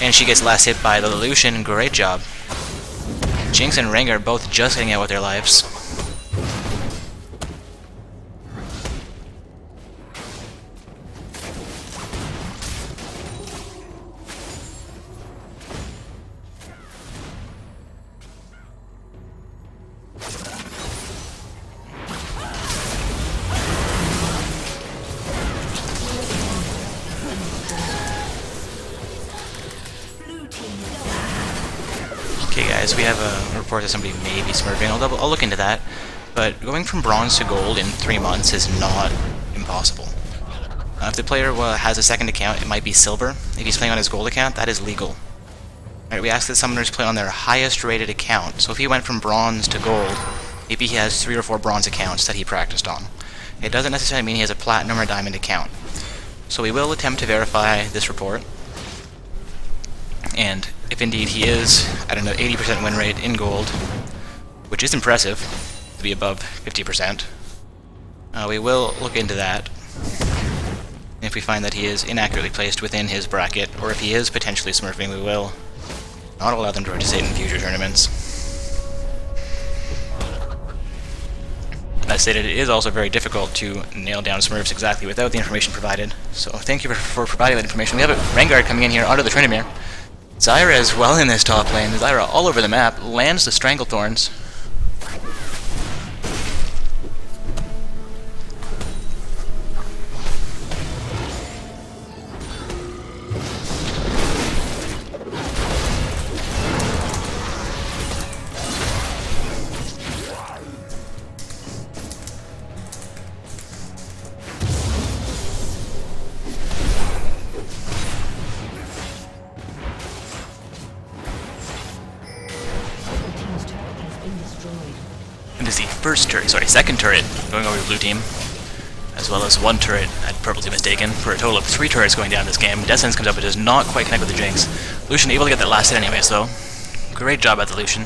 And she gets last hit by the Lucian. Great job. Jinx and Rengar both just getting out with their lives. as we have a report that somebody may be smurfing. I'll look into that. But going from bronze to gold in 3 months is not impossible. If the player has a second account, it might be silver. If he's playing on his gold account, that is legal. Right, we ask that summoners play on their highest rated account. So if he went from bronze to gold, maybe he has 3 or 4 bronze accounts that he practiced on. It doesn't necessarily mean he has a platinum or diamond account. So we will attempt to verify this report. And if indeed he is at an 80% win rate in gold, which is impressive to be above 50%, we will look into that. If we find that he is inaccurately placed within his bracket, or if he is potentially smurfing, we will not allow them to participate in future tournaments. As stated, it is also very difficult to nail down smurfs exactly without the information provided, so thank you for providing that information. We have a Rengar coming in here onto the Tryndamere. Zyra is well in this top lane. Zyra all over the map, lands the Stranglethorns. And is the second turret going over to blue team, as well as 1 turret at purple team mistaken, for a total of 3 turrets going down this game. Death Sentence comes up but does not quite connect with the Jinx. Lucian able to get that last hit anyways though. Great job at the Lucian.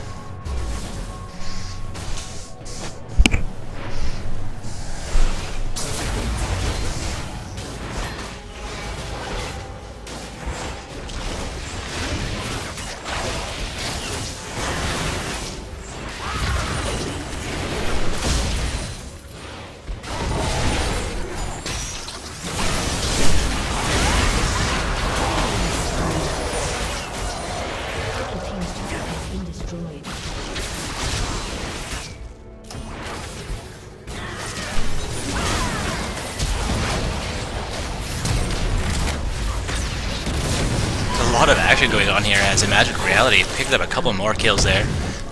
A lot of action going on here as Imagined Reality picked up a couple more kills there.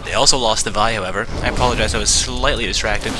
They also lost the Vi, however. I apologize, I was slightly distracted.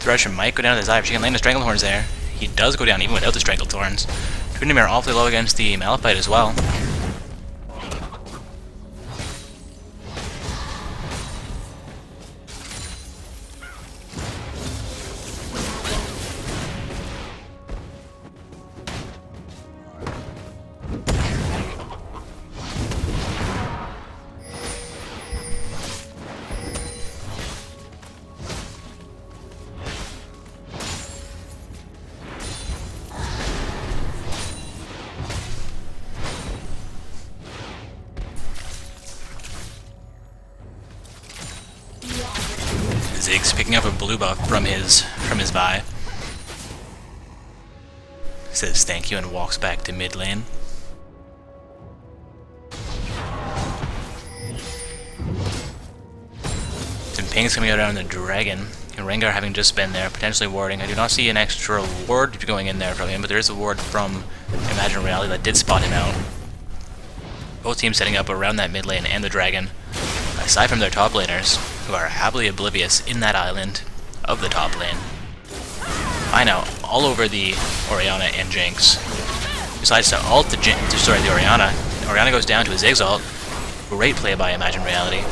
Thrasher might go down to the Zyra. She can land the Stranglethorns there. He does go down even without the Stranglethorns. Tryndamere awfully low against the Malphite as well. Ziggs picking up a blue buff from his Vi. Says thank you and walks back to mid lane. Some pings coming out on the dragon. And Rengar having just been there, potentially warding. I do not see an extra ward going in there from him, but there is a ward from Imagined Reality that did spot him out. Both teams setting up around that mid lane and the dragon. Aside from their top laners, who are happily oblivious in that island of the top lane. I know, all over the Orianna and Jinx. Decides to ult the Orianna. Orianna goes down to a Ziggs ult. Great play by Imagined Reality.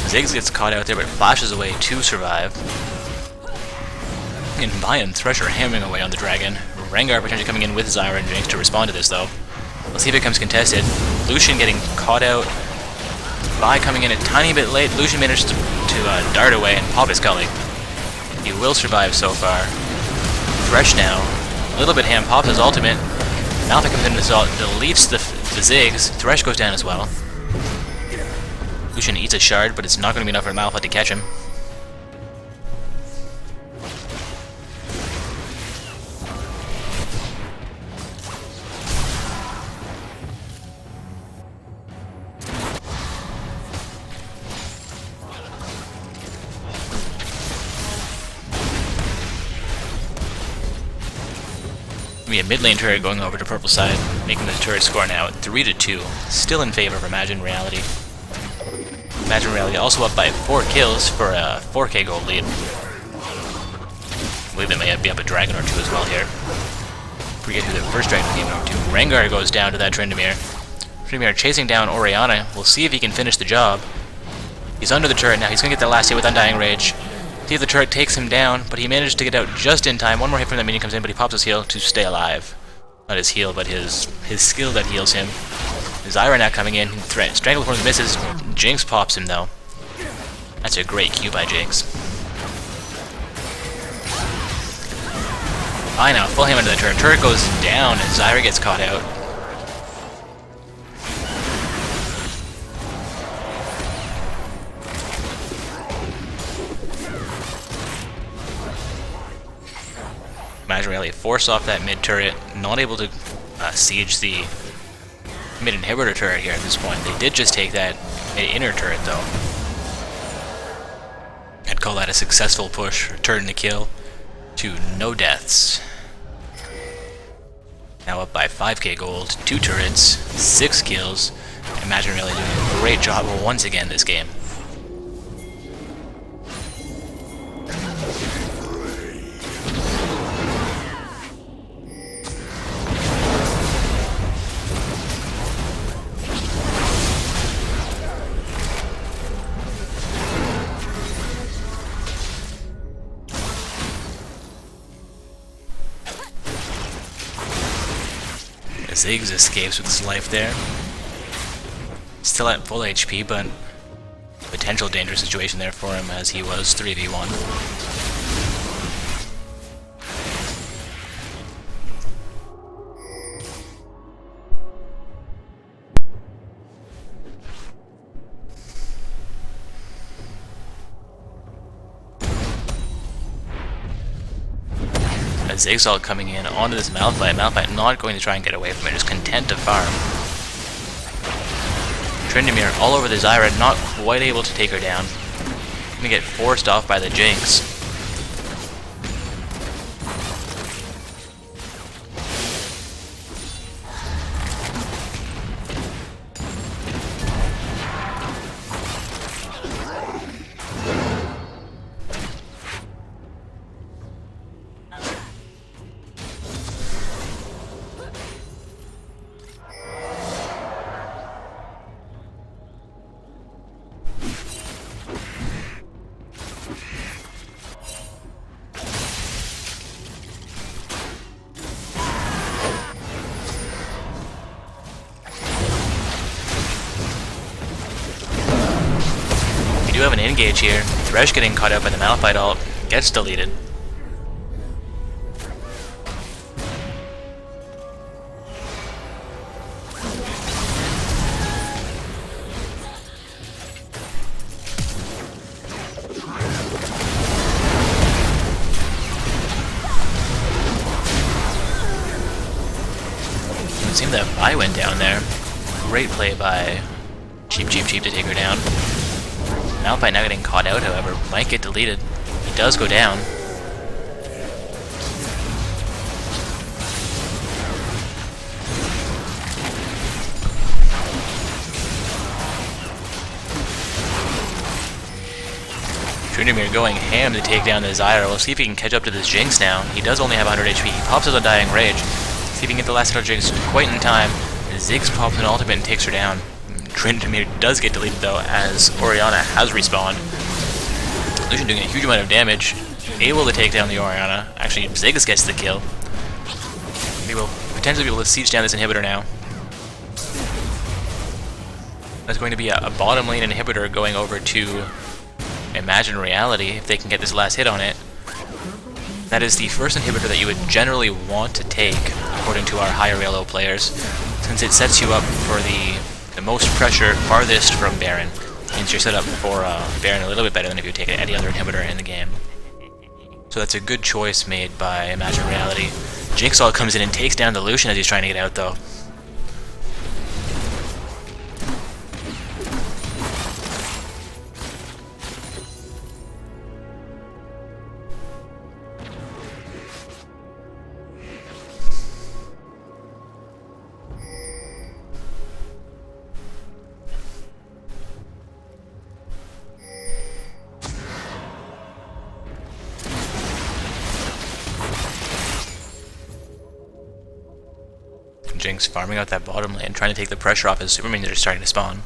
Ziggs gets caught out there, but flashes away to survive. And Vi and Thresher hammering away on the dragon. Rengar potentially coming in with Zyra and Jinx to respond to this, though. Let's see if it comes contested. Lucian getting caught out Vi coming in a tiny bit late. Lucian managed to dart away and pop his Cully. He will survive so far. Thresh now. A little bit ham pops his ultimate. Malphite comes in and deletes the Ziggs. Thresh goes down as well. Lucian eats a shard, but it's not going to be enough for Malphite to catch him. Be a mid lane turret going over to purple side, making the turret score now at 3-2, still in favor of Imagine Reality. Imagine Reality also up by 4 kills for a 4k gold lead. I believe they may be up a dragon or 2 as well here. Forget who the first dragon came over to. Rengar goes down to that Tryndamere. Tryndamere chasing down Orianna. We'll see if he can finish the job. He's under the turret now. He's going to get that last hit with Undying Rage. See if the turret takes him down, but he managed to get out just in time. One more hit from the minion comes in, but he pops his heal to stay alive. Not his heal, but his skill that heals him. Zyra now coming in. Stranglethorn misses. Jinx pops him, though. That's a great Q by Jinx. I now full ham into the turret. Turret goes down, and Zyra gets caught out. Imagine Reality force off that mid turret, not able to siege the mid inhibitor turret here at this point. They did just take that mid inner turret though. I'd call that a successful push, return the kill to no deaths. Now up by 5k gold, 2 turrets, 6 kills. Imagine Reality doing a great job once again this game. Ziggs escapes with his life there. Still at full HP, but potential dangerous situation there for him as he was 3v1. Ziggs coming in onto this Malphite. Malphite not going to try and get away from it, just content to farm. Tryndamere all over the Zyra, not quite able to take her down. Gonna get forced off by the Jinx. We do have an engage here. Thresh getting caught up by the Malphite ult gets deleted. It seemed that Vi went down there. Great play by Cheap to take her down. Malphite now getting caught out, however, might get deleted. He does go down. Tryndamere going ham to take down the Zyra. We'll see if he can catch up to this Jinx now. He does only have 100 HP. He pops his Undying Rage. See if he can get the last hit of Jinx quite in time. Ziggs pops an ultimate and takes her down. Tryndamere does get deleted though, as Orianna has respawned. Lucian doing a huge amount of damage, able to take down the Orianna. Actually, Ziggs gets the kill. We will potentially be able to siege down this inhibitor now. There's going to be a bottom lane inhibitor going over to Imagine Reality if they can get this last hit on it. That is the first inhibitor that you would generally want to take, according to our higher elo players, since it sets you up for the most pressure farthest from Baron. Means you're set up for Baron a little bit better than if you take any other inhibitor in the game. So that's a good choice made by Imagine Reality. Jigsaw comes in and takes down the Lucian as he's trying to get out, though. Jinx farming out that bottom lane, trying to take the pressure off as super minions are starting to spawn.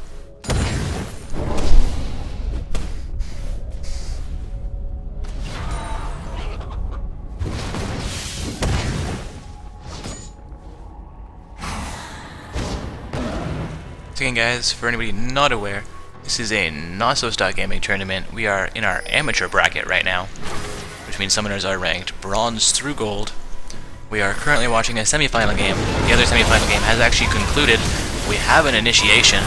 So again guys, for anybody not aware, this is a not-so-stock gaming tournament. We are in our amateur bracket right now, which means summoners are ranked bronze through gold. We are currently watching a semi-final game. The other semi-final game has actually concluded. We have an initiation.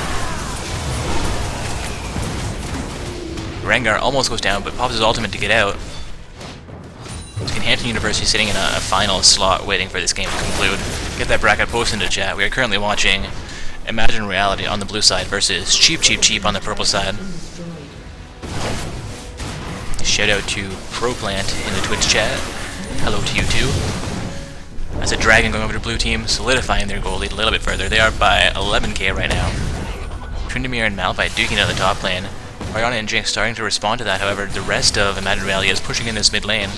Rengar almost goes down, but pops his ultimate to get out. Hampton University sitting in a final slot waiting for this game to conclude. Get that bracket posted into chat. We are currently watching Imagine Reality on the blue side versus Cheap Cheap Cheap on the purple side. Shout out to ProPlant in the Twitch chat. Hello to you too. That's a dragon going over to blue team, solidifying their goal lead a little bit further. They are by 11k right now. Tryndamere and Malphite duking out the top lane. Orianna and Jinx starting to respond to that, however, the rest of Imagine Reality is pushing in this mid lane.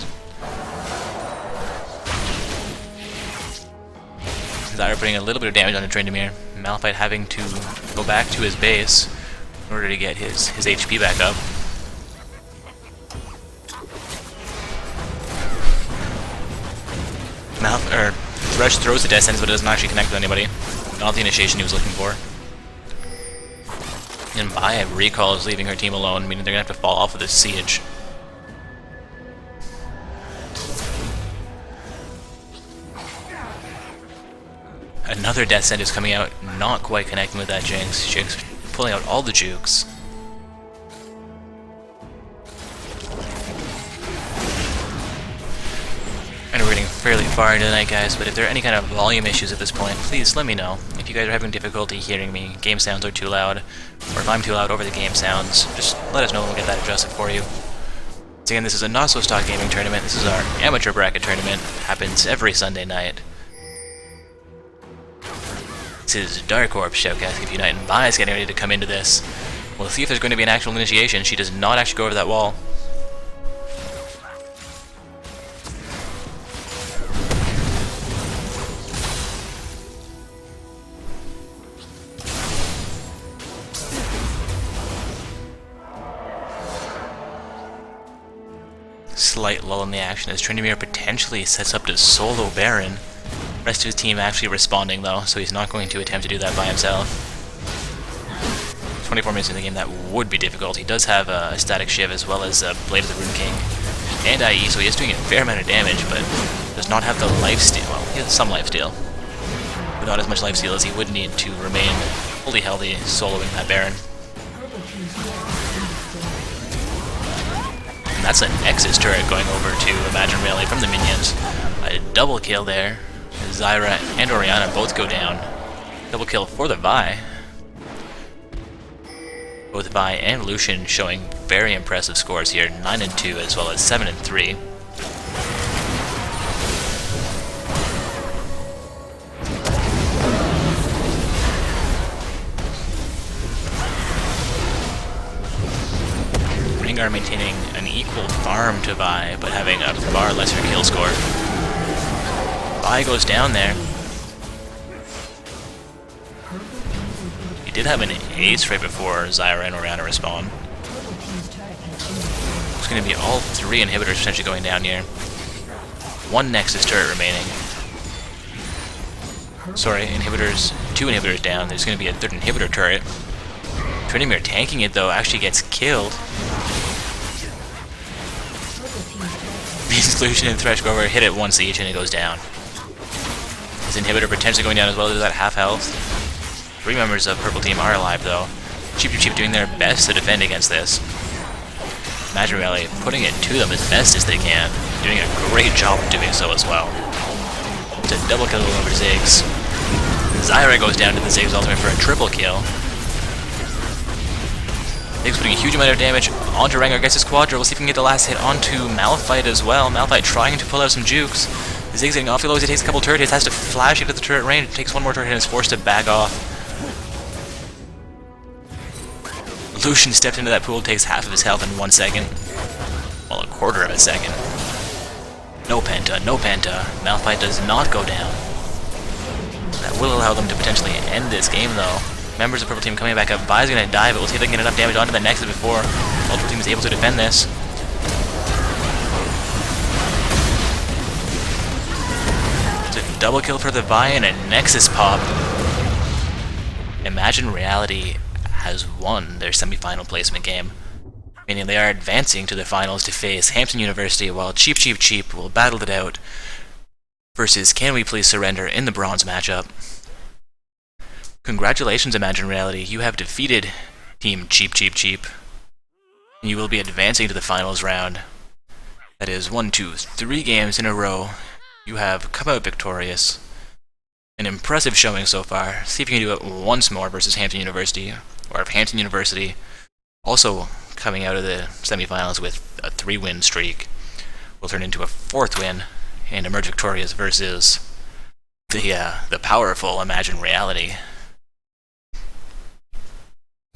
Zyra putting a little bit of damage on Tryndamere. Malphite having to go back to his base in order to get his HP back up. Thresh throws the Death Sentence, but it doesn't actually connect with anybody. Not the initiation he was looking for. And Baya Recall is leaving her team alone, meaning they're going to have to fall off of this siege. Another Death Sentence coming out, not quite connecting with that Jinx. Jinx pulling out all the jukes. And we're getting fairly far into the night, guys, but if there are any kind of volume issues at this point, please let me know. If you guys are having difficulty hearing me, game sounds are too loud, or if I'm too loud over the game sounds, just let us know and we'll get that adjusted for you. So again, this is a not-so-stock gaming tournament. This is our amateur bracket tournament. It happens every Sunday night. This is Dark Orb Shoutcast Give Unite, and Bai's getting ready to come into this. We'll see if there's going to be an actual initiation. She does not actually go over that wall. Slight lull in the action as Tryndamere potentially sets up to solo Baron. Rest of his team actually responding though, so he's not going to attempt to do that by himself. 24 minutes in the game, that would be difficult. He does have a static shiv as well as a Blade of the Rune King and IE, so he is doing a fair amount of damage, but does not have the lifesteal. Well, he has some lifesteal, but not as much lifesteal as he would need to remain fully healthy soloing that Baron. And that's a Nexus turret going over to Imagine Reality from the minions. A double kill there. Zyra and Orianna both go down. Double kill for the Vi. Both Vi and Lucian showing very impressive scores here, 9 and 2 as well as 7 and 3. Rengar maintaining an equal farm to Vi, but having a far lesser kill score. Vi goes down there. He did have an ace right before Zyra and Orianna respawn. It's going to be all 3 inhibitors potentially going down here. 1 Nexus turret remaining. Sorry, inhibitors, 2 inhibitors down. There's going to be a 3rd inhibitor turret. Trinimir tanking it though actually gets killed. Means Lucian and Thresh go over, hit it once each, and it goes down. His inhibitor potentially going down as well. There's that half health. 3 members of Purple Team are alive though. Cheap doing their best to defend against this. Imagine Reality putting it to them as best as they can. Doing a great job of doing so as well. It's a double kill over Ziggs. Zyra goes down to the Ziggs ultimate for a triple kill. Ziggs putting a huge amount of damage onto Rengar, gets his Quadra. We'll see if we can get the last hit onto Malphite as well. Malphite trying to pull out some jukes. Ziggs getting off the lows, he takes a couple turret hits, has to flash into the turret range, takes one more turret hit and is forced to back off. Lucian stepped into that pool, takes half of his health in 1 second. Well, a quarter of a second. No Penta, no Penta. Malphite does not go down. That will allow them to potentially end this game though. Members of Purple Team coming back up. Vi's gonna die, but we'll see if they can get enough damage onto the Nexus before Ultra Team is able to defend this. It's a double kill for the Vi and a Nexus pop. Imagine Reality has won their semi-final placement game, meaning they are advancing to the finals to face Hampton University, while Cheap will battle it out versus Can We Please Surrender in the bronze matchup. Congratulations, Imagine Reality, you have defeated Team Cheap. And you will be advancing to the finals round. That is 1, 2, 3 games in a row. You have come out victorious. An impressive showing so far. See if you can do it once more versus Hampton University, or if Hampton University also coming out of the semifinals with a 3-win streak will turn into a 4th win and emerge victorious versus the powerful Imagine Reality.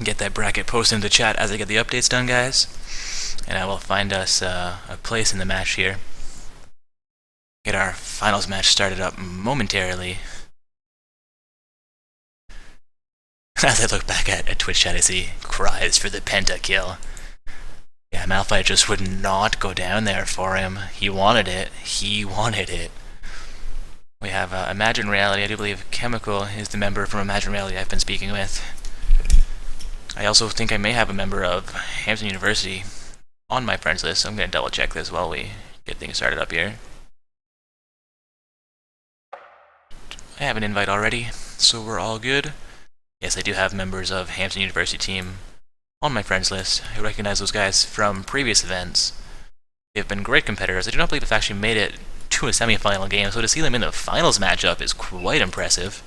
Get that bracket posted in the chat as I get the updates done, guys, and I will find us a place in the match here. Get our finals match started up momentarily. As I look back at Twitch chat, I see cries for the penta kill. Yeah, Malphite just would not go down there for him. He wanted it. We have Imagine Reality. I do believe Chemical is the member from Imagine Reality I've been speaking with. I also think I may have a member of Hampton University on my friends list, so I'm going to double check this while we get things started up here. I have an invite already, so we're all good. Yes, I do have members of Hampton University team on my friends list. I recognize those guys from previous events. They've been great competitors. I do not believe they've actually made it to a semi-final game, so to see them in the finals matchup is quite impressive.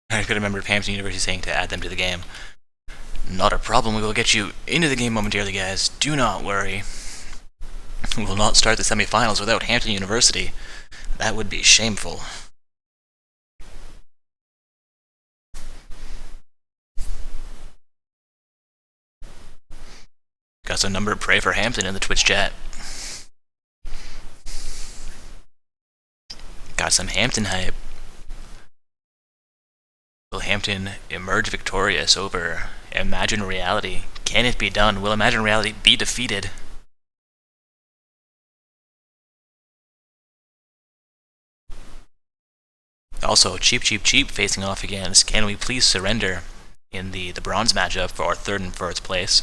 I've got a member of Hampton University saying to add them to the game. Not a problem, we will get you into the game momentarily, guys. Do not worry. We will not start the semifinals without Hampton University. That would be shameful. Got some number pray for Hampton in the Twitch chat. Got some Hampton hype. Will Hampton emerge victorious over Imagine Reality? Can it be done? Will Imagine Reality be defeated? Also, Cheap facing off against Can We Please Surrender in the bronze matchup for 3rd and 4th place.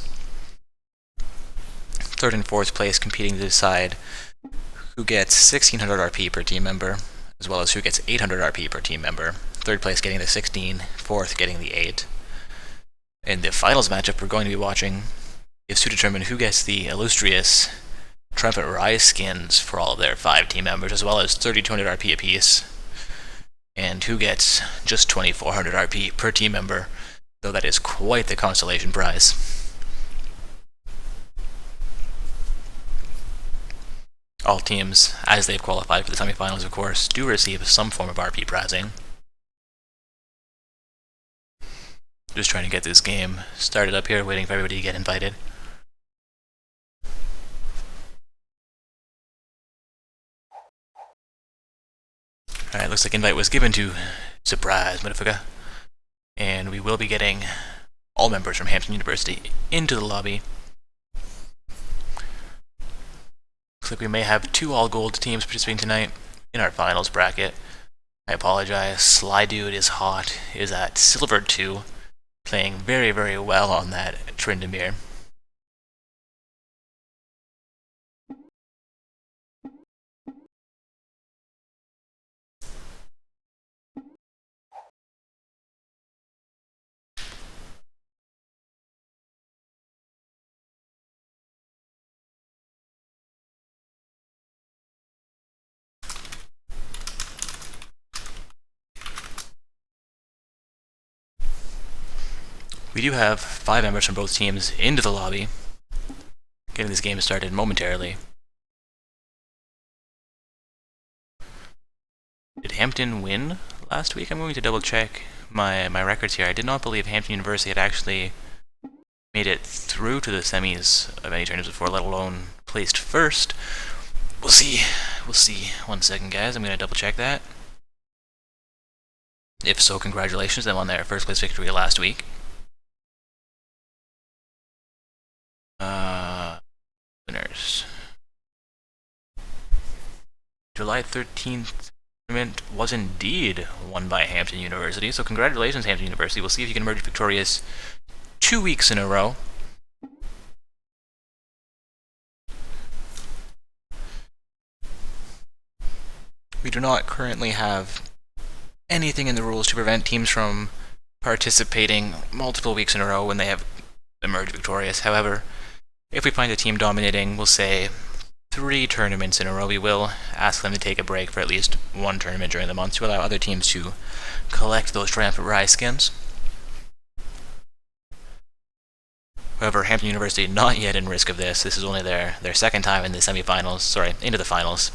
3rd and 4th place competing to decide who gets 1600 RP per team member, as well as who gets 800 RP per team member. 3rd place getting the 16, 4th getting the 8. In the finals matchup we're going to be watching is to determine who gets the illustrious Trumpet Rise skins for all of their 5 team members, as well as 3200 RP apiece, and who gets just 2400 RP per team member, though that is quite the consolation prize. All teams, as they've qualified for the semifinals, of course, do receive some form of RP prizing. Just trying to get this game started up here, waiting for everybody to get invited. Alright, looks like invite was given to Surprise, motherfucker. And we will be getting all members from Hampton University into the lobby. Looks like we may have 2 all-gold teams participating tonight in our finals bracket. I apologize, Sly Dude is hot, is at Silver 2, playing very, very well on that Tryndamere. We do have 5 members from both teams into the lobby, getting this game started momentarily. Did Hampton win last week? I'm going to double check my records here. I did not believe Hampton University had actually made it through to the semis of any tournaments before, let alone placed first. We'll see. We'll see. 1 second, guys. I'm going to double check that. If so, congratulations to them on their first place victory last week. Winners. July 13th tournament was indeed won by Hampton University, so congratulations, Hampton University. We'll see if you can emerge victorious 2 weeks in a row. We do not currently have anything in the rules to prevent teams from participating multiple weeks in a row when they have emerged victorious. However, if we find a team dominating, we'll say 3 tournaments in a row, we will ask them to take a break for at least 1 tournament during the month to allow other teams to collect those Triumphant Rise skins. However, Hampton University not yet in risk of this. This is only their second time in the semifinals, sorry, into the finals.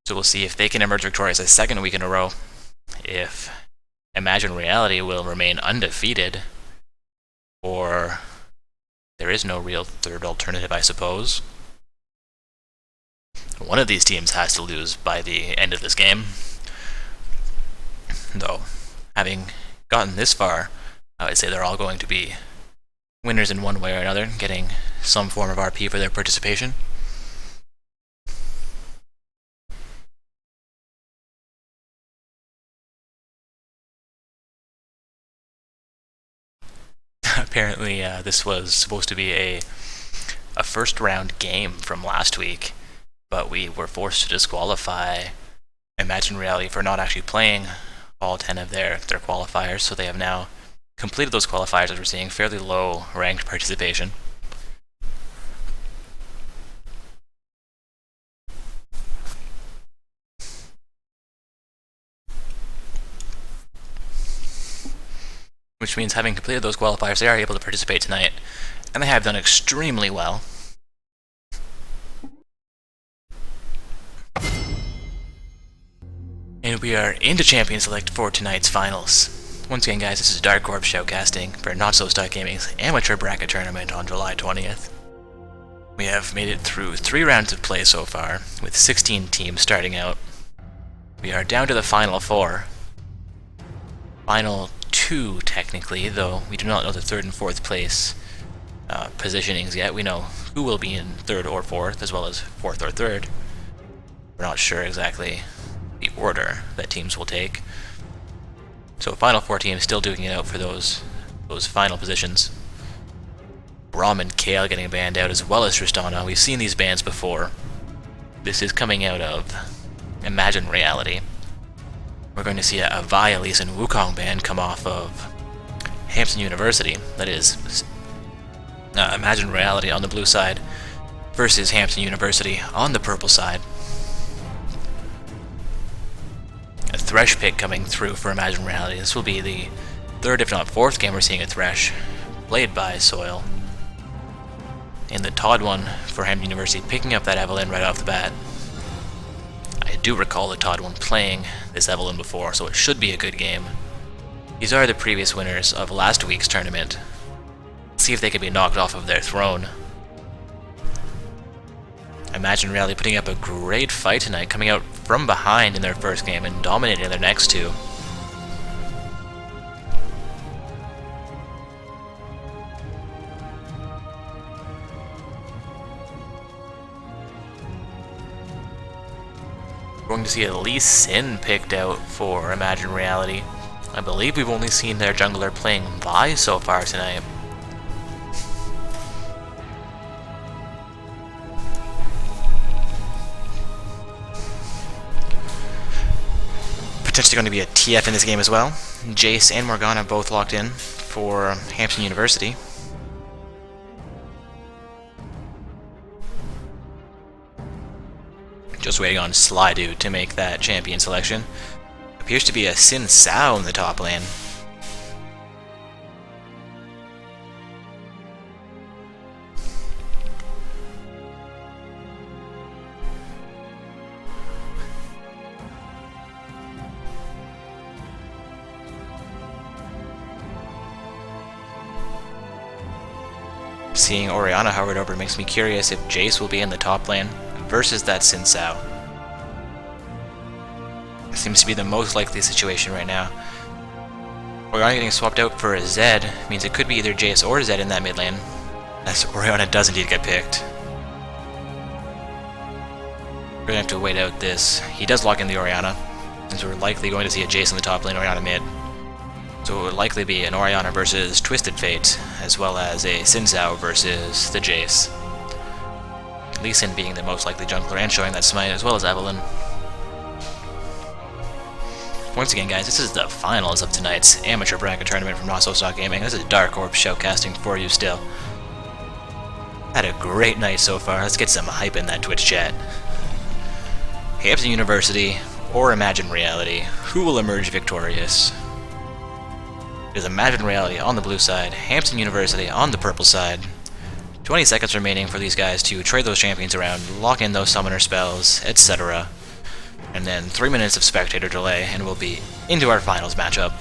So we'll see if they can emerge victorious a second week in a row, if Imagine Reality will remain undefeated, or there is no real third alternative, I suppose. One of these teams has to lose by the end of this game. Though, having gotten this far, I would say they're all going to be winners in one way or another, getting some form of RP for their participation. Apparently, this was supposed to be a first round game from last week, but we were forced to disqualify Imagine Reality for not actually playing all 10 of their qualifiers, so they have now completed those qualifiers as we're seeing fairly low ranked participation. Which means having completed those qualifiers, they are able to participate tonight, and they have done extremely well. And we are into Champion Select for tonight's finals. Once again, guys, this is Dark Orb Shoutcasting for Not So Stuck Gaming's Amateur Bracket Tournament on July 20th. We have made it through 3 rounds of play so far, with 16 teams starting out. We are down to the final 4. Final 2, technically, though we do not know the 3rd and 4th place positionings yet. We know who will be in 3rd or 4th, as well as 4th or 3rd. We're not sure exactly the order that teams will take. So final 4 teams still duking it out for those final positions. Braum and Kale getting banned out, as well as Tristana. We've seen these bans before. This is coming out of Imagine Reality. We're going to see a Vi, Elise, and Wukong ban come off of Hampton University. That is Imagine Reality on the blue side versus Hampton University on the purple side. A Thresh pick coming through for Imagine Reality. This will be the 3rd, if not 4th game we're seeing a Thresh played by Soil. And the Todd one for Hampton University picking up that Evelynn right off the bat. I do recall the Todd one playing this Evelynn before, so it should be a good game. These are the previous winners of last week's tournament. Let's see if they can be knocked off of their throne. Imagine Reality putting up a great fight tonight, coming out from behind in their first game and dominating their next two. We're going to see at least Sin picked out for Imagine Reality. I believe we've only seen their jungler playing Vi so far tonight. Potentially going to be a TF in this game as well. Jace and Morgana both locked in for Hampton University. Just waiting on Slydude to make that champion selection. Appears to be a Sin Sao in the top lane. Seeing Orianna hovered over makes me curious if Jace will be in the top lane versus that Sin Sao. Seems to be the most likely situation right now. Orianna getting swapped out for a Zed means it could be either Jace or Zed in that mid lane, as Orianna does indeed get picked. We're gonna have to wait out this. He does lock in the Orianna, since we're likely going to see a Jace in the top lane, Orianna mid. So it would likely be an Orianna versus Twisted Fate, as well as a Sin Sao versus the Jace. Lee Sin being the most likely jungler and showing that smite, as well as Evelynn. Once again, guys, this is the finals of tonight's amateur bracket tournament from Not So Stock Gaming. This is Dark Orb showcasting for you still. Had a great night so far. Let's get some hype in that Twitch chat. Hampton University or Imagine Reality, who will emerge victorious? It is Imagine Reality on the blue side, Hampton University on the purple side. 20 seconds remaining for these guys to trade those champions around, lock in those summoner spells, etc. And then 3 minutes of spectator delay, and we'll be into our finals matchup.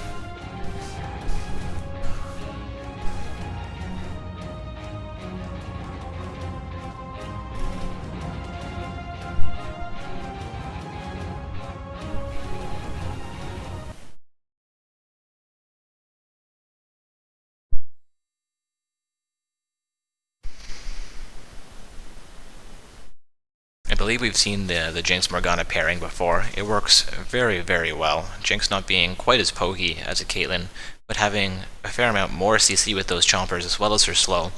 I believe we've seen the Jinx Morgana pairing before. It works very, very well. Jinx not being quite as pokey as a Caitlyn, but having a fair amount more CC with those chompers as well as her slow,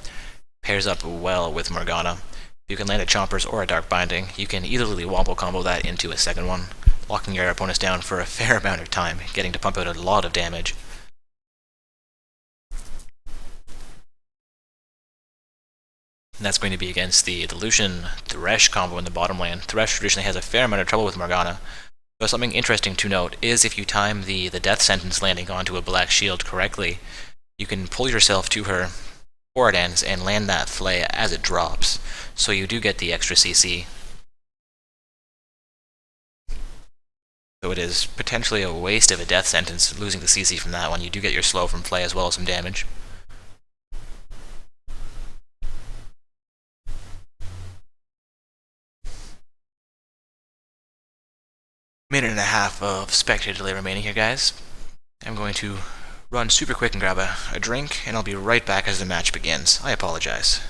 pairs up well with Morgana. If you can land a chompers or a dark binding, you can easily wombo combo that into a second one, locking your opponents down for a fair amount of time, getting to pump out a lot of damage. And that's going to be against the Lucian Thresh combo in the bottom lane. Thresh traditionally has a fair amount of trouble with Morgana. So something interesting to note is if you time the death sentence landing onto a black shield correctly, you can pull yourself to her before it ends and land that flay as it drops. So you do get the extra CC. So it is potentially a waste of a death sentence losing the CC from that one. You do get your slow from flay as well as some damage. Minute and a half of spectator delay remaining here, guys. I'm going to run super quick and grab a drink, and I'll be right back as the match begins. I apologize.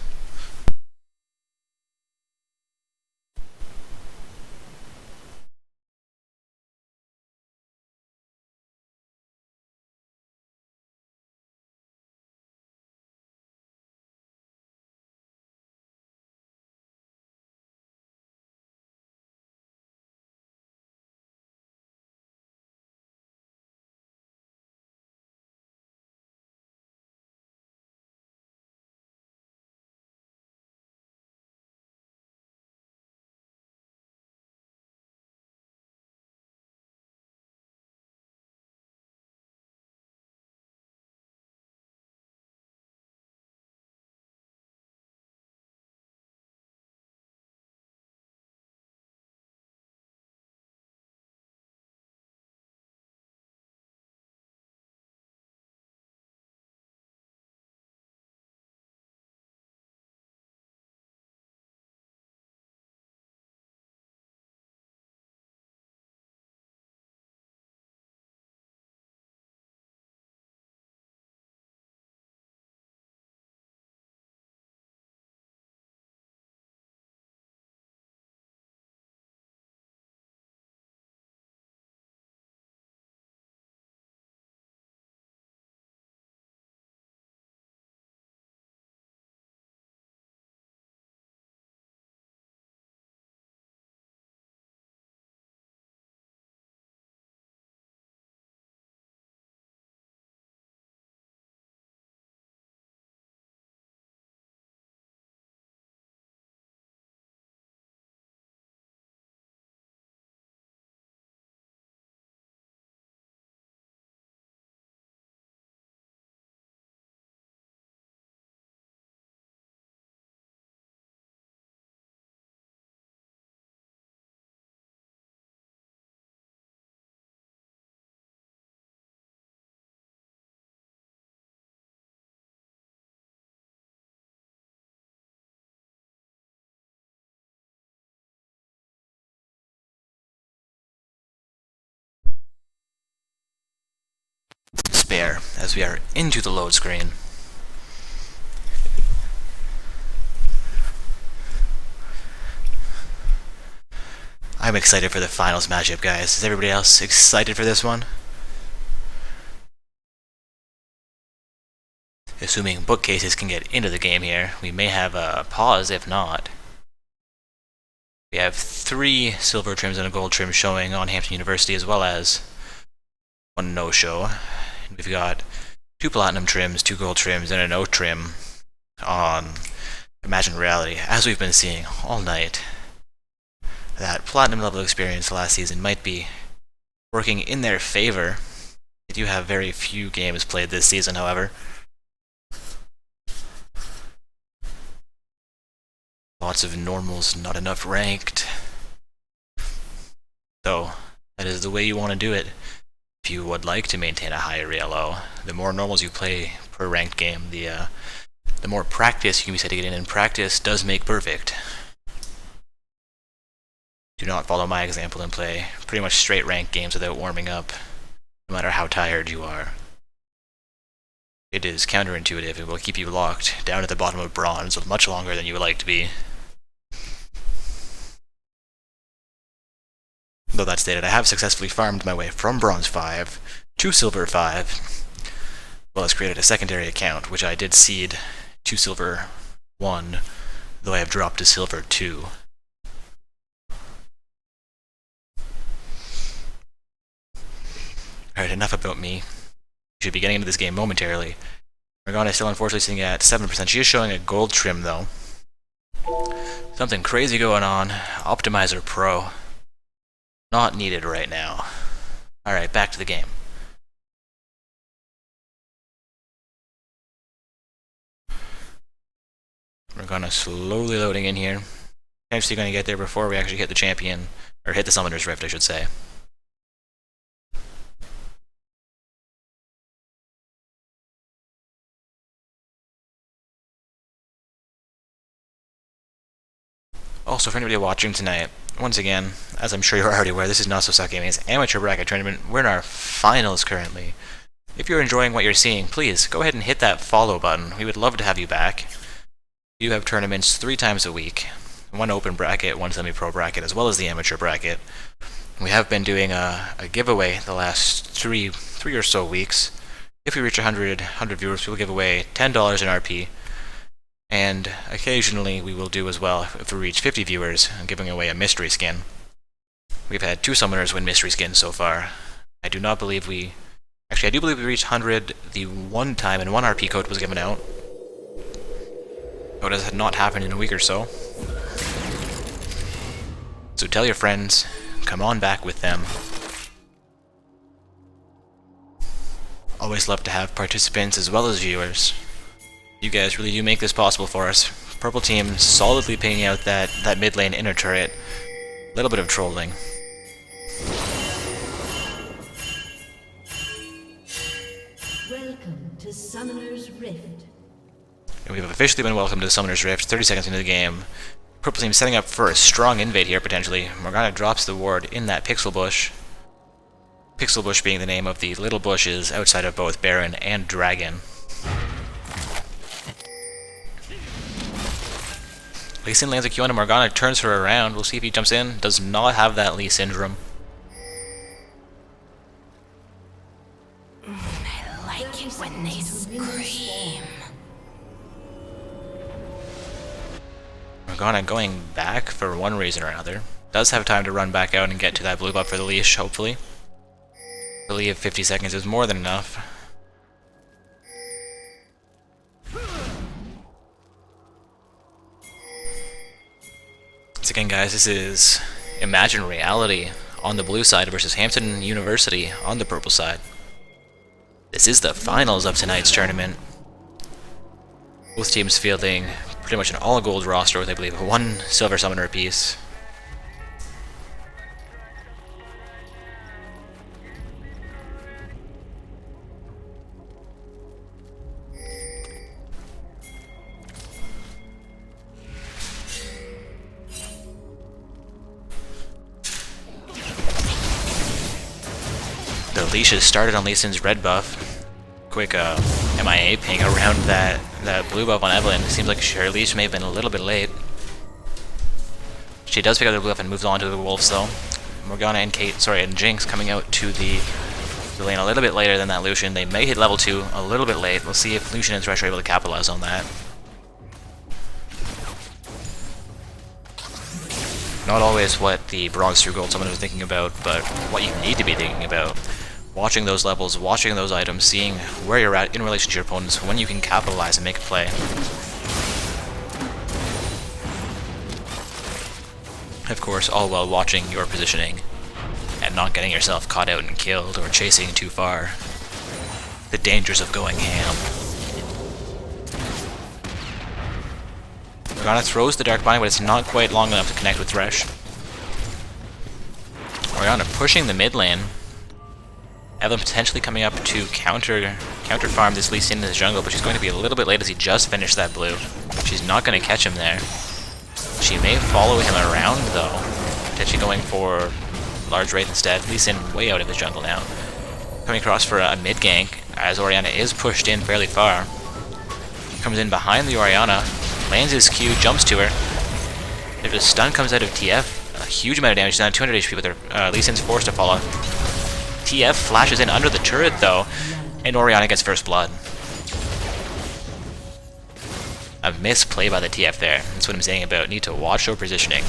despair as we are into the load screen. I'm excited for the finals matchup, guys. Is everybody else excited for this one? Assuming bookcases can get into the game here, we may have a pause if not. We have 3 silver trims and a gold trim showing on Hampton University, as well as 1 no-show. We've got 2 platinum trims, 2 gold trims, and a no trim on Imagine Reality, as we've been seeing all night. That platinum level experience last season might be working in their favor. They do have very few games played this season, however. Lots of normals, not enough ranked. So, that is the way you want to do it. If you would like to maintain a higher ELO, the more normals you play per ranked game, the more practice you can be setting it in, and practice does make perfect. Do not follow my example and play pretty much straight ranked games without warming up, no matter how tired you are. It is counterintuitive and will keep you locked down at the bottom of bronze much longer than you would like to be. Though that stated, I have successfully farmed my way from bronze 5 to silver 5, as well as created a secondary account, which I did seed to silver 1, though I have dropped to silver 2. Alright, enough about me. We should be getting into this game momentarily. Morgana is still unfortunately sitting at 7%. She is showing a gold trim, though. Something crazy going on. Optimizer Pro. Not needed right now. Alright, back to the game. Morgana slowly loading in here. Actually going to get there before we actually hit the champion, or hit the Summoner's Rift, I should say. Also, for anybody watching tonight, once again, as I'm sure you're already aware, this is Not So Suck Gaming's amateur bracket tournament. We're in our finals currently. If you're enjoying what you're seeing, please go ahead and hit that follow button. We would love to have you back. We do have tournaments 3 times a week. 1 open bracket, 1 semi-pro bracket, as well as the amateur bracket. We have been doing a giveaway the last three or so weeks. If we reach 100 viewers, we will give away $10 in RP. And occasionally we will do as well, if we reach 50 viewers, giving away a mystery skin. We've had 2 summoners win mystery skins so far. I do not believe we... Actually, I do believe we reached 100 the one time, and 1 RP code was given out. But it has not happened in a week or so. So tell your friends, come on back with them. Always love to have participants as well as viewers. You guys really do make this possible for us. Purple team solidly pinging out that mid lane inner turret. A little bit of trolling. Welcome to Summoner's Rift. And we have officially been welcomed to the Summoner's Rift, 30 seconds into the game. Purple team setting up for a strong invade here, potentially. Morgana drops the ward in that Pixel Bush. Pixel Bush being the name of the little bushes outside of both Baron and Dragon. Lee Sin lands a Q on and Morgana turns her around. We'll see if he jumps in. Does not have that Lee syndrome. I like it when they scream. Morgana going back for one reason or another. Does have time to run back out and get to that blue buff for the leash, hopefully. I believe 50 seconds is more than enough. Once again, guys, this is Imagine Reality on the blue side versus Hampton University on the purple side. This is the finals of tonight's tournament. Both teams fielding pretty much an all-gold roster with, I believe, 1 silver summoner apiece. The leash has started on Lee Sin's red buff. quick MIA ping around that blue buff on Evelynn. Seems like her leash may have been a little bit late. She does pick up the blue buff and moves on to the wolves though. Morgana and Jinx coming out to the lane a little bit later than that Lucian. They may hit level 2 a little bit late. We'll see if Lucian and Thresh are able to capitalize on that. Not always what the bronze through gold summon was thinking about, but what you need to be thinking about. Watching those levels, watching those items, seeing where you're at in relation to your opponents, when you can capitalize and make a play. Of course, all while watching your positioning and not getting yourself caught out and killed or chasing too far. The dangers of going ham. Morgana throws the Dark Bind, but it's not quite long enough to connect with Thresh. Morgana pushing the mid lane. Evelynn potentially coming up to counter farm this Lee Sin in the jungle, but she's going to be a little bit late as he just finished that blue. She's not going to catch him there. She may follow him around though, potentially going for large Wraith instead. Lee Sin way out of his jungle now. Coming across for a mid gank as Orianna is pushed in fairly far. Comes in behind the Orianna, lands his Q, jumps to her. If a stun comes out of TF, a huge amount of damage, she's down 200 HP, but Lee Sin's forced to follow. TF flashes in under the turret though, and Orianna gets first blood. A misplay by the TF there. That's what I'm saying about need to watch your positioning.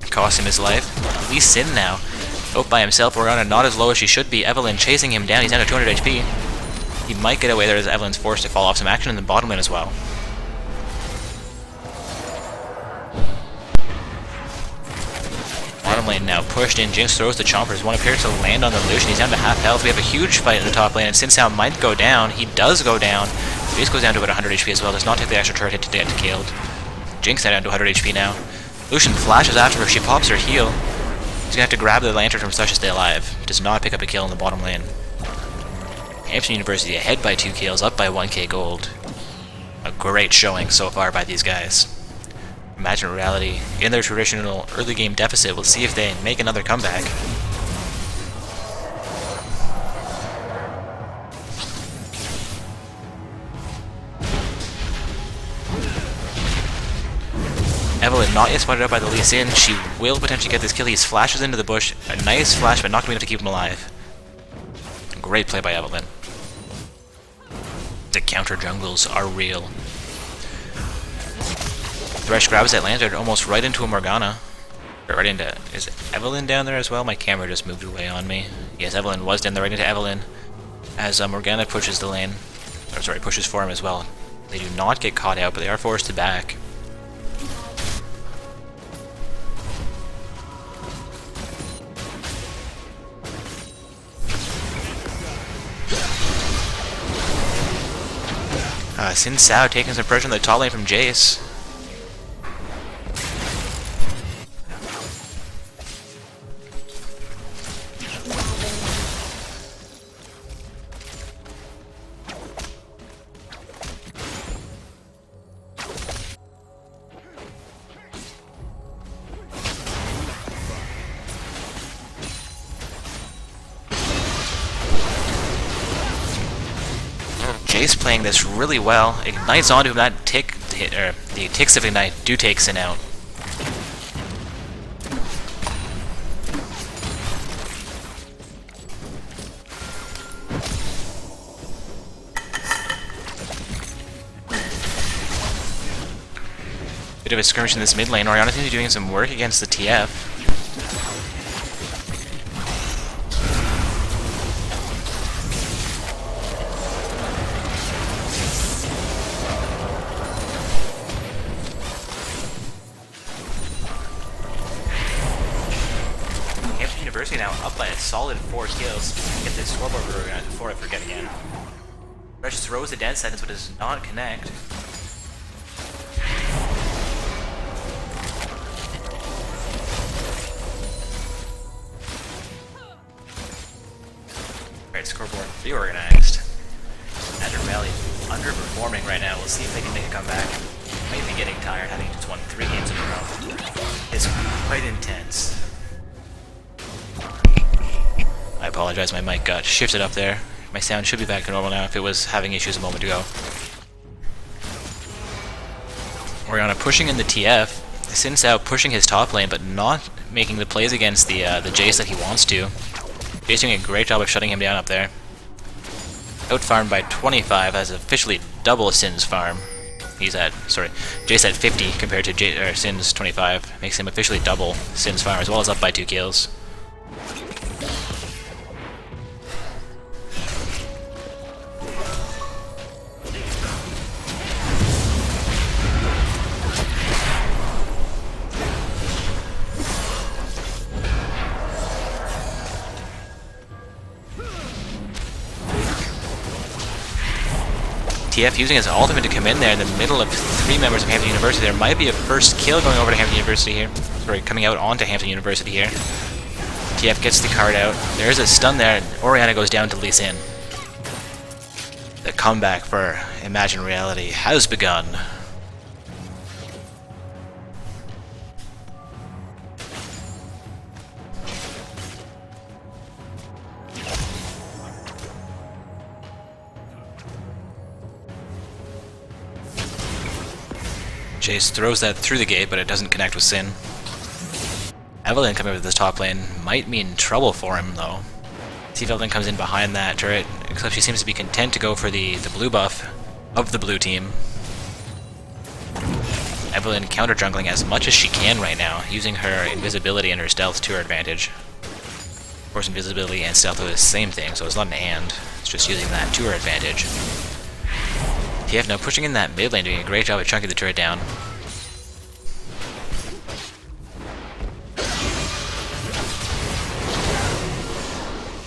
Cost him his life. Lee Sin now, out by himself. Orianna not as low as she should be. Evelynn chasing him down. He's down to 200 HP. He might get away there as Evelynn's forced to fall off. Some action in the bottom lane as well. Bottom lane now pushed in. Jinx throws the chompers. One appears to land on the Lucian. He's down to half health. We have a huge fight in the top lane, and Xin Zhao might go down. He does go down. Base goes down to about 100 HP as well. Does not take the extra turret hit to get killed. Jinx down to 100 HP now. Lucian flashes after her. She pops her heal. He's gonna have to grab the lantern from Thresh to stay alive. Does not pick up a kill in the bottom lane. Hampton University ahead by 2 kills, up by 1k gold. A great showing so far by these guys. Imagine Reality in their traditional early game deficit. We'll see if they make another comeback. Evelynn not yet spotted out by the Lee Sin. She will potentially get this kill. He flashes into the bush. A nice flash, but not going to be enough to keep him alive. Great play by Evelynn. The counter jungles are real. Thresh grabs that lantern almost right into a Morgana. Right into... Is Evelynn down there as well? My camera just moved away on me. Yes, Evelynn was down there right into Evelynn. As Morgana pushes the lane. Or sorry, pushes for him as well. They do not get caught out, but they are forced to back. Xin Zhao taking some pressure on the top lane from Jace. Jace playing this really well. Ignites onto him. That tick, the ticks of Ignite do take Sin out. Bit of a skirmish in this mid lane. Orianna seems to be doing some work against the TF. University now up by a solid 4 kills. Get this scoreboard before I forget again. Thresh throws the dead sentence but does not connect. Alright, scoreboard reorganized. Azure Valley underperforming right now. We'll see if they can make a comeback. Might be getting tired having just won 3 games in a row. It's quite intense. I apologize, my mic got shifted up there. My sound should be back to normal now if it was having issues a moment ago. Orianna pushing in the TF. Xin Zhao pushing his top lane, but not making the plays against the Jace that he wants to. Jace doing a great job of shutting him down up there. Outfarmed by 25, has officially double Sin's farm. He's at, sorry, Jace at 50 compared to Sin's 25. Makes him officially double Sin's farm, as well as up by 2 kills. TF using his ultimate to come in there in the middle of 3 members of Hampton University. There might be a first kill going over to Hampton University here. Sorry, coming out onto Hampton University here. TF gets the card out. There's a stun there, and Orianna goes down to Lee Sin. The comeback for Imagine Reality has begun. Jace throws that through the gate, but it doesn't connect with Sin. Evelynn coming over this top lane might mean trouble for him, though. See if Evelynn comes in behind that turret, except she seems to be content to go for the blue buff of the blue team. Evelynn counter-jungling as much as she can right now, using her invisibility and her stealth to her advantage. Of course, invisibility and stealth are the same thing, so it's not an and. It's just using that to her advantage. TF now pushing in that mid lane, doing a great job of chunking the turret down.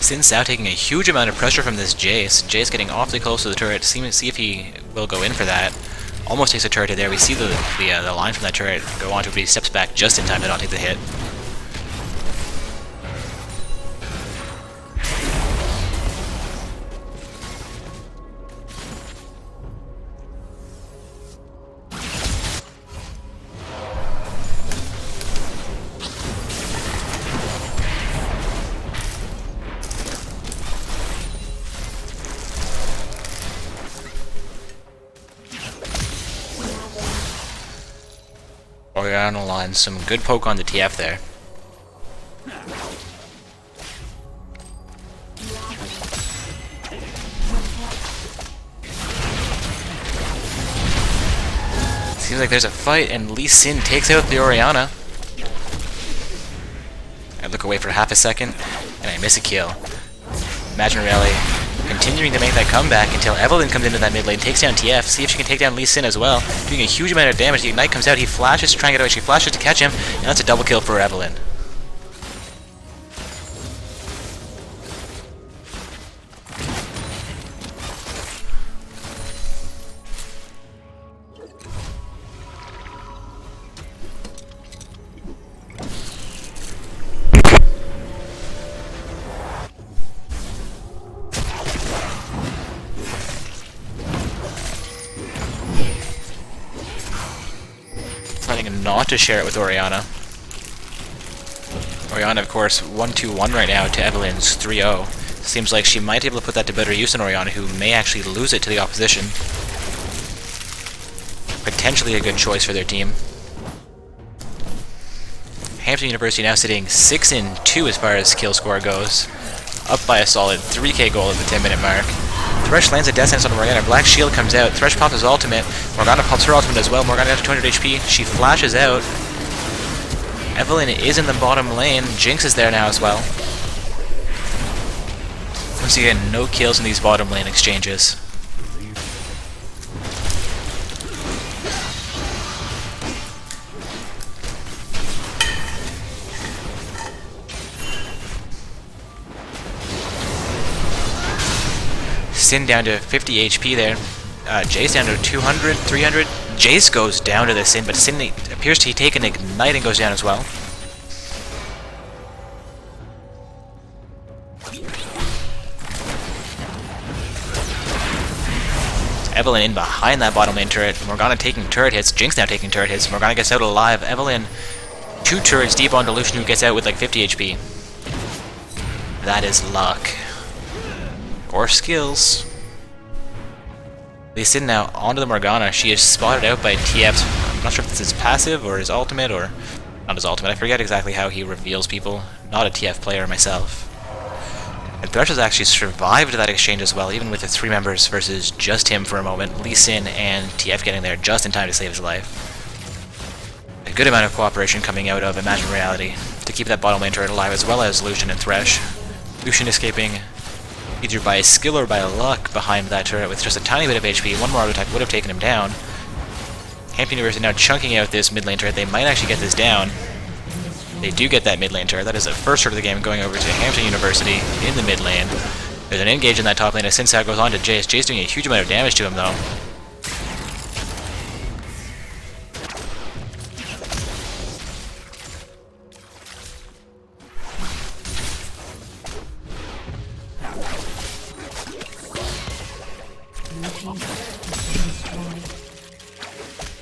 Xin Zhao taking a huge amount of pressure from this Jace. Jace getting awfully close to the turret, see if he will go in for that. Almost takes a turret hit there. We see the line from that turret go onto it, but he steps back just in time to not take the hit. Orianna line, some good poke on the TF there. Seems like there's a fight, and Lee Sin takes out the Orianna. I look away for half a second, and I miss a kill. Imagine Reality continuing to make that comeback until Evelynn comes into that mid lane, takes down TF, see if she can take down Lee Sin as well, doing a huge amount of damage. The Ignite comes out, he flashes to try and get away, she flashes to catch him, and that's a double kill for Evelynn. Not to share it with Orianna. Orianna, of course, 1-2-1 right now to Evelynn's 3-0. Seems like she might be able to put that to better use on Orianna, who may actually lose it to the opposition. Potentially a good choice for their team. Hampton University now sitting 6-2 as far as kill score goes. Up by a solid 3k goal at the 10-minute mark. Thresh lands a death sentence on Morgana. Black Shield comes out. Thresh pops his ultimate. Morgana pops her ultimate as well. Morgana down to 200 HP. She flashes out. Evelynn is in the bottom lane. Jinx is there now as well. Once again, no kills in these bottom lane exchanges. Sin down to 50 HP there. Jace down to 200, 300. Jace goes down to the Sin, but Sin appears to take an Ignite and goes down as well. Evelynn in behind that bottom lane turret. Morgana taking turret hits. Jinx now taking turret hits. Morgana gets out alive. Evelynn 2 turrets deep on Delusion, who gets out with like 50 HP. That is luck. Or skills. Lee Sin now onto the Morgana. She is spotted out by TF. I'm not sure if this is passive or his ultimate or not his ultimate. I forget exactly how he reveals people. Not a TF player myself. And Thresh has actually survived that exchange as well, even with the 3 members versus just him for a moment. Lee Sin and TF getting there just in time to save his life. A good amount of cooperation coming out of Imagine Reality to keep that bottom lane turret alive, as well as Lucian and Thresh. Lucian escaping either by skill or by luck behind that turret with just a tiny bit of HP. One more auto attack would have taken him down. Hampton University now chunking out this mid lane turret. They might actually get this down. They do get that mid lane turret. That is the first turret of the game going over to Hampton University in the mid lane. There's an engage in that top lane as Sin Sao goes on to Jace. Jace doing a huge amount of damage to him though.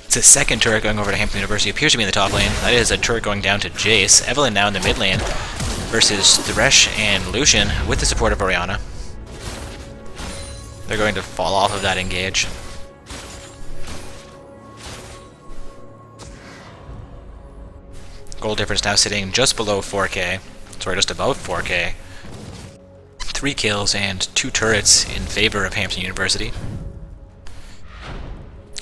It's a second turret going over to Hampton University. Appears to be in the top lane. That is a turret going down to Jace. Evelynn now in the mid lane versus Thresh and Lucian with the support of Orianna. They're going to fall off of that engage. Goal difference now sitting just below 4k. Sorry, just above 4k. 3 kills and 2 turrets in favor of Hampton University.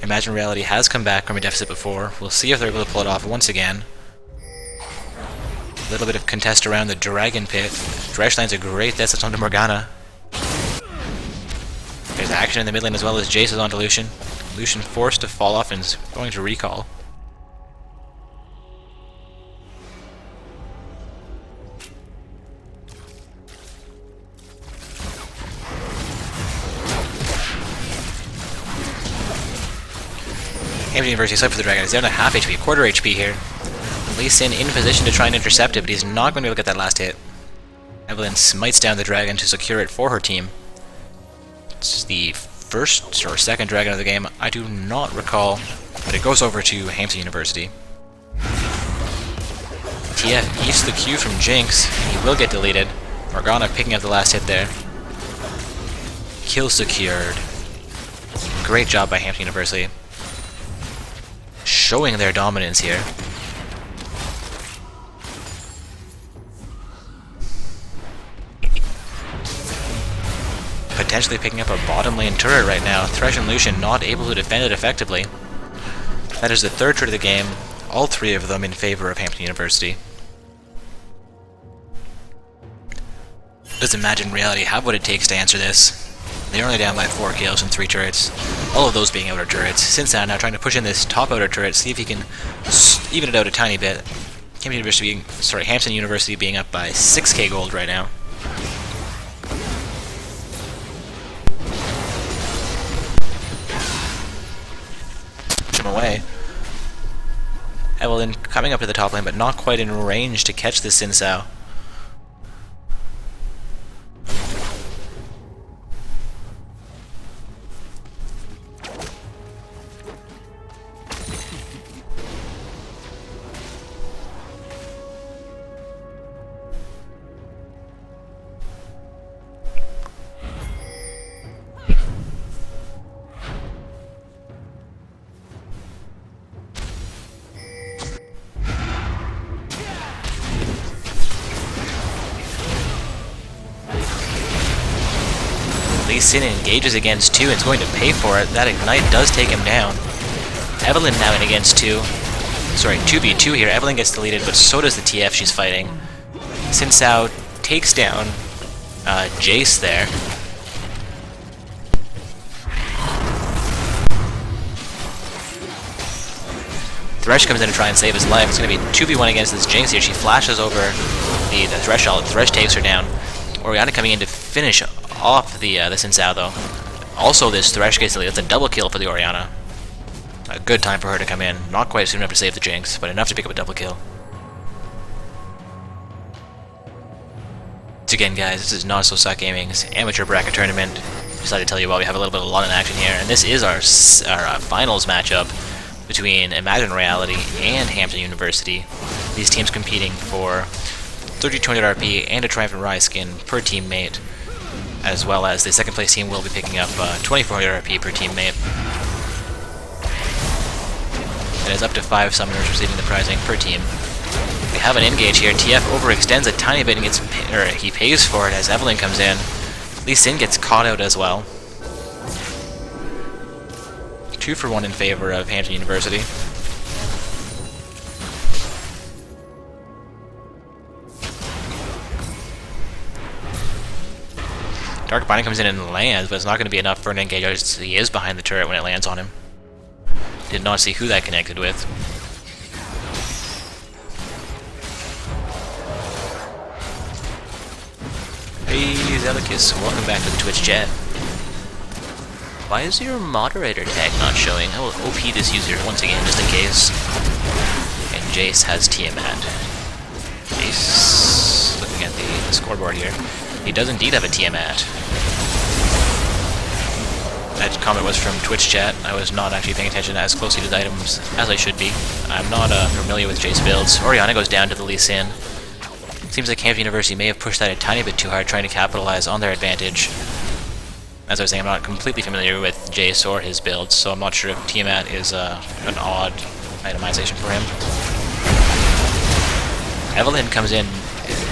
Imagine Reality has come back from a deficit before. We'll see if they're able to pull it off once again. A little bit of contest around the Dragon Pit. Thresh lands a great death onto Morgana. There's action in the mid lane as well as Jace is onto Lucian. Lucian forced to fall off and is going to recall. Hampton University except for the Dragon is down to half HP, quarter HP here. Lee Sin in position to try and intercept it, but he's not going to be able to get that last hit. Evelynn smites down the Dragon to secure it for her team. It's the first or second Dragon of the game, I do not recall, but it goes over to Hampton University. TF eats the Q from Jinx, and he will get deleted. Morgana picking up the last hit there. Kill secured. Great job by Hampton University. Showing their dominance here. Potentially picking up a bottom lane turret right now. Thresh and Lucian not able to defend it effectively. That is the third turret of the game, all 3 of them in favor of Hampton University. Does Imagine Reality have what it takes to answer this? They're only down by 4 kills and 3 turrets. All of those being outer turrets. Sin Sao now trying to push in this top outer turret, see if he can even it out a tiny bit. Hampton University being up by 6k gold right now. Push him away. Evelynn coming up to the top lane, but not quite in range to catch this Sin Sao. Lee Sin engages against 2 and is going to pay for it. That Ignite does take him down. Evelynn now in against 2. Sorry, 2v2 here. Evelynn gets deleted, but so does the TF she's fighting. Sin Sao takes down Jace there. Thresh comes in to try and save his life. It's going to be 2v1 against this Jinx here. She flashes over the threshold. Thresh takes her down. Orianna coming in to finish off the Sin Sao though. Also this Thresh gets deleted. That's a double kill for the Orianna. A good time for her to come in. Not quite soon enough to save the Jinx, but enough to pick up a double kill. So again guys, this is Not So Suck Gaming's amateur bracket tournament. Decided to tell you about we have a little bit of LoL in action here, and this is our finals matchup between Imagine Reality and Hampton University. These teams competing for 3200 RP and a Triumphant Rise skin per teammate. as well as the second place team will be picking up 2400 RP per teammate. It is up to 5 summoners receiving the prizing per team. We have an engage here. TF overextends a tiny bit and he pays for it as Evelynn comes in. Lee Sin gets caught out as well. 2 for 1 in favor of Hampton University. Dark Binding comes in and lands, but it's not going to be enough for an engage as he is behind the turret when it lands on him. Did not see who that connected with. Hey Zelicus, welcome back to the Twitch chat. Why is your moderator tag not showing? I will OP this user once again, just in case. And Jace has Tiamat. Jace, looking at the scoreboard here, he does indeed have a Tiamat. That comment was from Twitch chat. I was not actually paying attention as closely to the items as I should be. I'm not familiar with Jace builds. Orianna goes down to the Lee Sin. Seems like Hampton University may have pushed that a tiny bit too hard, trying to capitalize on their advantage. As I was saying, I'm not completely familiar with Jace or his builds, so I'm not sure if Tiamat is an odd itemization for him. Evelynn comes in,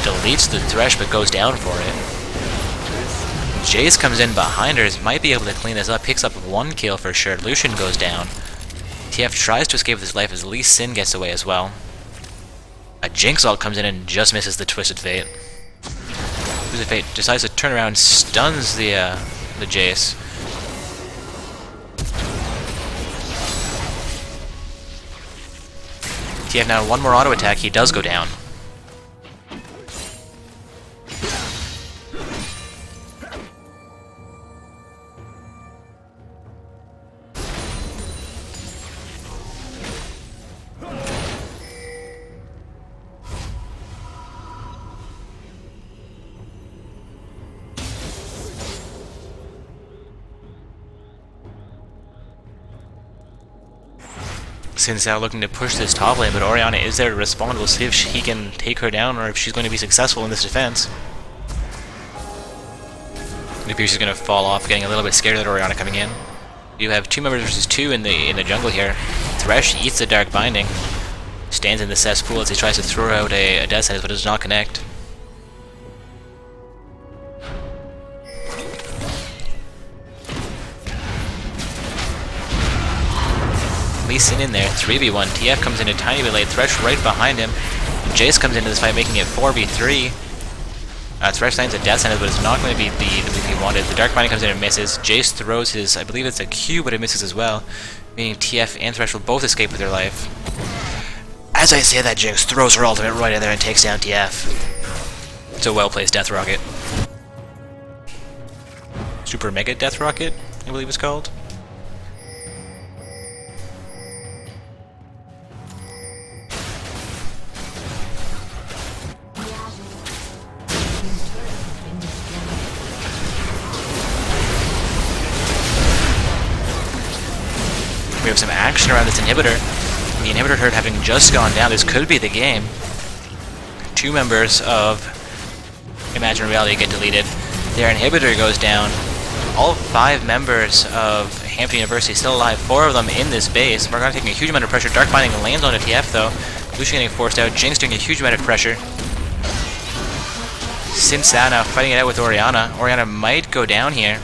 deletes the Thresh, but goes down for it. Jace comes in behind her, might be able to clean this up, picks up 1 kill for sure. Lucian goes down. TF tries to escape with his life as Lee Sin gets away as well. A Jinx ult comes in and just misses the Twisted Fate. Twisted Fate decides to turn around, stuns the Jace. TF now 1 more auto attack, he does go down. Sin's now looking to push this top lane, but Orianna is there to respond. We'll see if he can take her down or if she's going to be successful in this defense. It appears she's going to fall off, getting a little bit scared at Orianna coming in. You have 2 members versus 2 in the jungle here. Thresh eats the Dark Binding, stands in the cesspool as he tries to throw out a Death Sentence, but does not connect. Lee Sin in there, 3v1. TF comes in a tiny bit late, Thresh right behind him. Jace comes into this fight, making it 4v3. Thresh lands a Death Sentence, but it's not going to be the move he wanted. The Dark Binding comes in and misses. Jace throws his, I believe it's a Q, but it misses as well, meaning TF and Thresh will both escape with their life. As I say that, Jinx throws her ultimate right in there and takes down TF. It's a well-placed Death Rocket. Super Mega Death Rocket, I believe it's called. We have some action around this inhibitor. The inhibitor herd having just gone down, this could be the game. 2 members of Imaginary Reality get deleted. Their inhibitor goes down. All 5 members of Hampton University still alive, 4 of them in this base. Morgana taking a huge amount of pressure. Dark Binding lands on a TF though. Lucian getting forced out. Jinx doing a huge amount of pressure. Sin Sao now fighting it out with Orianna. Orianna might go down here.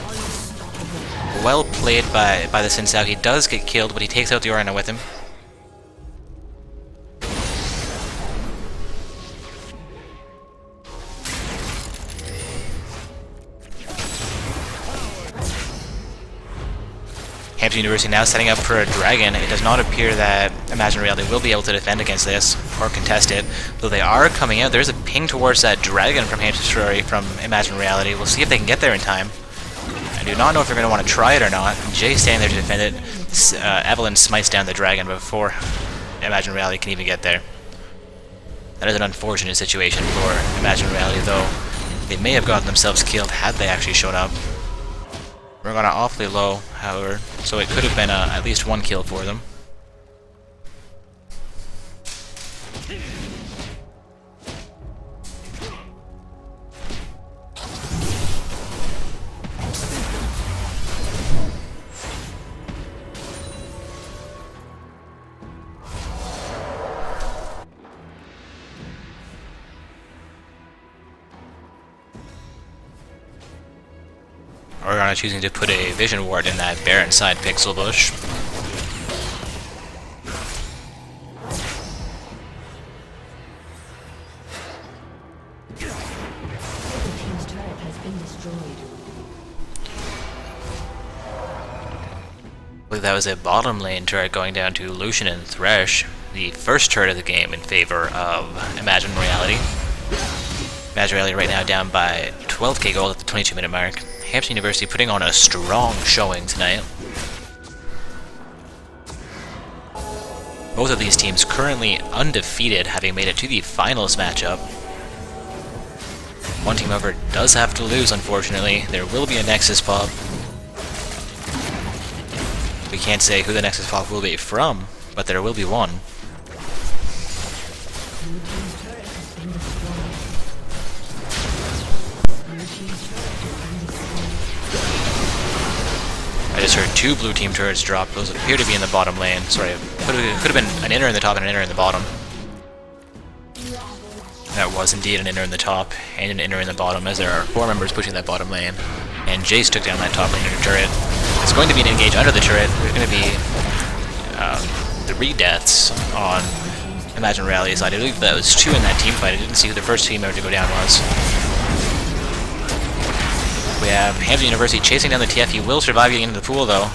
Well played by the Sin Sao. He does get killed, but he takes out the Orianna with him. Hampton University now setting up for a dragon. It does not appear that Imaginary Reality will be able to defend against this or contest it, though they are coming out. There's a ping towards that dragon from Hampton Sorority from Imaginary Reality. We'll see if they can get there in time. I do not know if they're going to want to try it or not. Jay's standing there to defend it. Evelynn smites down the dragon before Imaginary Reality can even get there. That is an unfortunate situation for Imaginary Reality, though they may have gotten themselves killed had they actually shown up. We're going awfully low, however, so it could have been at least 1 kill for them. Morgana choosing to put a Vision Ward in that Baron side Pixel Bush. The team's turret has been destroyed. I believe that was a bottom lane turret going down to Lucian and Thresh, the first turret of the game in favor of Imagine Reality. Imagine Reality right now down by 12k gold at the 22-minute mark. Hampton University putting on a strong showing tonight. Both of these teams currently undefeated, having made it to the finals matchup. One team, however, does have to lose, unfortunately. There will be a Nexus pop. We can't say who the Nexus pop will be from, but there will be one. Blue team's turret has been destroyed. Blue team's turret has been destroyed. I just heard two blue team turrets drop. Those appear to be in the bottom lane. Sorry, it could have been an inner in the top and an inner in the bottom. That was indeed an inner in the top and an inner in the bottom, as there are 4 members pushing that bottom lane. And Jace took down that top lane inner turret. It's going to be an engage under the turret. There's going to be 3 deaths on Imagine Reality's side. I believe that was 2 in that team fight. I didn't see who the first team member to go down was. We have Hampton University chasing down the TF. He will survive getting into the pool, though.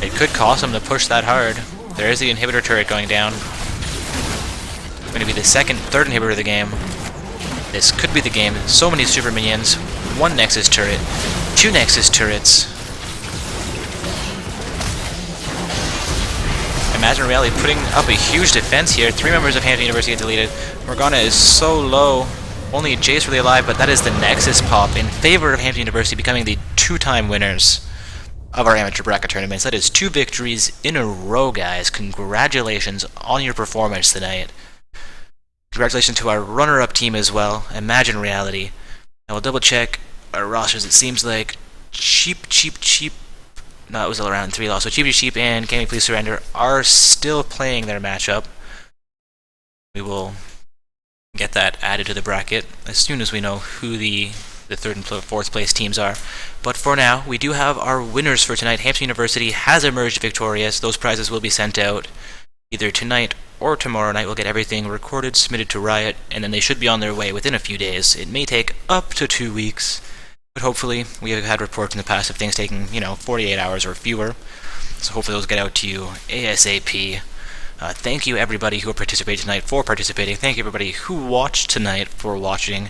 It could cost him to push that hard. There is the inhibitor turret going down. It's going to be the third inhibitor of the game. This could be the game. So many super minions. 1 Nexus turret. 2 Nexus turrets. Imagine Reality putting up a huge defense here. 3 members of Hampton University get deleted. Morgana is so low. Only Jace really alive, but that is the Nexus pop in favor of Hampton University, becoming the 2-time winners of our amateur bracket tournaments. That is 2 victories in a row, guys. Congratulations on your performance tonight. Congratulations to our runner-up team as well, Imagine Reality. I will double check our rosters. It seems like Cheap. No, it was around 3 loss. So Cheap and Can We Please Surrender are still playing their matchup. We will get that added to the bracket as soon as we know who the 3rd and 4th place teams are. But for now, we do have our winners for tonight. Hampton University has emerged victorious. Those prizes will be sent out either tonight or tomorrow night. We'll get everything recorded, submitted to Riot, and then they should be on their way within a few days. It may take up to 2 weeks, but hopefully we have had reports in the past of things taking, 48 hours or fewer. So hopefully those get out to you ASAP. Thank you everybody who participated tonight for participating. Thank you everybody who watched tonight for watching.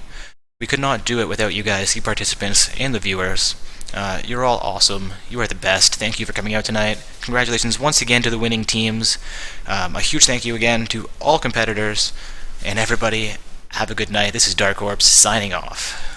We could not do it without you guys, the participants and the viewers. You're all awesome. You are the best. Thank you for coming out tonight. Congratulations once again to the winning teams. A huge thank you again to all competitors. And everybody, have a good night. This is Dark Orbs signing off.